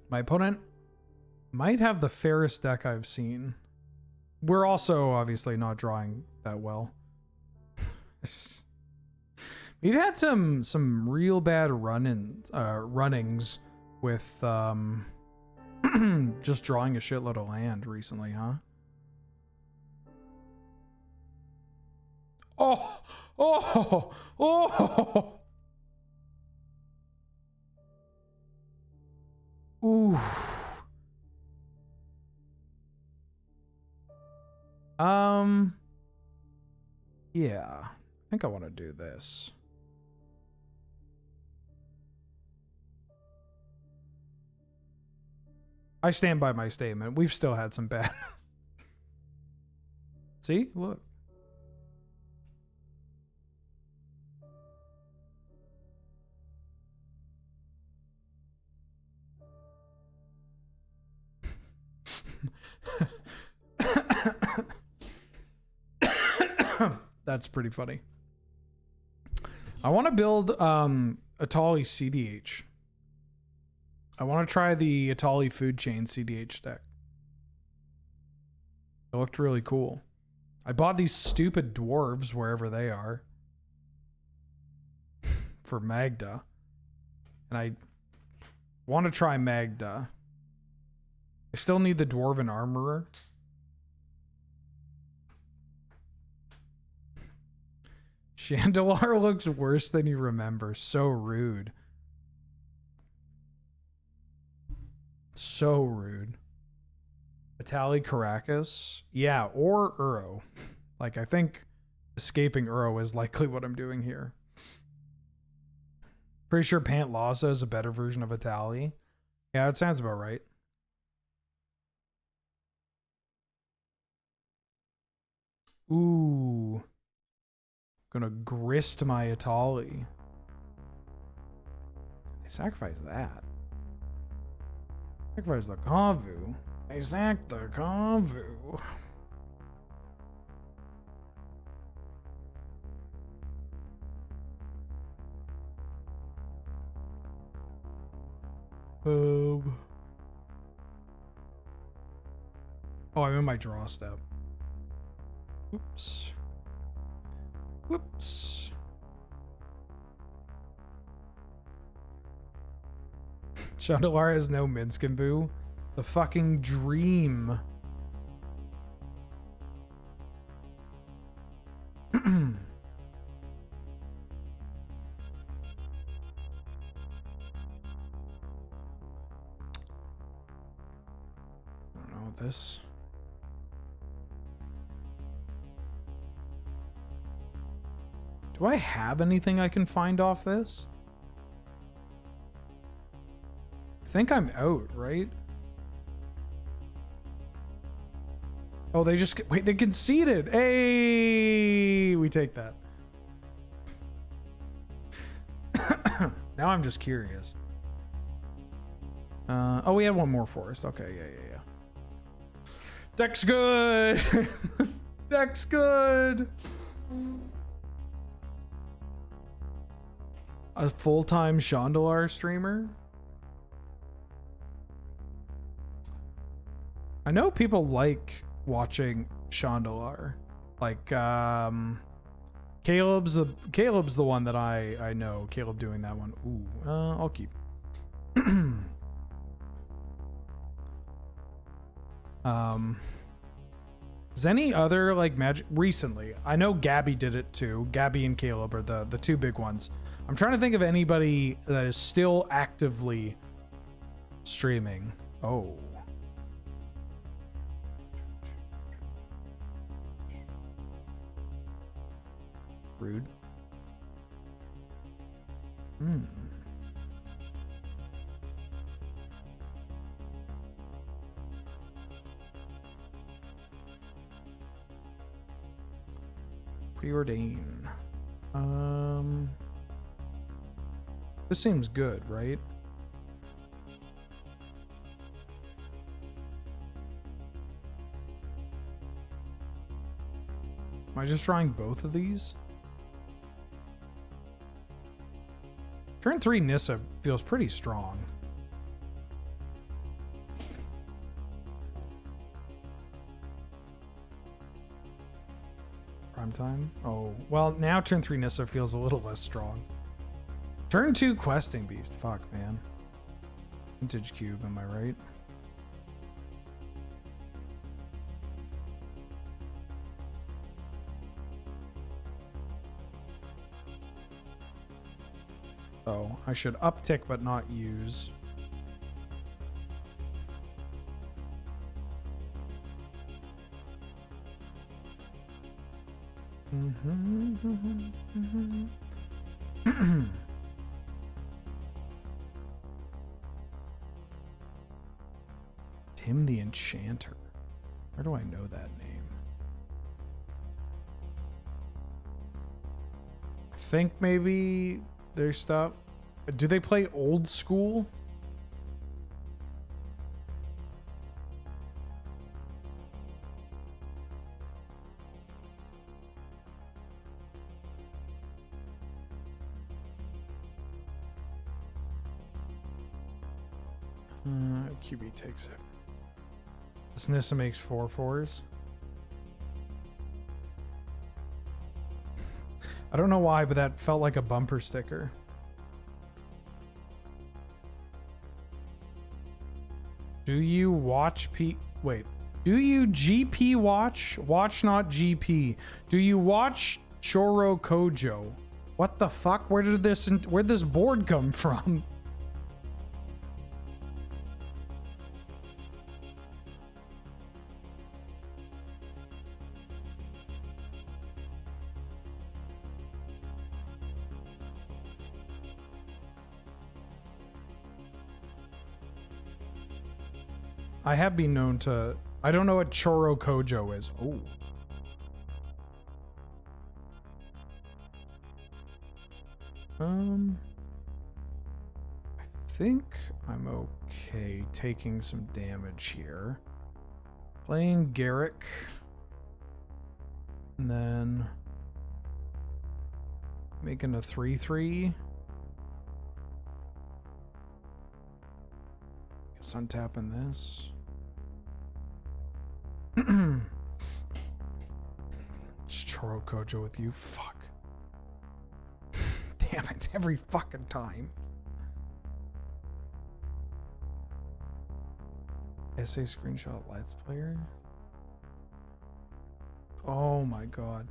My opponent might have the fairest deck I've seen. We're also obviously not drawing that well. We've had some real bad runnings with just drawing a shitload of land recently, huh? Oh, oh, oh. Ooh. Yeah. I think I want to do this. I stand by my statement. We've still had some bad. See? Look. That's pretty funny. I want to build Atali CDH. I want to try the Atali food chain CDH deck. It looked really cool. I bought these stupid dwarves wherever they are for Magda. And I want to try Magda. I still need the Dwarven Armorer. Chandelar looks worse than you remember. So rude. So rude. Atali Caracas. Yeah, or Uro. Like, I think escaping Uro is likely what I'm doing here. Pretty sure Pant Lhasa is a better version of Atali. Yeah, it sounds about right. Ooh. Gonna grist my Atali. They sacrifice that. Sacrifice the Kavu. They sack the Kavu. Oh, I'm in my draw step. Whoops. Whoops. Chandelar has no Minskin Boo. The fucking dream. I don't know this. Do I have anything I can find off this? I think I'm out, right? Oh, they just... Wait, they conceded! Hey! We take that. Now I'm just curious. Oh, we had one more forest. Okay, yeah. Deck's good! Deck's good! A full-time Chandelar streamer? I know people like watching Chandelar. Like, Caleb's the one that I know. Caleb doing that one. Ooh, I'll keep. Is any other like magic recently? I know Gabby did it too. Gabby and Caleb are the two big ones. I'm trying to think of anybody that is still actively streaming. Oh. Rude. Hmm. Preordain. This seems good, right? Am I just drawing both of these? Turn 3 Nissa feels pretty strong. Prime time? Oh, well, now turn 3 Nissa feels a little less strong. Turn 2 Questing Beast. Fuck, man. Vintage Cube, am I right? Oh, I should uptick but not use. Tim the Enchanter. Where do I know that name? I think maybe their stuff. Do they play old school? QB takes it. This Nissa makes 4/4s. I don't know why, but that felt like a bumper sticker. Do you watch Wait. Do you GP watch? Watch not GP. Do you watch Choro Kojo? What the fuck? Where'd this board come from? I have been known to... I don't know what Choro Kojo is. Oh. I think I'm okay taking some damage here. Playing Garrick. And then... making a 3/3. Guess untapping this. Just Choro Kojo with you. Fuck. Damn it, every fucking time. Essay screenshot Let's Player. Oh my god.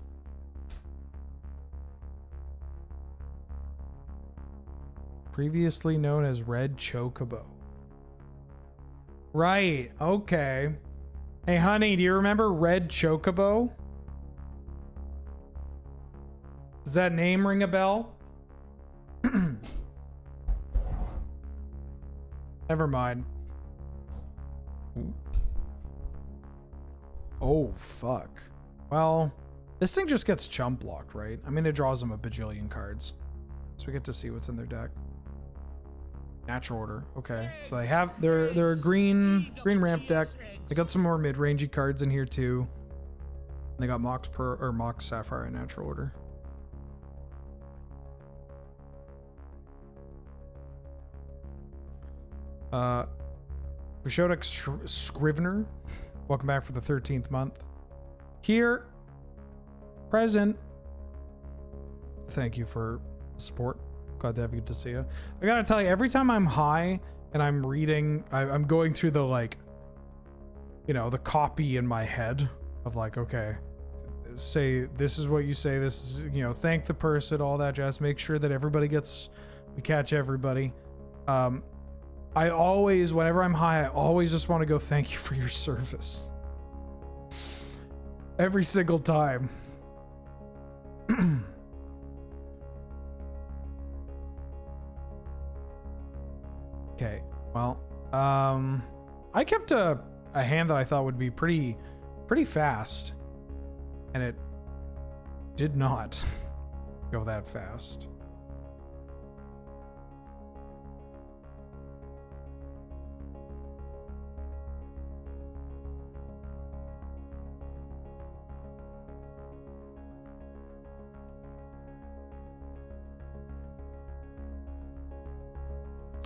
Previously known as Red Chocobo. Right, okay. Hey, honey, do you remember Red Chocobo? Does that name ring a bell? Never mind. Oh, fuck. Well, this thing just gets chump blocked, right? I mean, it draws them a bajillion cards. So we get to see what's in their deck. Natural order. Okay. So they have they're a green ramp deck. They got some more mid-rangey cards in here too. And they got Mox Sapphire in natural order. Rishodak Scrivener. Welcome back for the 13th month. Here. Present. Thank you for the support. Glad to have you to see you. I gotta tell you, every time I'm high and I'm reading, I'm going through the, like, you know, the copy in my head of like, okay, say this is what you say, this is, you know, thank the person, all that jazz, make sure that everybody gets, we catch everybody. I always, whenever I'm high, I always just want to go, thank you for your service. Every single time. Okay, well, I kept a hand that I thought would be pretty fast, and it did not go that fast.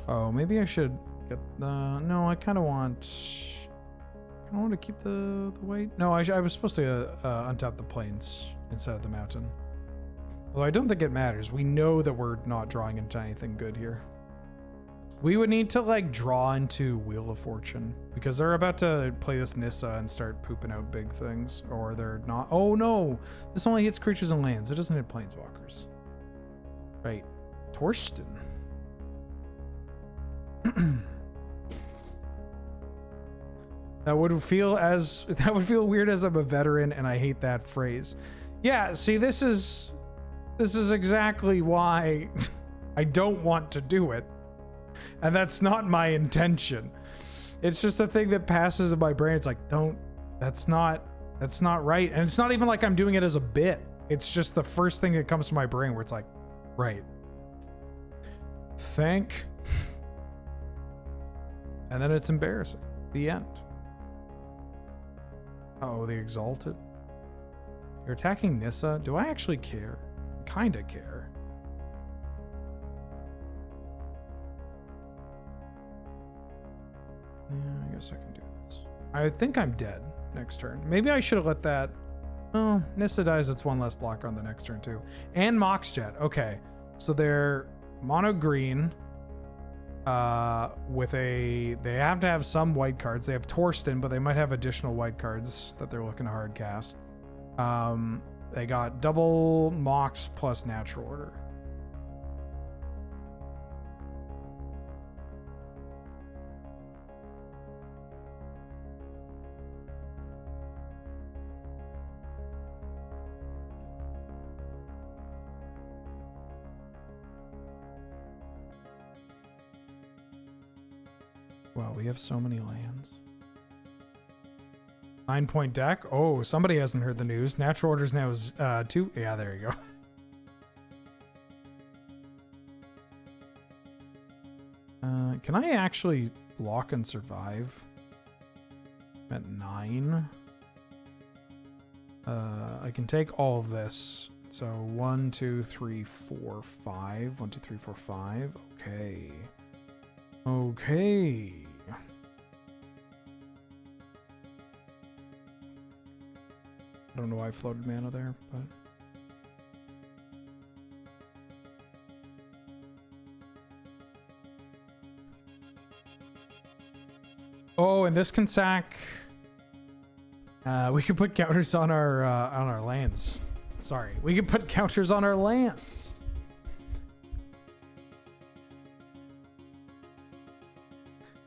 Oh, maybe I should get the... No, I kind of want to keep the white. No, I was supposed to untap the plains instead of the mountain. Although I don't think it matters. We know that we're not drawing into anything good here. We would need to like draw into Wheel of Fortune because they're about to play this Nissa and start pooping out big things, or they're not. Oh no, this only hits creatures and lands. It doesn't hit planeswalkers. Right, Torsten. That would feel weird as I'm a veteran and I hate that phrase. Yeah, see, this is exactly why I don't want to do it. And that's not my intention. It's just a thing that passes in my brain. It's like, that's not right. And it's not even like I'm doing it as a bit. It's just the first thing that comes to my brain where it's like, right. Thank. And then it's embarrassing. The end. Oh, the Exalted. You're attacking Nissa? Do I actually care? Kinda care. Yeah, I guess I can do this. I think I'm dead next turn. Maybe I should have let that... Oh, Nissa dies. It's one less blocker on the next turn too. And Moxjet. Okay. So they're mono green. With they have to have some white cards. They have Torsten, but they might have additional white cards that they're looking to hard cast. They got double Mox plus Natural Order. Wow, we have so many lands. 9-point deck. Oh, somebody hasn't heard the news. Natural Orders now is 2. Yeah, there you go. Can I actually block and survive? At 9. I can take all of this. So 1, 2, 3, 4, 5. 1, 2, 3, 4, 5. Okay. Okay. I don't know why I floated mana there, but... Oh, and this can sack... we could put counters on our lands. Sorry, we could put counters on our lands.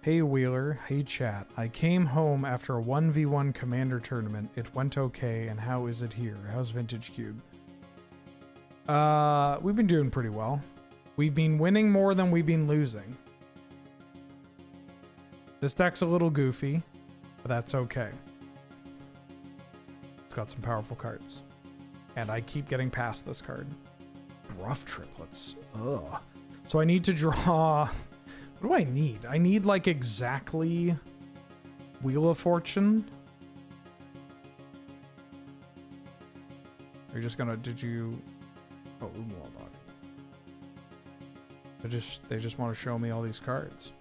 Hey Wheeler, hey chat. I came home after a 1v1 Commander tournament. It went okay, and how is it here? How's Vintage Cube? We've been doing pretty well. We've been winning more than we've been losing. This deck's a little goofy, but that's okay. It's got some powerful cards. And I keep getting past this card. Rough Triplets. Ugh. So I need to draw... What do I need? I need like exactly Wheel of Fortune. Are you just gonna, did you, oh, Umwaldog. They just want to show me all these cards.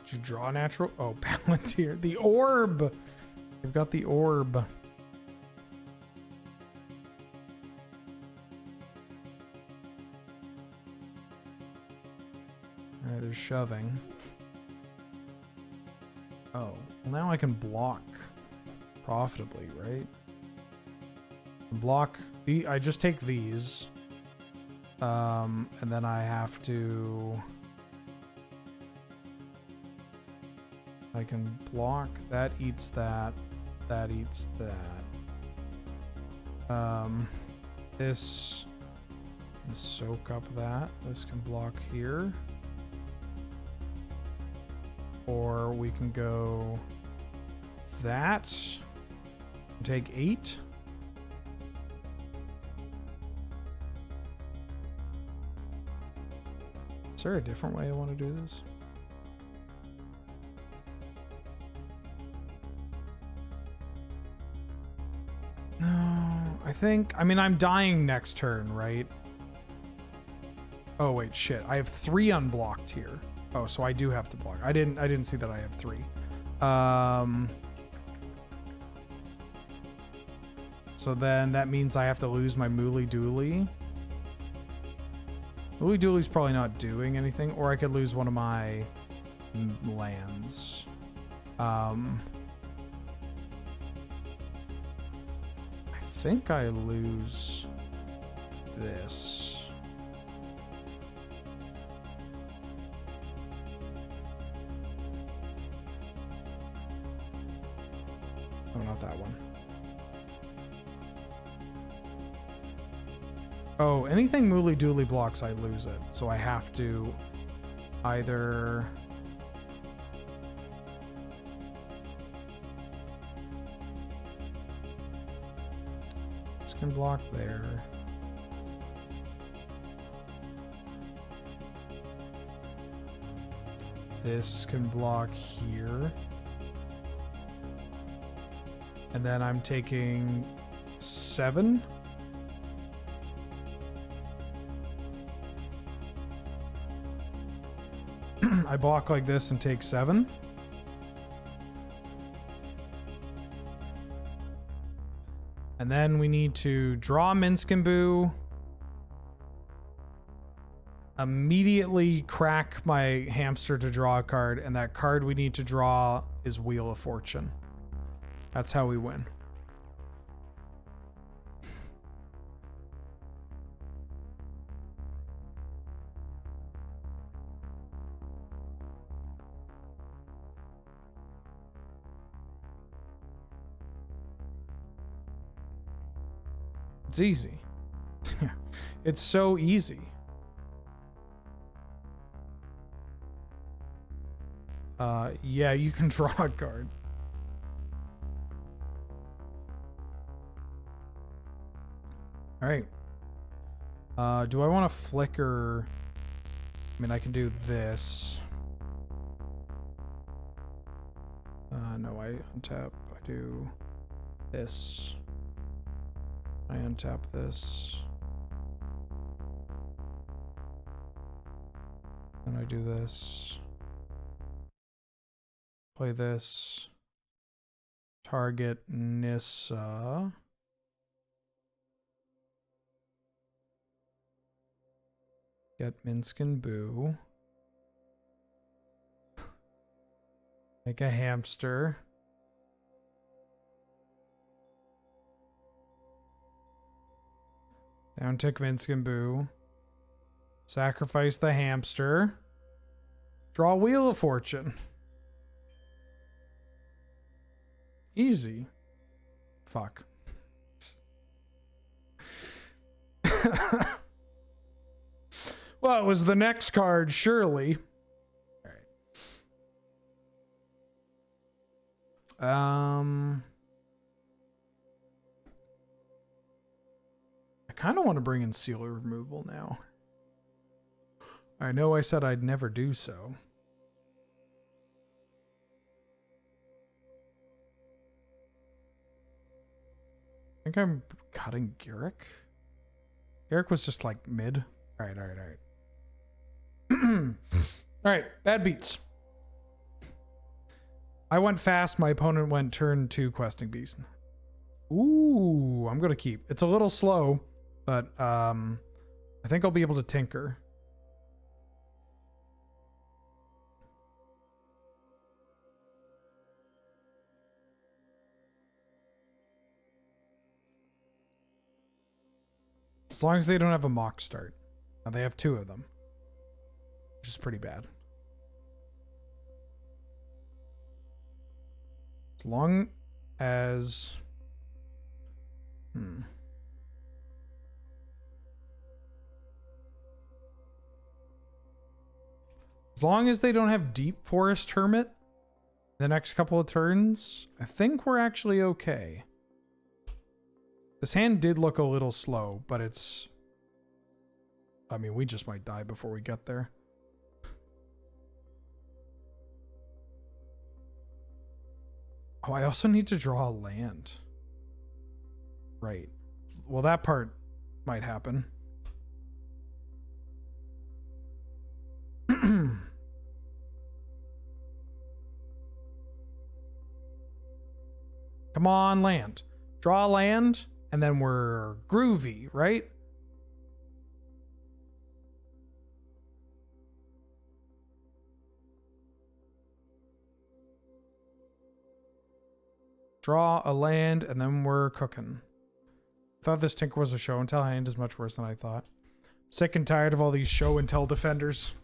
Did you draw natural? Oh, Palantir. The orb! They've got the orb. Alright, they're shoving. Oh, well now I can block profitably, right? Block the. I just take these, and then I have to. I can block. That eats that. That eats that. This can soak up that. This can block here. Or we can go that. Take 8. Is there a different way I want to do this? No, I mean, I'm dying next turn, right? Oh, wait, shit. I have 3 unblocked here. Oh, so I do have to block. I didn't see that I have 3. So then that means I have to lose my Mooly Dooley. Mooly Dooley's probably not doing anything, or I could lose one of my lands. I think I lose this. Oh, not that one. Oh, anything Mooly Dooley blocks, I lose it. So I have to either... This can block there. This can block here. And then I'm taking 7. I block like this and take 7. And then we need to draw Minskinboo. Immediately crack my hamster to draw a card, and that card we need to draw is Wheel of Fortune. That's how we win. It's easy. It's so easy. Yeah, you can draw a card. All right. Do I want to flicker? I mean, I can do this. No, I untap. I do this. I untap this. Then I do this. Play this. Target Nissa. Get Minskinboo. Make a hamster. Down tick Minskinboo. Sacrifice the hamster. Draw Wheel of Fortune. Easy. Fuck. Well, it was the next card, surely. All right. I kind of want to bring in sealer removal now. I know I said I'd never do so. I think I'm cutting Garrick. Garrick was just like mid. All right. All right, bad beats. I went fast. My opponent went turn 2 questing beast. Ooh, I'm gonna keep. It's a little slow, but I think I'll be able to tinker. As long as they don't have a mock start. Now they have 2 of them, which is pretty bad. As long as... As long as they don't have Deep Forest Hermit the next couple of turns, I think we're actually okay. This hand did look a little slow, but it's... I mean, we just might die before we get there. Oh, I also need to draw a land. Right. Well, that part might happen. Come on, land. Draw land, and then we're groovy, right? Draw a land, and then we're cooking. Thought this Tinker was a show and tell hand is much worse than I thought. Sick and tired of all these show and tell defenders.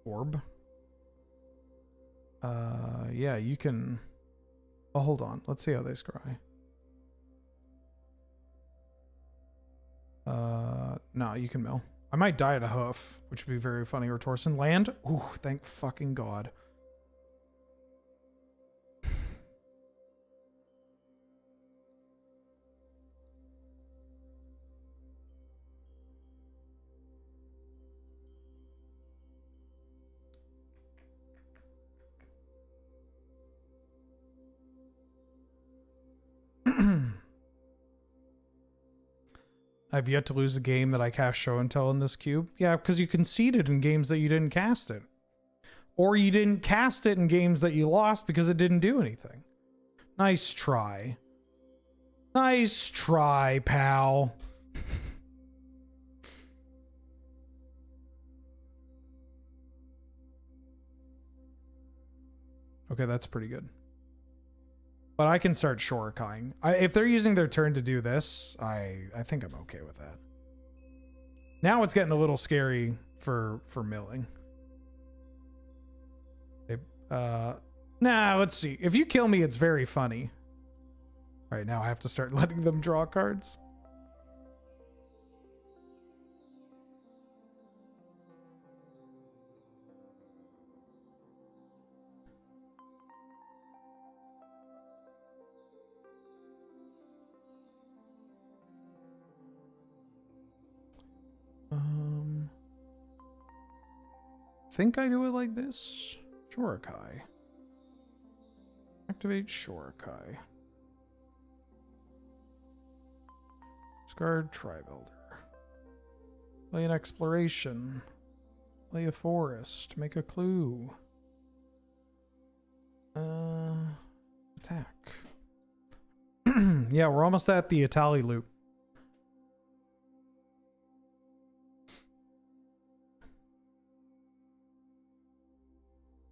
Orb. Yeah, you can... Oh, hold on. Let's see how they scry. No, you can mill. I might die at a hoof, which would be very funny. Or Torsen. Land? Ooh, thank fucking God. I've yet to lose a game that I cast show and tell in this cube. Yeah, because you conceded in games that you didn't cast it. Or you didn't cast it in games that you lost because it didn't do anything. Nice try. Nice try, pal. Okay, that's pretty good. But I can start Shorikaiing. If they're using their turn to do this, I think I'm okay with that. Now it's getting a little scary for milling. Okay, nah, let's see. If you kill me, it's very funny. All right, now I have to start letting them draw cards. Think I do it like this. Shorikai. Activate Shorikai. Discard Tribe Elder. Play an Exploration. Play a Forest. Make a clue. Attack. Yeah, we're almost at the Itali loop.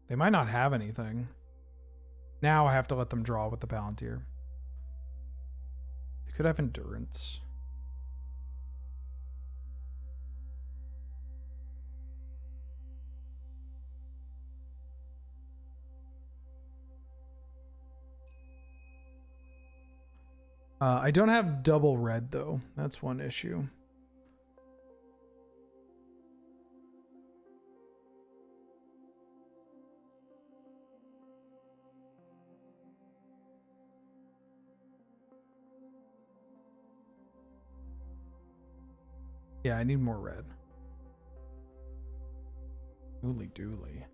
They might not have anything. Now I have to let them draw with the Palantir. They could have Endurance. I don't have double red though. That's one issue. Yeah, I need more red. Mooly dooly.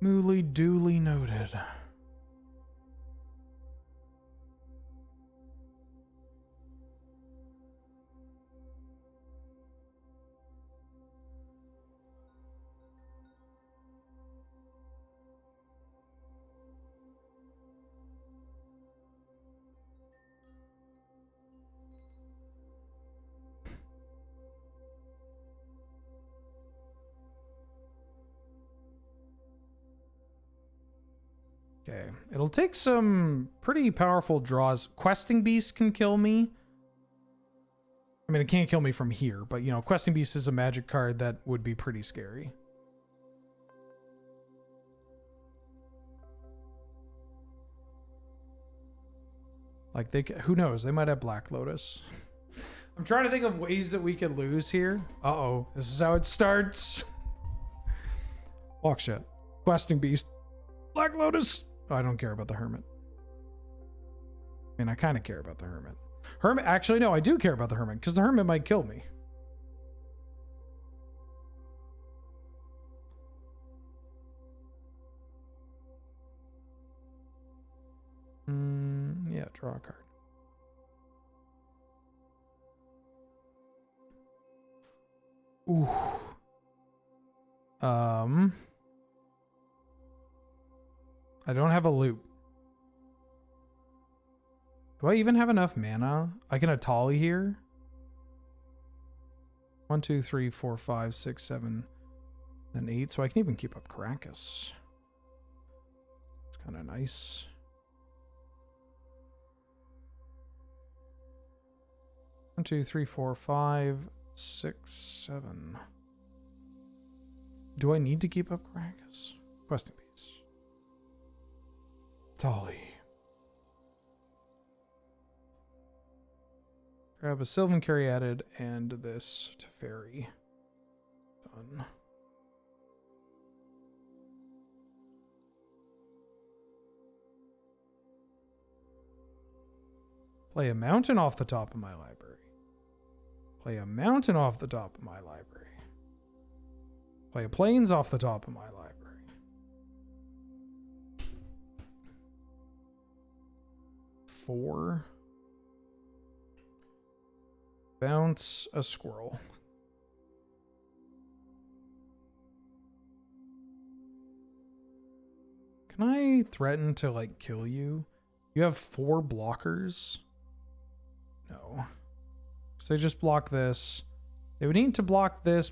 Mooly dooly noted. Okay. It'll take some pretty powerful draws. Questing Beast can kill me. I mean, it can't kill me from here, but, you know, Questing Beast is a magic card that would be pretty scary. Like, who knows? They might have Black Lotus. I'm trying to think of ways that we could lose here. Uh-oh. This is how it starts. Walk shit. Questing Beast. Black Lotus. Oh, I don't care about the Hermit. I mean, I kind of care about the Hermit. Actually, no, I do care about the Hermit, because the Hermit might kill me. Yeah, draw a card. Ooh. I don't have a loop. Do I even have enough mana? I can Atali here. 1, 2, 3, 4, 5, 6, 7, and 8. So I can even keep up Caracas. It's kind of nice. One, 2, 3, 4, 5, 6, 7. Do I need to keep up Caracas? Questing Beast. Tali. Grab a Sylvan Caryatid and this to Fairy. Done. Play a mountain off the top of my library. Play a mountain off the top of my library. Play a plains off the top of my library. Four. Bounce a squirrel. Can I threaten to, like, kill you? You have 4 blockers? No. So they just block this. They would need to block this,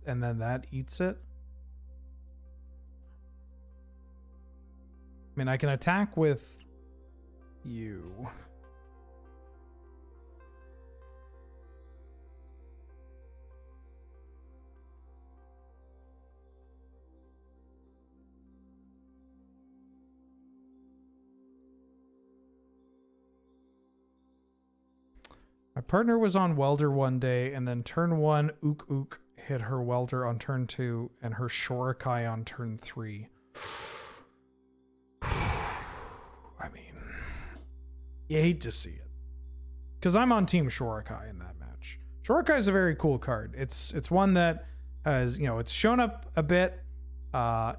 and then that eats it. I mean, I can attack with you. My partner was on Welder one day, and then turn 1, Ook Ook hit her Welder on turn 2, and her Shorikai on turn 3. I mean, you hate to see it. Because I'm on Team Shorikai in that match. Shorikai is a very cool card. It's one that has, you know, it's shown up a bit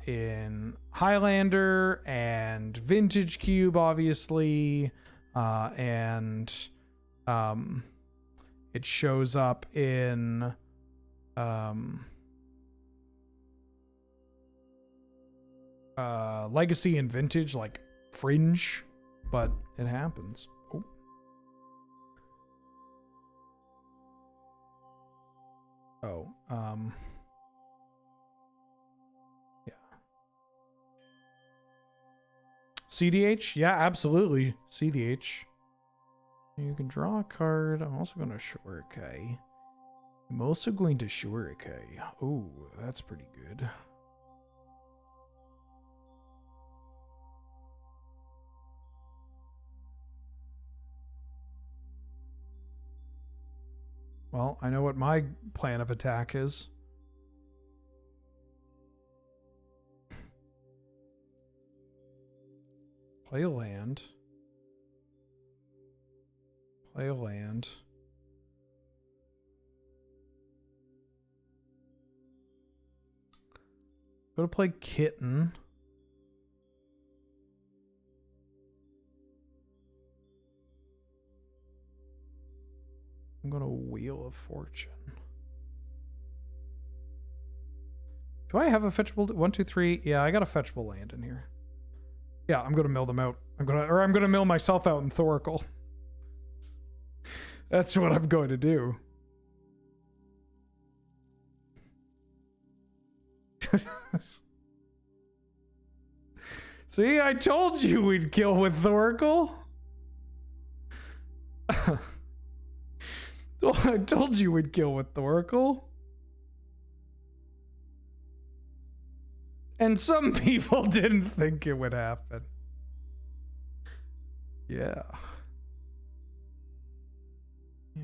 in Highlander and Vintage Cube, obviously, and it shows up in Legacy and Vintage, like Fringe, but it happens. Yeah. CDH? Yeah, absolutely. CDH. You can draw a card. I'm also going to Shurikai. I'm also going to Shurikai. Oh, that's pretty good. Well, I know what my plan of attack is. Play a land. Play a land. Go to play Kitten. I'm going to Wheel of Fortune. Do I have a fetchable? 1, 2, 3. Yeah, I got a fetchable land in here. Yeah, I'm going to mill them out. I'm going to mill myself out in Thoracle. That's what I'm going to do. See, I told you we'd kill with Thoracle. I told you we'd kill with Thoracle. And some people didn't think it would happen. Yeah. Yeah.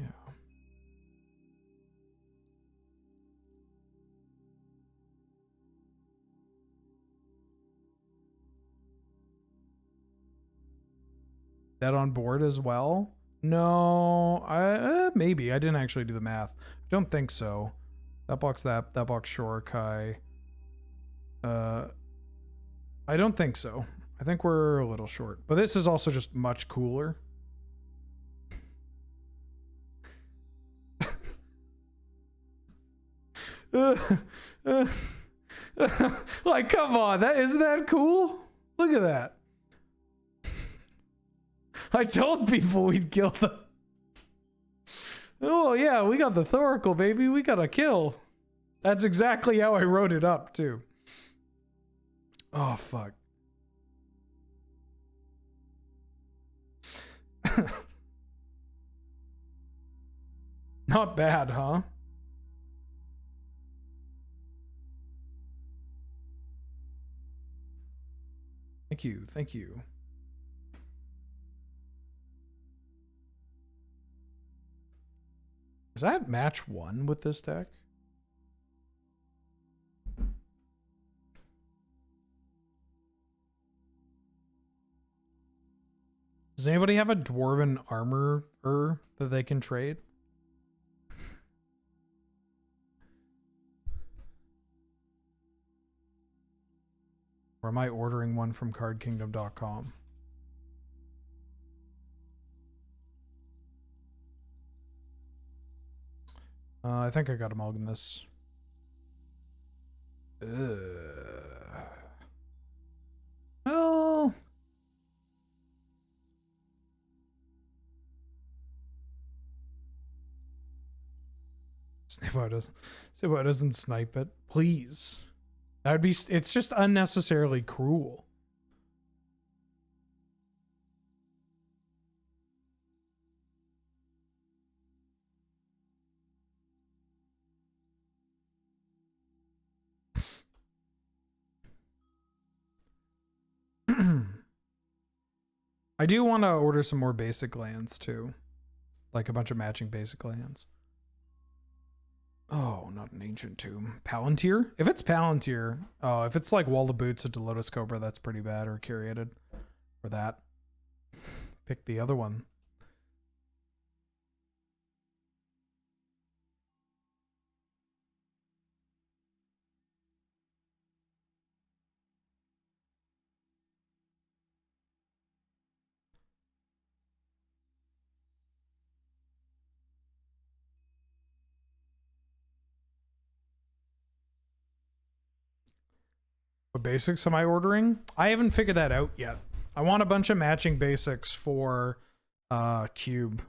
That on board as well? No, maybe. I didn't actually do the math. I don't think so. That box Shorokai. I don't think so. I think we're a little short. But this is also just much cooler. Like, come on, isn't that cool? Look at that. I told people we'd kill the... Oh yeah, we got the Thoracle, baby. We got a kill. That's exactly how I wrote it up, too. Oh, fuck. Not bad, huh? Thank you, thank you. Is that match 1 with this deck? Does anybody have a Dwarven armor that they can trade? Or am I ordering one from cardkingdom.com? I think I got them all in this. Well... Snippo doesn't snipe it. Please. That would be... It's just unnecessarily cruel. I do want to order some more basic lands too. Like a bunch of matching basic lands. Oh, not an ancient tomb. Palantir? If it's Palantir, oh, if it's like Wall of Boots or Lotus Cobra, that's pretty bad, or curated for that. Pick the other one. What basics am I ordering? I haven't figured that out yet. I want a bunch of matching basics for Cube.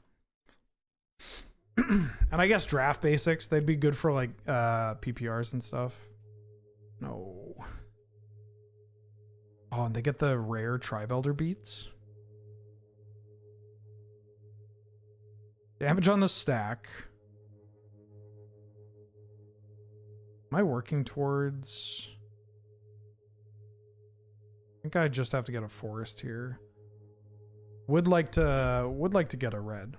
And I guess draft basics, they'd be good for like PPRs and stuff. No. Oh, and they get the rare Tribe Elder beats. Damage on the stack. Am I working towards... I think I just have to get a forest here. Would like to get a red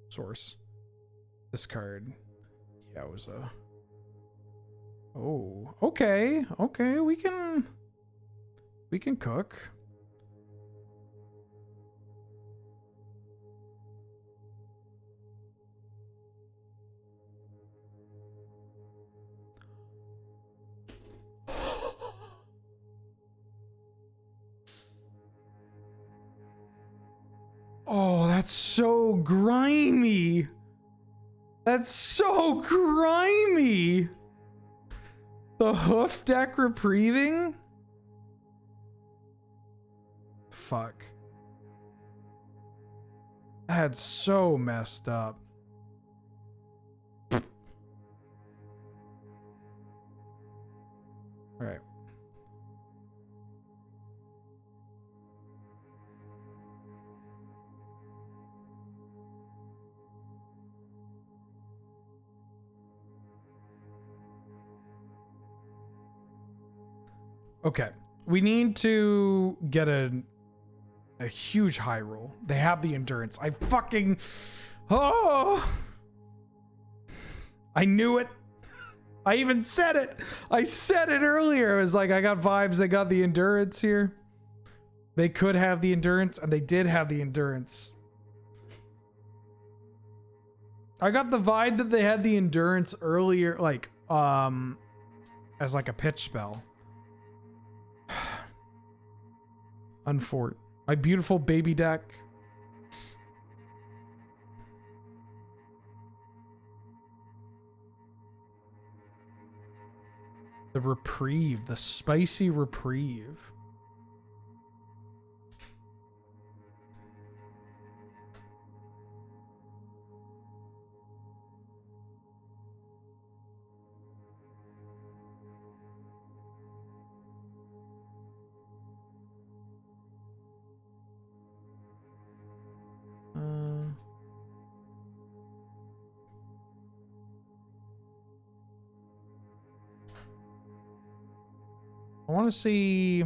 source. This card. Yeah, it was a... Oh, okay. Okay, we can cook. Oh, that's so grimy. That's so grimy. The hoof deck reprieving? Fuck. That's so messed up. All right. Okay. We need to get a huge high roll. They have the endurance. I fucking... Oh! I knew it. I even said it. I said it earlier. It was like, I got vibes. They got the endurance here. They could have the endurance, and they did have the endurance. I got the vibe that they had the endurance earlier, like, as like a pitch spell. Unfort. My beautiful baby deck. The reprieve, the spicy reprieve. I want to see...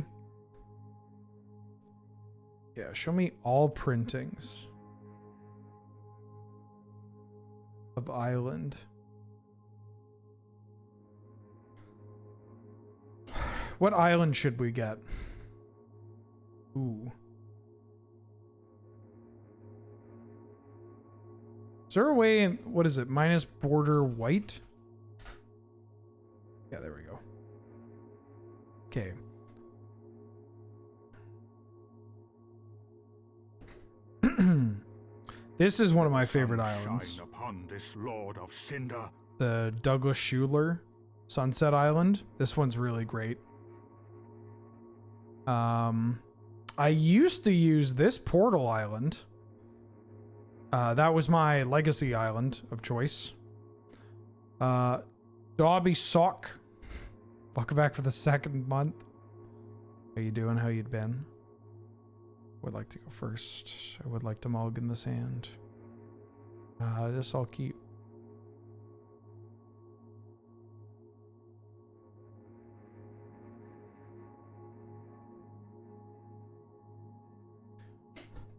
Yeah, show me all printings of Island. What island should we get? Ooh. Is there a way in, what is it? Minus border white? Yeah, there we go. Okay. This is one of my favorite islands. Upon this Lord of Cinder. The Douglas Schuler Sunset Island. This one's really great. I used to use this Portal Island. That was my legacy island of choice. Dobby Sock. Welcome back for the second month. How you doing? How you been? Would like to go first. I would like to mulligan this hand. This I'll keep.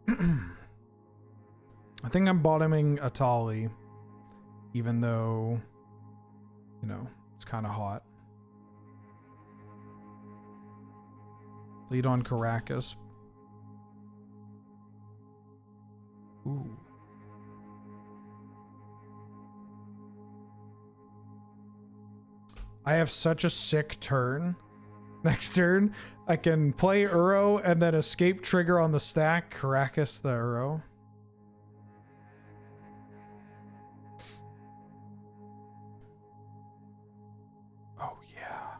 I think I'm bottoming Atali, even though, you know, it's kind of hot. Lead on Caracas. Ooh. I have such a sick turn. Next turn, I can play Uro and then escape trigger on the stack, Caracas the Uro. Oh, yeah.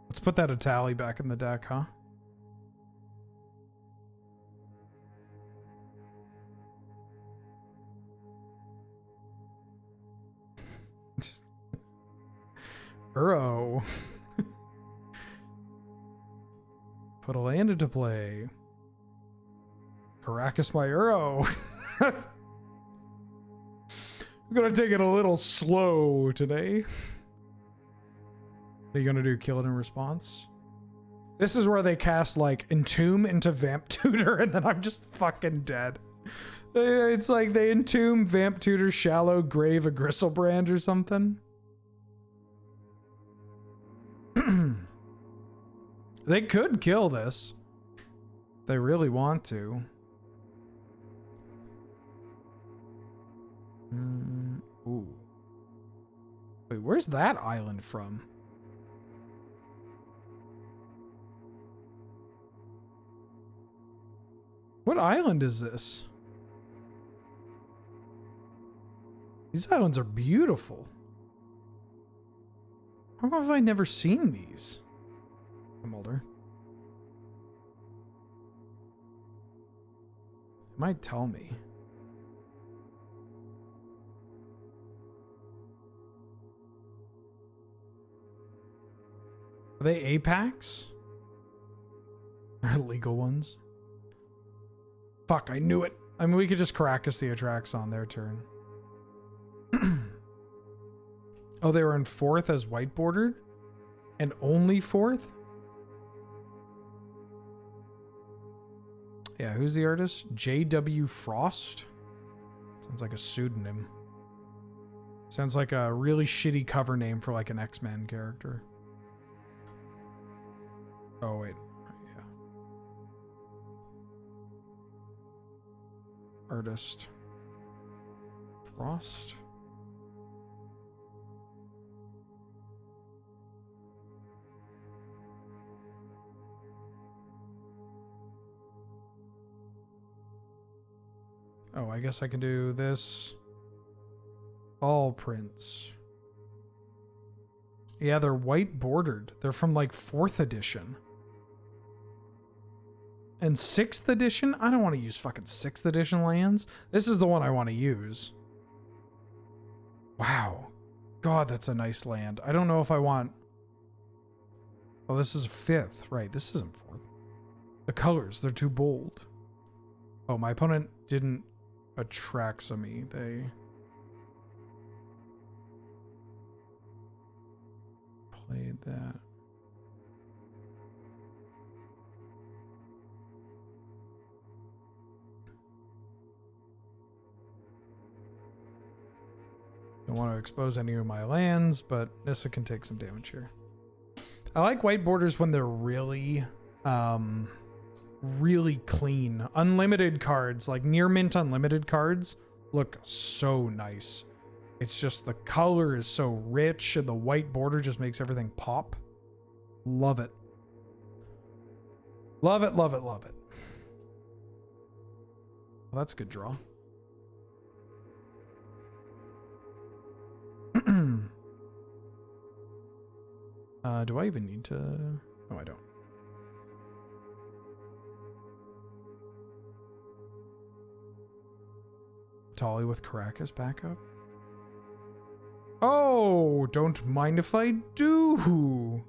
Let's put that Atali back in the deck, huh? Uro. Put a land into play. Caracas my Uro. I'm gonna take it a little slow today. What are you gonna do? Kill it in response? This is where they cast like Entomb into Vamp Tutor and then I'm just fucking dead. It's like they Entomb, Vamp Tutor, Shallow, Grave, a Gristlebrand or something. They could kill this. They really want to. Ooh. Wait, where's that island from? What island is this? These islands are beautiful. How have I never seen these? I'm older. It might tell me. Are they Apex? Or legal ones? Fuck, I knew it. I mean, we could just Caracas the Atrax on their turn. Oh, they were in 4th as white bordered? And only 4th? Yeah, who's the artist? J.W. Frost? Sounds like a pseudonym. Sounds like a really shitty cover name for like an X-Men character. Oh, wait. Yeah. Artist. Frost? Oh, I guess I can do this. All prints. Yeah, they're white bordered. They're from like 4th edition. And 6th edition? I don't want to use fucking 6th edition lands. This is the one I want to use. Wow. God, that's a nice land. I don't know if I want... Oh, this is 5th. Right, this isn't 4th. The colors, they're too bold. Oh, my opponent didn't attract me. They... played that. Don't want to expose any of my lands, but Nissa can take some damage here. I like white borders when they're really, really clean. Unlimited cards, like near mint unlimited cards, look so nice. It's just the color is so rich and the white border just makes everything pop. Love it. Love it, love it, love it. Well, that's a good draw. Do I even need to? No, I don't. Tolly with Caracas backup. Oh, don't mind if I do.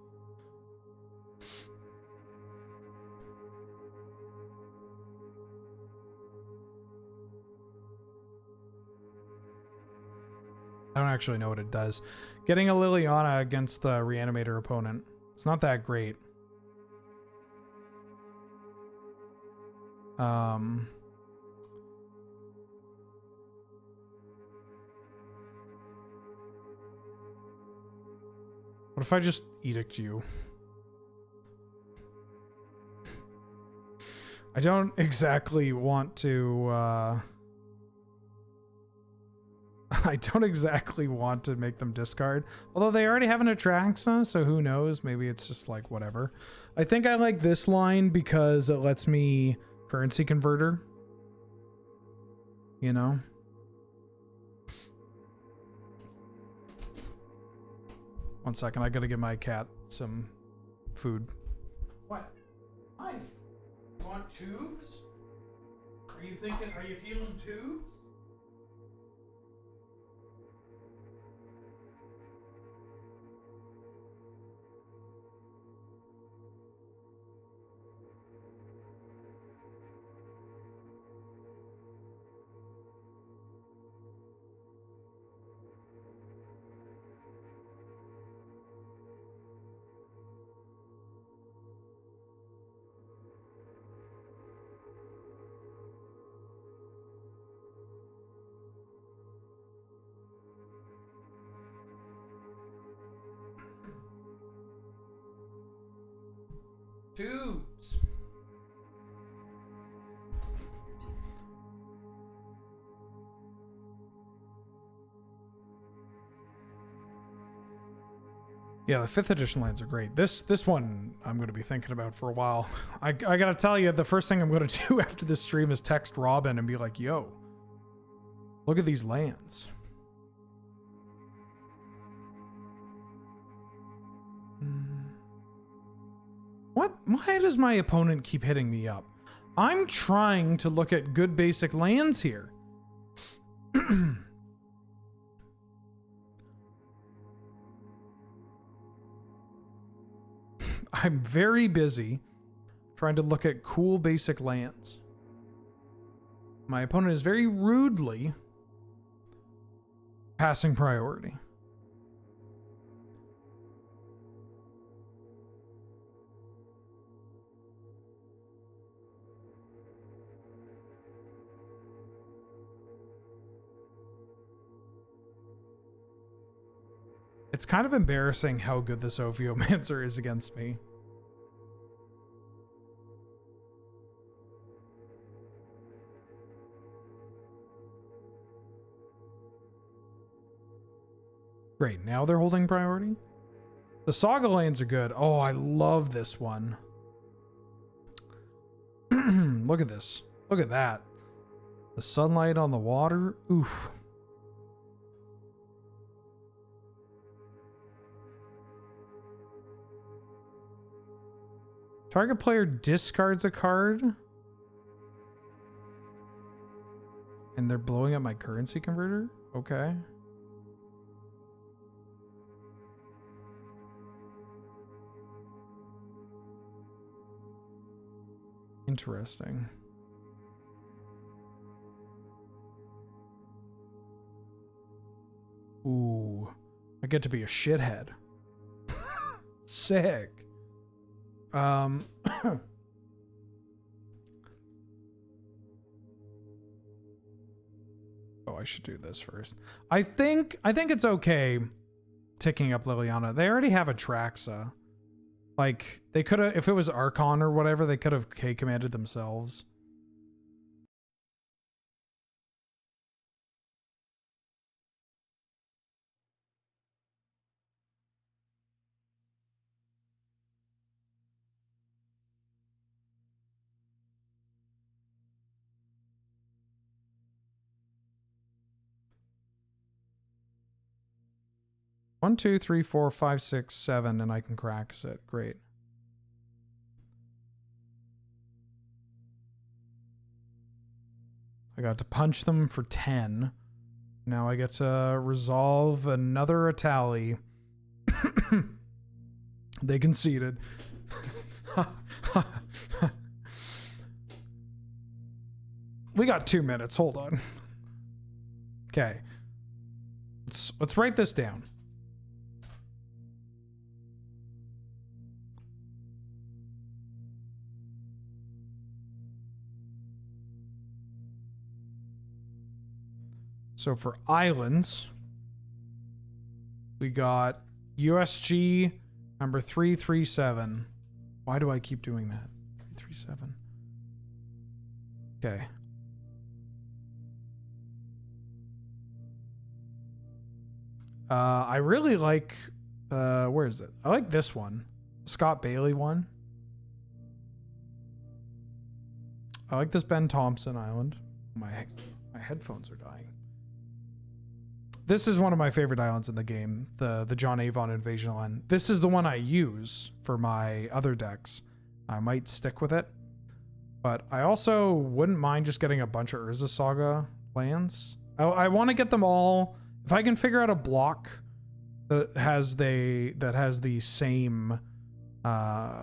I don't actually know what it does. Getting a Liliana against the Reanimator opponent. It's not that great. What if I just edict you? I don't exactly want to, I don't exactly want to make them discard. Although they already have an Atraxa, so who knows? Maybe it's just like whatever. I think I like this line because it lets me currency converter. You know? One second, I gotta give my cat some food. What? Hi. You want tubes? Are you feeling tubes? Tubes. Yeah, the 5th edition lands are great. This one I'm going to be thinking about for a while. I got to tell you, the first thing I'm going to do after this stream is text Robin and be like, yo, look at these lands. What? Why does my opponent keep hitting me up? I'm trying to look at good basic lands here. I'm very busy trying to look at cool basic lands. My opponent is very rudely passing priority. It's kind of embarrassing how good this Ophiomancer is against me. Great, now they're holding priority. The Saga lanes are good. Oh, I love this one. Look at this. Look at that. The sunlight on the water. Oof. Target player discards a card. And they're blowing up my currency converter? Okay. Interesting. Ooh. I get to be a shithead. Sick. Oh, I should do this first. I think it's okay ticking up Liliana. They already have a Traxa. Like, they could have, if it was Archon or whatever, they could have K-commanded themselves. One, two, three, four, five, six, seven, and I can crack it. Great. I got to punch them for 10. Now I get to resolve another tally. They conceded. We got 2 minutes. Hold on. Okay. Let's write this down. So for islands, we got USG number 337. Why do I keep doing that? 337. Okay. I really like, where is it? I like this one. Scott Bailey one. I like this Ben Thompson island. My headphones are dying. This is one of my favorite islands in the game, the John Avon Invasion Island. This is the one I use for my other decks. I might stick with it. But I also wouldn't mind just getting a bunch of Urza Saga lands. I want to get them all. If I can figure out a block that has the same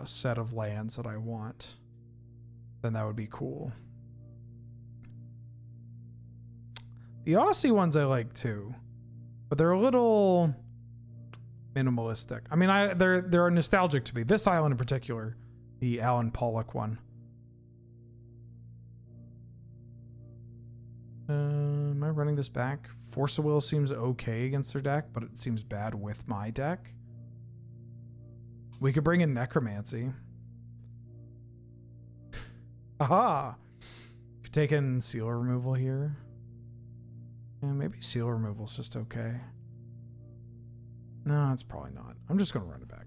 set of lands that I want, then that would be cool. The Odyssey ones I like too, but they're a little minimalistic. I mean, they're nostalgic to me. This island in particular, the Alan Pollock one. Am I running this back? Force of Will seems okay against their deck, but it seems bad with my deck. We could bring in Necromancy. Aha! Could take in seal removal here. And maybe seal removal is just okay. No, it's probably not. I'm just gonna run it back.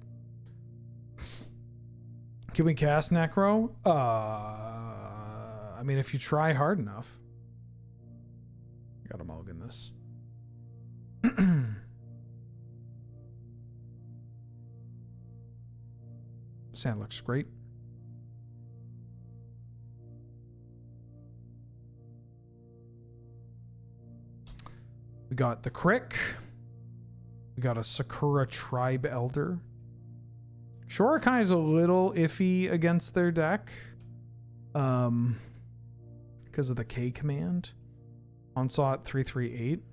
Can we cast Necro? I mean, if you try hard enough. Gotta mulligan this. Sand looks great. We got the Crick. We got a Sakura Tribe Elder. Shorikai is a little iffy against their deck. Because of the K command. Onslaught 338.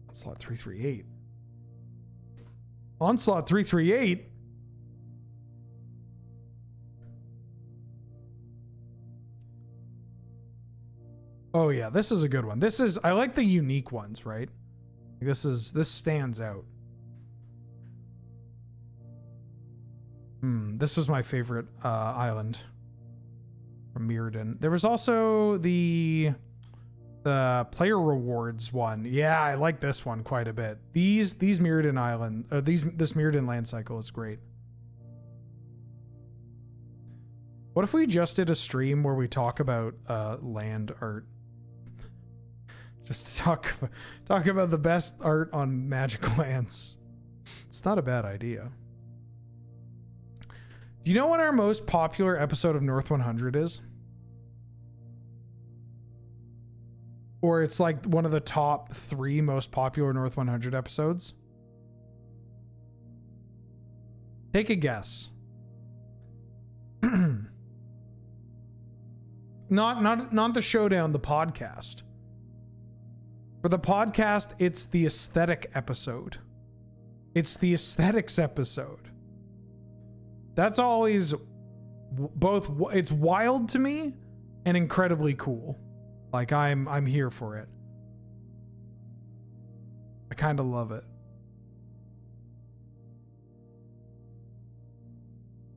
Onslaught 338. Onslaught 338. Oh yeah, this is a good one. I like the unique ones, right? This stands out. This was my favorite island from Mirrodin. There was also the player rewards one. Yeah, I like this one quite a bit. These Mirrodin island, or this Mirrodin land cycle is great. What if we just did a stream where we talk about land art? Just to talk about the best art on Magic lands. It's not a bad idea. Do you know what our most popular episode of North 100 is? Or it's like one of the top 3 most popular North 100 episodes? Take a guess. Not the showdown, the podcast. For the podcast, it's the aesthetic episode. It's the aesthetics episode. That's always both, it's wild to me and incredibly cool. Like I'm here for it. I kind of love it.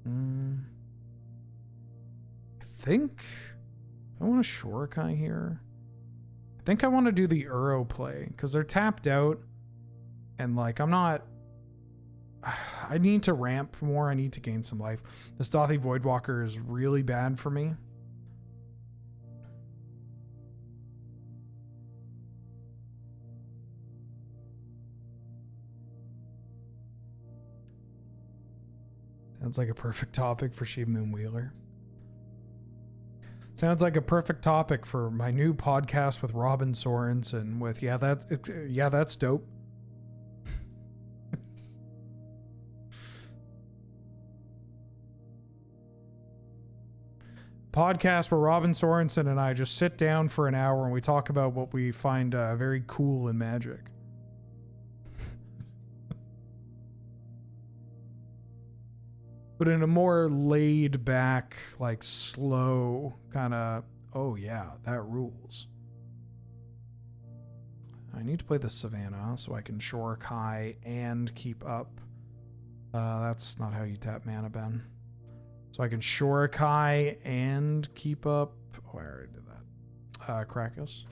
I think I want a Shorikai here. I think I want to do the Uro play because they're tapped out and like I'm not, I need to ramp more. I need to gain some life. This Dothy Voidwalker is really bad for me. Sounds like a perfect topic for Sheep Moon Wheeler. Sounds like a perfect topic for my new podcast with Robin Sorensen with, yeah, that's dope. Podcast where Robin Sorensen and I just sit down for an hour and we talk about what we find very cool in Magic. But in a more laid back, like slow kind of, oh yeah, that rules. I need to play the Savannah so I can Shorikai and keep up. That's not how you tap mana, Ben. So I can Shorikai and keep up. Oh, I already did that. Krakus.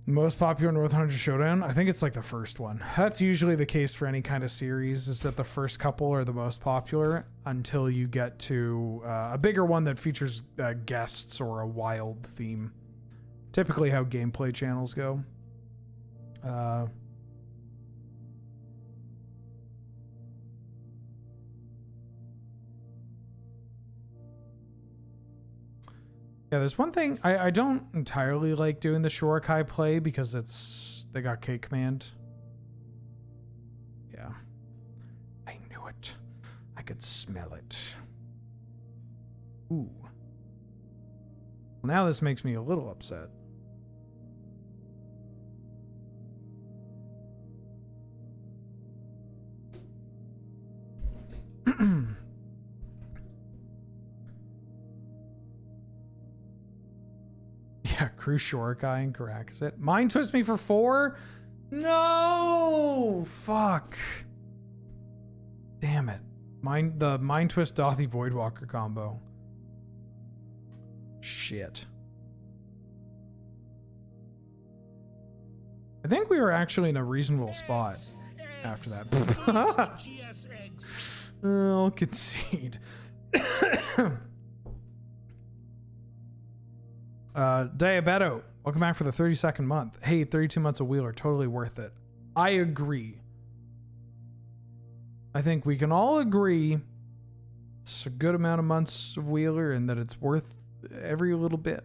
Most popular North 100 Showdown? I think it's like the first one. That's usually the case for any kind of series, is that the first couple are the most popular until you get to a bigger one that features guests or a wild theme. Typically how gameplay channels go. Yeah, there's one thing I don't entirely like doing the Shorikai play because they got K command. Yeah. I knew it. I could smell it. Ooh. Well, now this makes me a little upset. Yeah, Crew Shorikai and Karakas it. Mind Twist me for 4? No! Fuck. Damn it. The Mind Twist Dothy Voidwalker combo. Shit. I think we were actually in a reasonable spot after that. I'll concede. Diabeto, welcome back for the 32nd month. Hey, 32 months of Wheeler, totally worth it. I agree. I think we can all agree it's a good amount of months of Wheeler and that it's worth every little bit.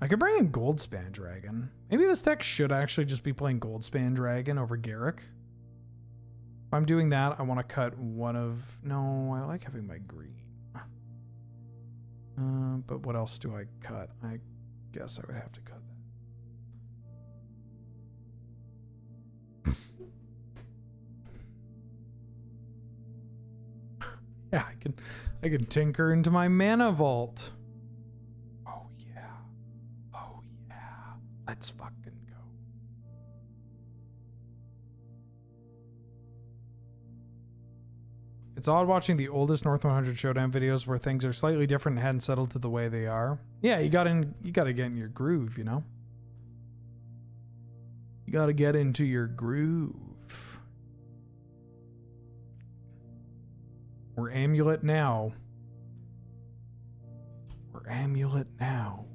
I could bring in Goldspan Dragon. Maybe this deck should actually just be playing Goldspan Dragon over Garruk. If I'm doing that, I want to cut one of... No, I like having my green. But what else do I cut? I guess I would have to cut that. Yeah, I can tinker into my mana vault. Oh yeah. Oh yeah. Let's fucking go. It's odd watching the oldest North 100 Showdown videos where things are slightly different and hadn't settled to the way they are. Yeah, you gotta get in your groove, you know? You gotta get into your groove. We're Amulet now. We're Amulet now.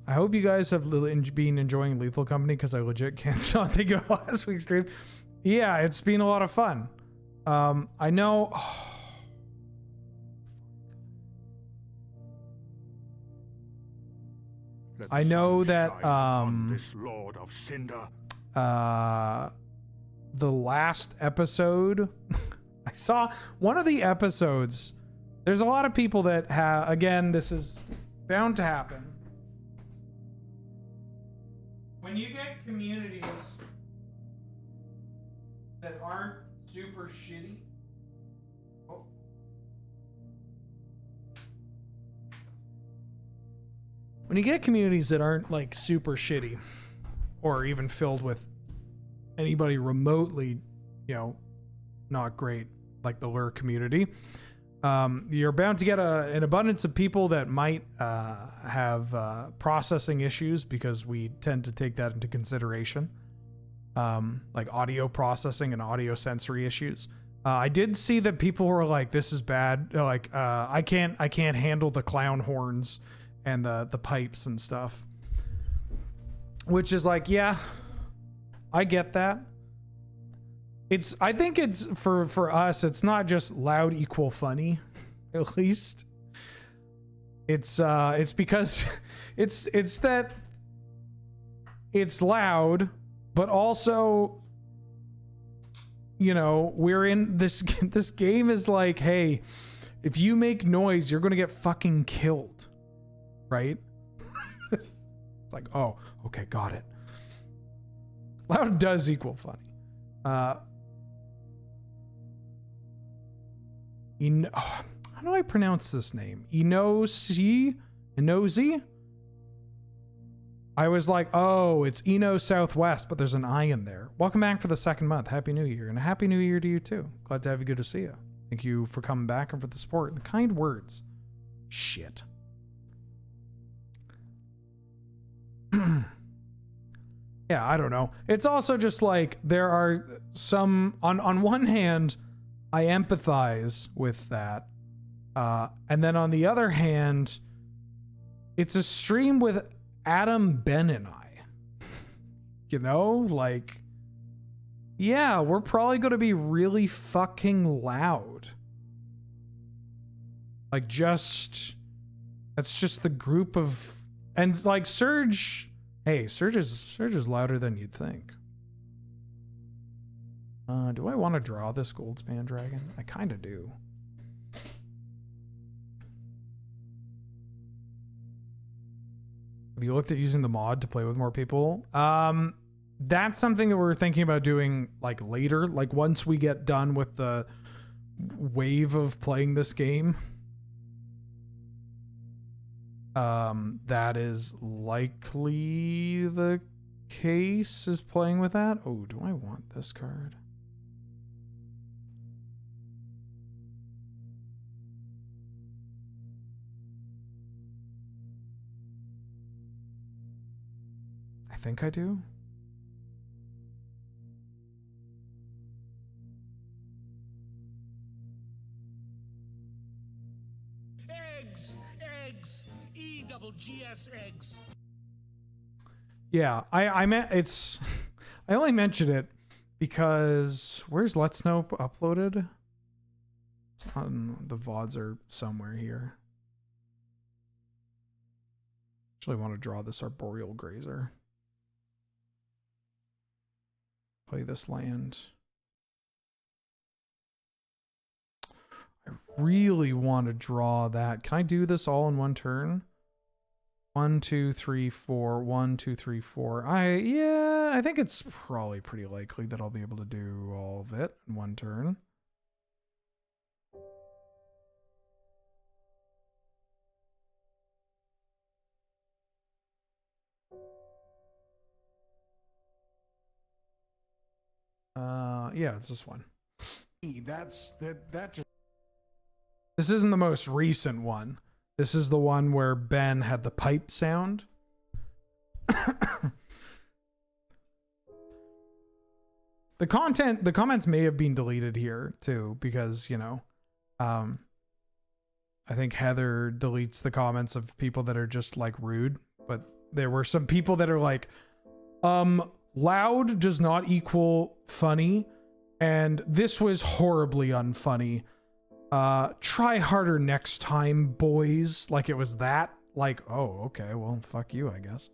I hope you guys have been enjoying Lethal Company because I legit can't stop thinking about last week's stream. Yeah, it's been a lot of fun. I know. I know that this Lord of Cinder. The last episode, I saw one of the episodes. There's a lot of people that have. Again, this is bound to happen. When you get communities that aren't super shitty. Oh. When you get communities that aren't like super shitty or even filled with anybody remotely, you know, not great, like the lure community, you're bound to get an abundance of people that might have processing issues, because we tend to take that into consideration, like audio processing and audio sensory issues. I did see that people were like, "This is bad." Like, I can't handle the clown horns and the pipes and stuff. Which is like, yeah, I get that. I think it's for us, it's not just loud equal funny, at least. It's because it's that it's loud, but also, you know, we're in this game is like, hey, if you make noise, you're gonna get fucking killed, right? It's like, oh, okay, got it. Loud does equal funny. How do I pronounce this name? Inozi? I was like, oh, it's Eno Southwest, but there's an I in there. Welcome back for the 2nd month. Happy New Year. And a Happy New Year to you too. Glad to have you. Good to see you. Thank you for coming back and for the support and the kind words. Shit. Yeah, I don't know. It's also just like there are some on one hand, I empathize with that. And then on the other hand, it's a stream with Adam, Ben, and I. You know, like, yeah, we're probably going to be really fucking loud. Like, that's just the group of, and like Surge, hey, Surge is louder than you'd think. Do I want to draw this Goldspan dragon? I kind of do. Have you looked at using the mod to play with more people? That's something that we're thinking about doing like later, like once we get done with the wave of playing this game. That is likely the case, is playing with that. Oh, do I want this card? I think I do. Eggs, E-double-G-S eggs. Yeah, I meant it's. I only mentioned it because where's Let's Know uploaded? It's on the VODs are somewhere here. Actually, want to draw this arboreal grazer. Play this land. I really want to draw that. Can I do this all in one turn? 1, 2, 3, 4. 1, 2, 3, 4. I think it's probably pretty likely that I'll be able to do all of it in one turn. Yeah, it's this one. That just. This isn't the most recent one. This is the one where Ben had the pipe sound. The comments may have been deleted here too, because, you know, I think Heather deletes the comments of people that are just like rude, but there were some people that are like, loud does not equal funny, and this was horribly unfunny. Try harder next time, boys. Like it was that. Like, oh, okay, well, fuck you, I guess.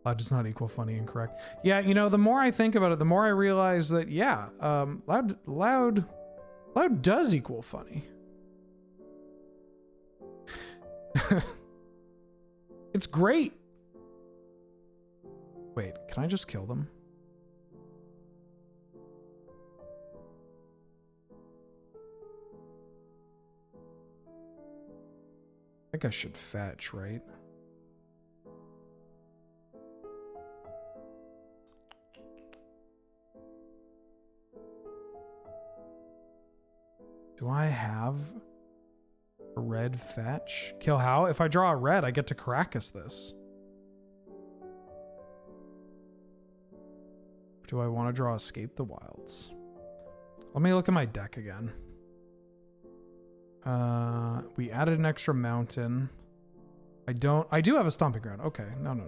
Loud does not equal funny and correct. Yeah, you know, the more I think about it, the more I realize that, yeah, loud does equal funny. It's great. Wait, can I just kill them? I think I should fetch, right? Do I have a red fetch? Kill how? If I draw a red, I get to Caracas this. Do I want to draw Escape the Wilds? Let me look at my deck again. We added an extra mountain. I do have a Stomping Ground. Okay. No.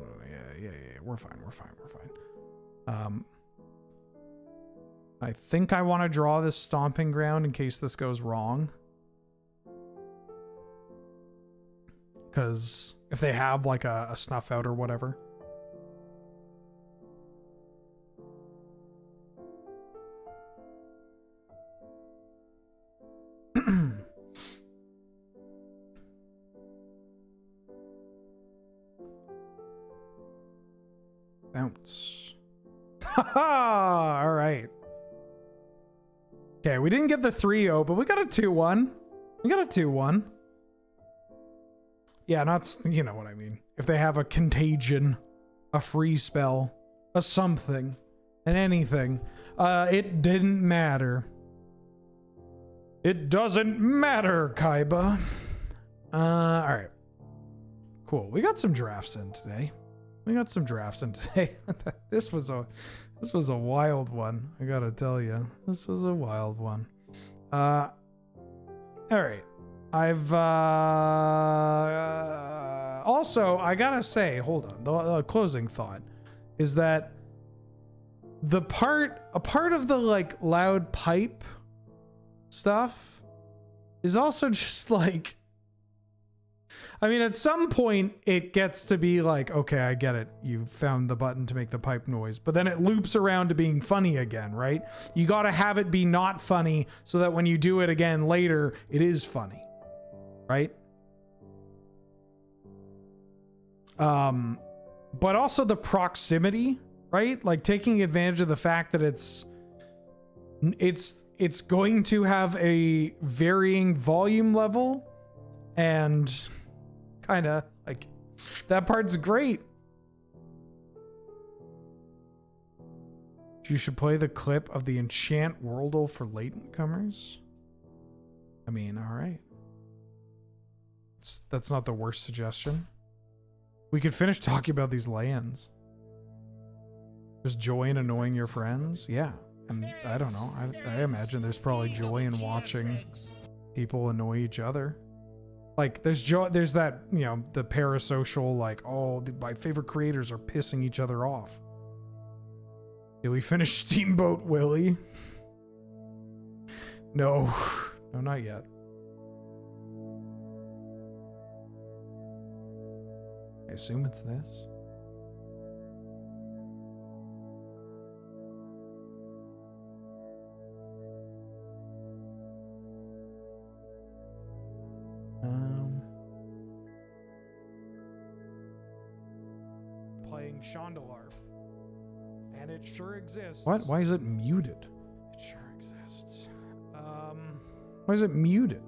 Yeah. We're fine. I think I want to draw this Stomping Ground in case this goes wrong. Because if they have like a snuff out or whatever. Bounce. Haha! All right. Okay, we didn't get the 3-0, but we got a 2-1. We got a 2-1. Yeah, not, you know what I mean. If they have a contagion, a free spell, a something, an anything, it didn't matter. It doesn't matter, Kaiba. All right. Cool. We got some drafts in today. This was a wild one. I gotta tell you, this was a wild one. All right. I've also, I gotta say, hold on. The closing thought is that a part of the like loud pipe stuff is also just like, I mean, at some point it gets to be like, okay, I get it. You found the button to make the pipe noise, but then it loops around to being funny again, right? You got to have it be not funny so that when you do it again later, it is funny, right? But also the proximity, right? Like taking advantage of the fact that it's going to have a varying volume level, and kind of like that part's great. You should play the clip of the enchant Worldle for latent comers. I mean, all right. That's not the worst suggestion. We could finish talking about these lands. There's joy in annoying your friends. Yeah. And I don't know. I imagine there's probably joy in watching people annoy each other. Like there's that, you know, the parasocial, like, oh, my favorite creators are pissing each other off. Did we finish Steamboat Willie? No, not yet. I assume it's this. Playing Chandelar. And it sure exists. What? Why is it muted? It sure exists. Why is it muted?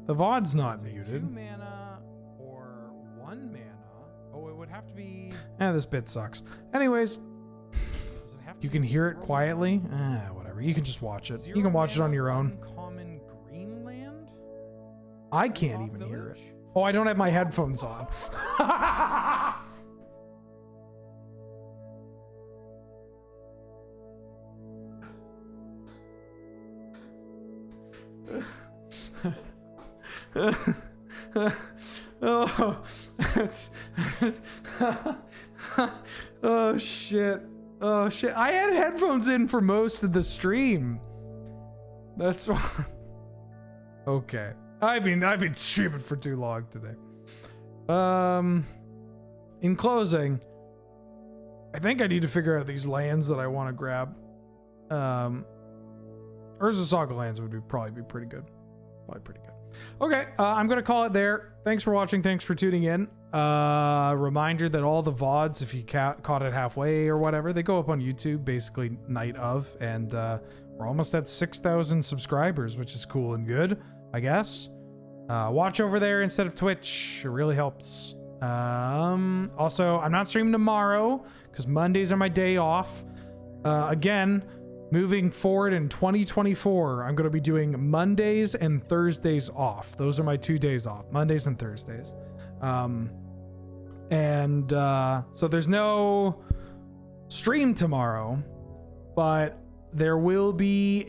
The VOD's not muted. 2 mana or 1 mana. Oh, it would have to be... this bit sucks. Anyways, you can hear it quietly. Whatever. You can just watch it. You can watch it on your own. Uncommon Greenland? I can't even hear it. Oh, I don't have my headphones on. Oh, oh shit. Oh shit. I had headphones in for most of the stream. That's why. Okay. I've been streaming for too long today. In closing, I think I need to figure out these lands that I want to grab. Urza Saga lands would probably be pretty good. Probably pretty good. Okay, I'm gonna call it there. Thanks for watching. Thanks for tuning in. Reminder that all the VODs, if you caught it halfway or whatever, they go up on YouTube basically night of, and we're almost at 6,000 subscribers, which is cool and good, I guess. Watch over there instead of Twitch. It really helps. Also, I'm not streaming tomorrow because Mondays are my day off. Again, moving forward in 2024, I'm going to be doing Mondays and Thursdays off. Those are my 2 days off, Mondays and Thursdays. So there's no stream tomorrow, but there will be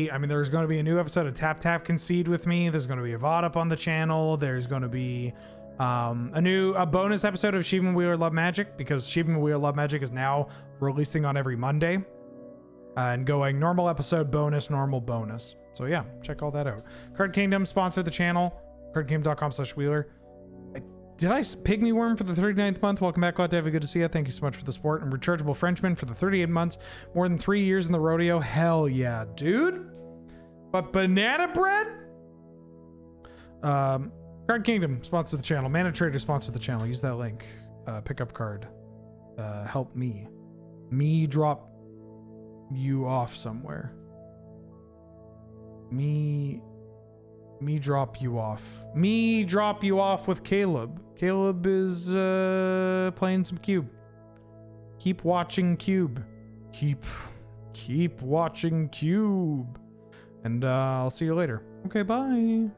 there's going to be a new episode of Tap Tap Concede with me. There's going to be a VOD up on the channel. There's going to be a bonus episode of Achievement Wheeler Love Magic, because Achievement Wheeler Love Magic is now releasing on every Monday. And going normal episode, bonus, normal, bonus. So yeah, check all that out. Card Kingdom sponsored the channel. cardkingdom.com/Wheeler. Did I Pygmy Worm for the 39th month? Welcome back, glad to have you. Good to see you. Thank you so much for the support. And Rechargeable Frenchman for the 38 months. More than 3 years in the rodeo. Hell yeah, dude. But banana bread? Card Kingdom sponsor the channel. Mana Trader sponsor the channel. Use that link. Pick up card. Help me. Me drop you off somewhere. Me drop you off. Me drop you off with Caleb. Caleb is playing some Cube. Keep watching Cube. Keep watching Cube. And I'll see you later. Okay, bye.